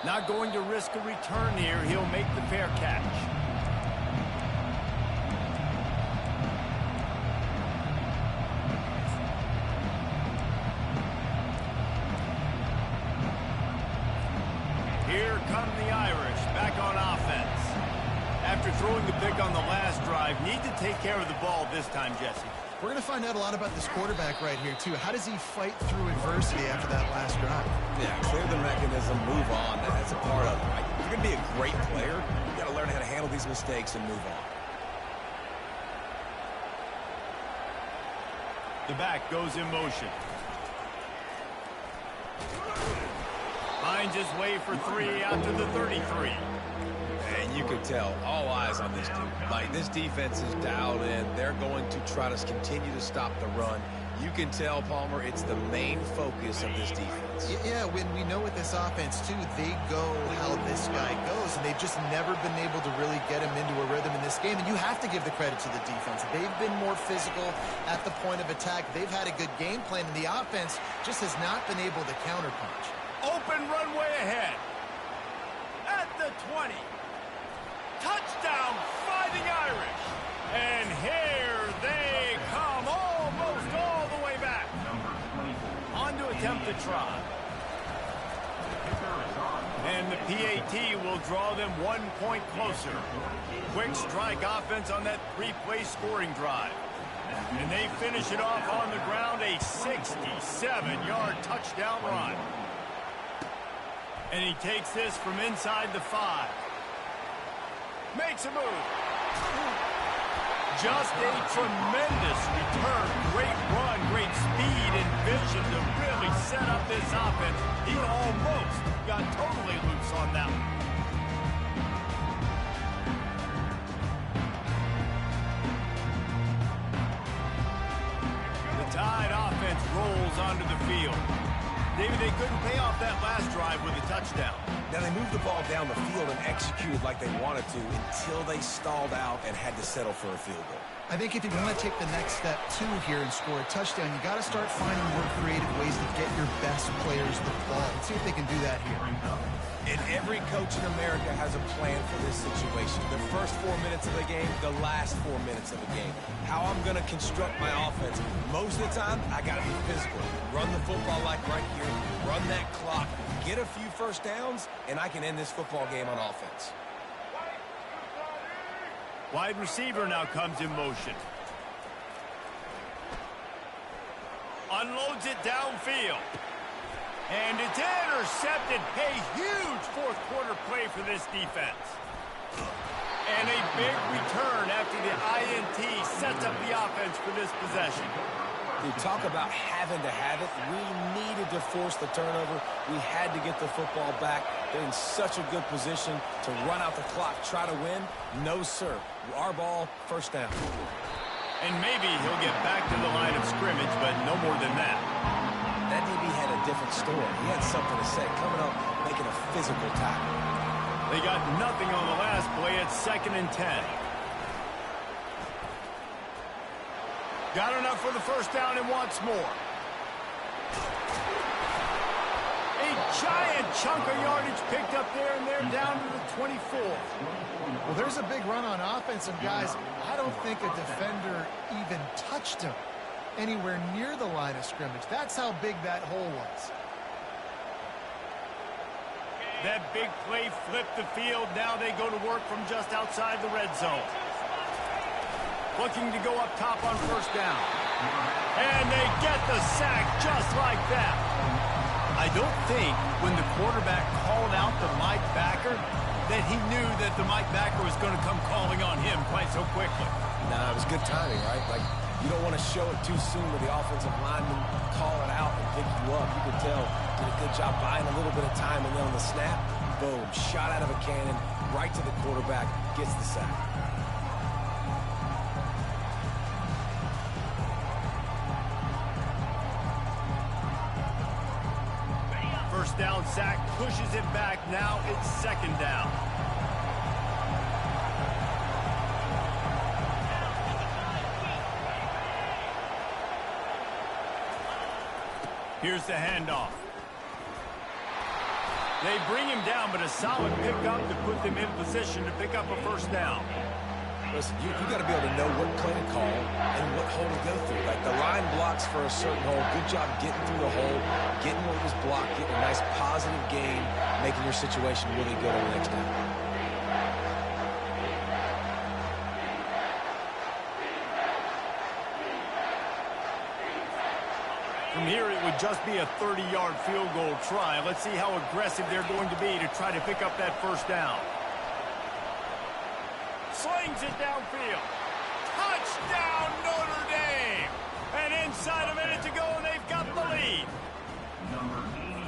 D: Not going to risk a return here. He'll make the fair catch. Here come the Irish back on offense. After throwing the pick on the last drive, need to take care of the ball this time, Jesse.
B: We're going to find out a lot about this quarterback right here, too. How does he fight through adversity after that last drive?
C: Yeah, clear the mechanism, move on. That's a part of it, right? If you're going to be a great player, you got to learn how to handle these mistakes and move on.
D: The back goes in motion. Finds his way for 3 out to the 33.
C: And you can tell, all eyes on this dude. Like, this defense is dialed in. They're going to try to continue to stop the run. You can tell, Palmer, it's the main focus of this defense.
B: Yeah, when we know with this offense, too, they go how this guy goes, and they've just never been able to really get him into a rhythm in this game. And you have to give the credit to the defense. They've been more physical at the point of attack. They've had a good game plan, and the offense just has not been able to counterpunch.
D: Open runway ahead. At the 20. Touchdown, Fighting Irish. And here they come, almost all the way back. On to attempt to try. And the PAT will draw them 1 point closer. Quick strike offense on that 3-play scoring drive. And they finish it off on the ground, a 67-yard touchdown run. And he takes this from inside the 5. Makes a move. Just a tremendous return. Great run, great speed and vision to really set up this offense. He almost got totally loose on that one. The Tide offense rolls onto the field. David, they couldn't pay off that last drive with a touchdown.
C: Now, they moved the ball down the field and executed like they wanted to until they stalled out and had to settle for a field goal.
B: I think if you want to take the next step, too, here and score a touchdown, you got to start finding more creative ways to get your best players the ball. Let's see if they can do that here.
C: And every coach in America has a plan for this situation. The first 4 minutes of the game, the last 4 minutes of the game. How I'm going to construct my offense. Most of the time, I got to be physical. Run the football like right here. Run that clock. Get a few first downs, and I can end this football game on offense.
D: Wide receiver now comes in motion. Unloads it downfield. And it's intercepted. A huge fourth-quarter play for this defense. And a big return after the INT sets up the offense for this possession.
C: Dude, talk about having to have it. We needed to force the turnover. We had to get the football back. They're in such a good position to run out the clock, try to win. No, sir. Our ball, first down.
D: And maybe he'll get back to the line of scrimmage, but no more than that.
C: That DB had a different story. He had something to say, coming up, making a physical tackle.
D: They got nothing on the last play. It's 2nd and 10. Got enough for the first down and wants more. A giant chunk of yardage picked up there, and they're down to the 24.
B: Well, there's a big run on offense, and guys, I don't think a defender even touched him anywhere near the line of scrimmage. That's how big that hole was.
D: That big play flipped the field. Now they go to work from just outside the red zone. Looking to go up top on first down. And they get the sack just like that. I don't think when the quarterback called out the Mike backer that he knew that the Mike backer was going to come calling on him quite so quickly.
C: Nah, it was good timing, right? Like, you don't want to show it too soon with the offensive lineman call it out and pick you up. You can tell, did a good job buying a little bit of time, and then on the snap, boom, shot out of a cannon, right to the quarterback, gets the sack.
D: First down sack, pushes it back. Now it's 2nd down. Here's the handoff. They bring him down, but a solid pickup to put them in position to pick up a first down.
C: Listen, you got to be able to know what play to call and what hole to go through. Like the line blocks for a certain hole. Good job getting through the hole, getting what was blocked, getting a nice positive gain, making your situation really good on the next down.
D: From here, it would just be a 30-yard field goal try. Let's see how aggressive they're going to be to try to pick up that first down. Slings it downfield. Touchdown, Notre Dame! And inside a minute to go, and they've got the lead.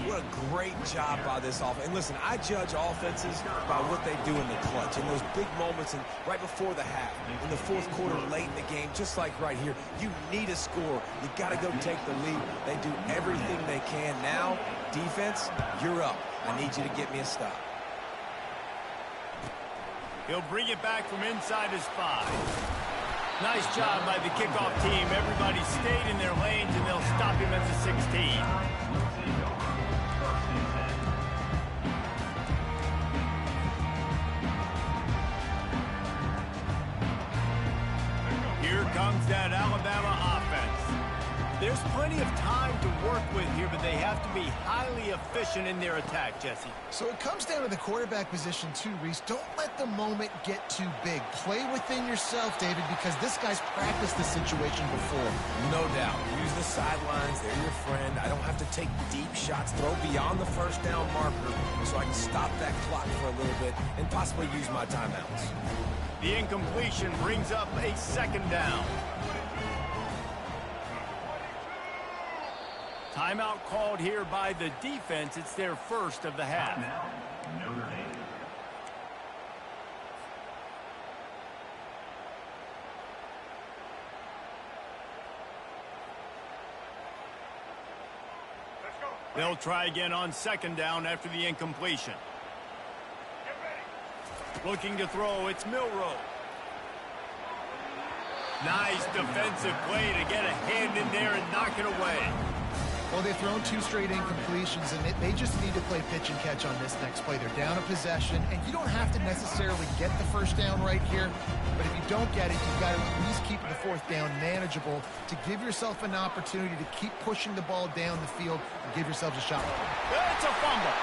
C: What a great job by this offense. And listen, I judge offenses by what they do in the clutch, in those big moments and right before the half, in the fourth quarter, late in the game, just like right here. You need a score. You got to go take the lead. They do everything they can. Now, defense, you're up. I need you to get me a stop.
D: He'll bring it back from inside his 5. Nice job by the kickoff team. Everybody stayed in their lanes, and they'll stop him at the 16. Here comes that Alabama offense. There's plenty of time to work with here, but they have to be highly efficient in their attack, Jesse.
B: So it comes down to the quarterback position too, Reese. Don't let the moment get too big. Play within yourself, David, because this guy's practiced this situation before.
C: No doubt. Use the sidelines. They're your friend. I don't have to take deep shots. Throw beyond the first down marker so I can stop that clock for a little bit and possibly use my timeouts.
D: The incompletion brings up a second down. Timeout called here by the defense. It's their first of the half.
E: Now, Notre Dame.
D: They'll try again on second down after the incompletion. Looking to throw, it's Milroe. Nice defensive play to get a hand in there and knock it away.
B: Well, they've thrown 2 straight incompletions, and they just need to play pitch and catch on this next play. They're down a possession, and you don't have to necessarily get the first down right here, but if you don't get it, you've got to at least keep the fourth down manageable to give yourself an opportunity to keep pushing the ball down the field and give yourselves a shot.
D: It's a fumble.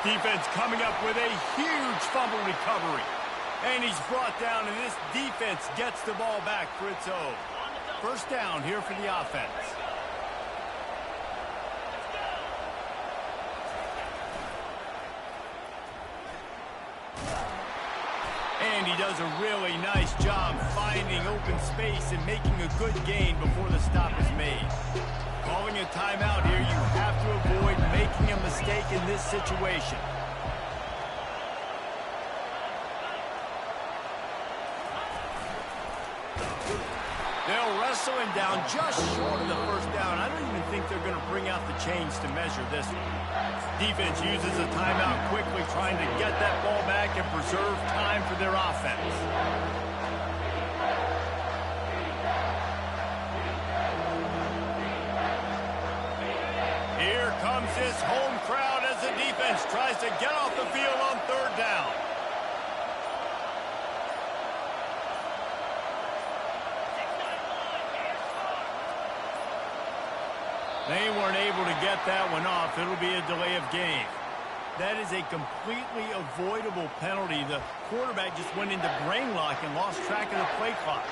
D: Defense coming up with a huge fumble recovery. And he's brought down, and this defense gets the ball back for its own. First down here for the offense. And he does a really nice job finding open space and making a good gain before the stop is made. Calling a timeout here, you have to avoid making a mistake in this situation. They'll wrestle him down just short of the first down. I don't even think they're going to bring out the chains to measure this one. Defense uses a timeout quickly, trying to get that ball back and preserve time for their offense. Here comes this home crowd as the defense tries to get off the field on third down. They weren't able to get that one off. It'll be a delay of game. That is a completely avoidable penalty. The quarterback just went into brain lock and lost track of the play clock.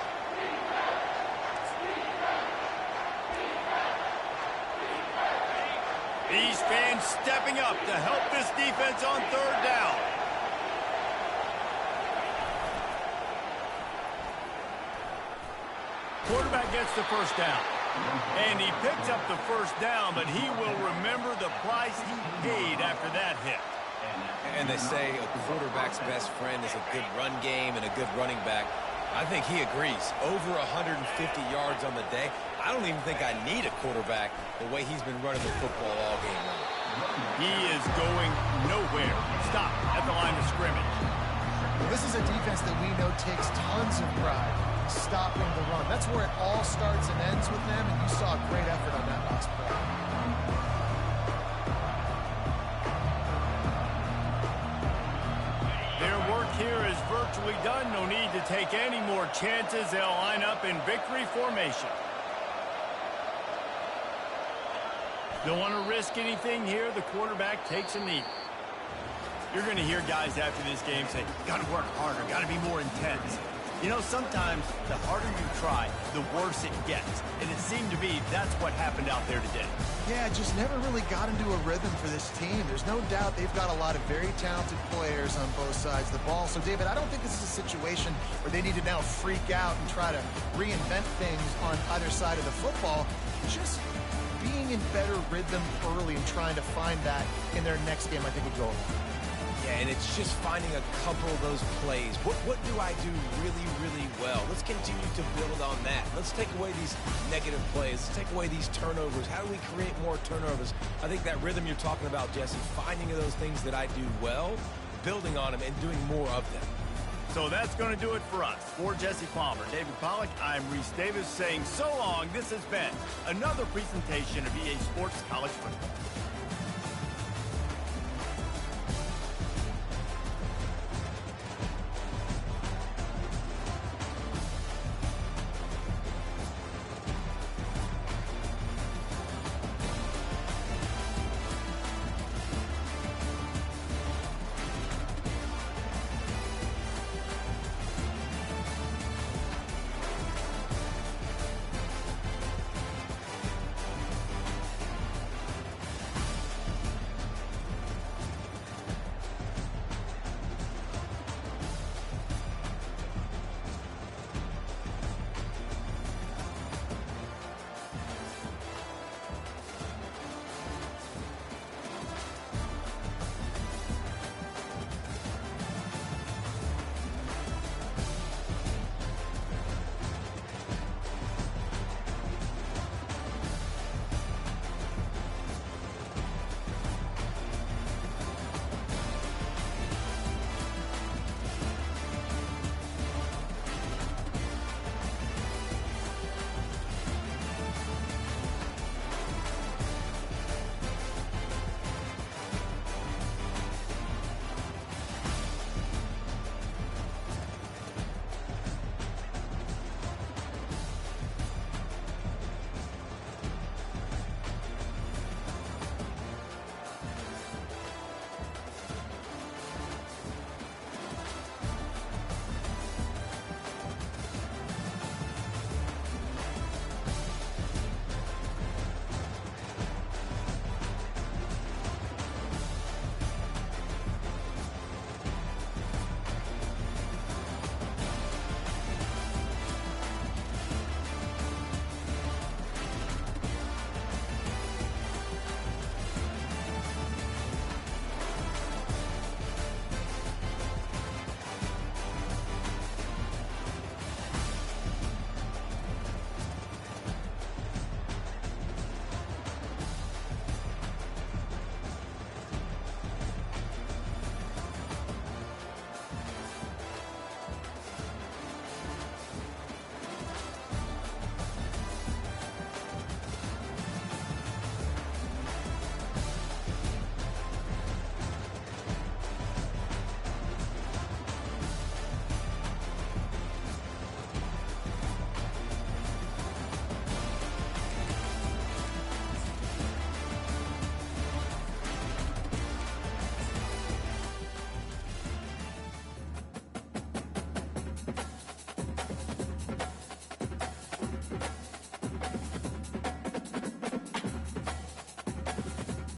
D: These fans stepping up to help this defense on third down. Quarterback gets the first down. And he picks up the first down, but he will remember the price he paid after that hit.
C: And they say a quarterback's best friend is a good run game and a good running back. I think he agrees. Over 150 yards on the day. I don't even think I need a quarterback the way he's been running the football all game long.
D: He is going nowhere. Stop at the line of scrimmage.
B: Well, this is a defense that we know takes tons of pride stopping the run. That's where it all starts and ends with them, and you saw a great effort on that last play.
D: work here is virtually done. No need to take any more chances. They'll line up in victory formation. Don't want to risk anything here. The quarterback takes a knee. You're going to hear guys after this game say, got to work harder, got to be more intense. You know, sometimes the harder you try, the worse it gets. And it seemed to be that's what happened out there today.
B: Yeah, just never really got into a rhythm for this team. There's no doubt they've got a lot of very talented players on both sides of the ball. So, David, I don't think this is a situation where they need to now freak out and try to reinvent things on either side of the football. Just being in better rhythm early and trying to find that in their next game, I think would go a long way.
C: Yeah, and it's just finding a couple of those plays. What do I do really, really well? Let's continue to build on that. Let's take away these negative plays. Let's take away these turnovers. How do we create more turnovers? I think that rhythm you're talking about, Jesse, finding those things that I do well, building on them, and doing more of them.
D: So that's going to do it for us. For Jesse Palmer, David Pollack, I'm Reese Davis saying so long. This has been another presentation of EA Sports College Football.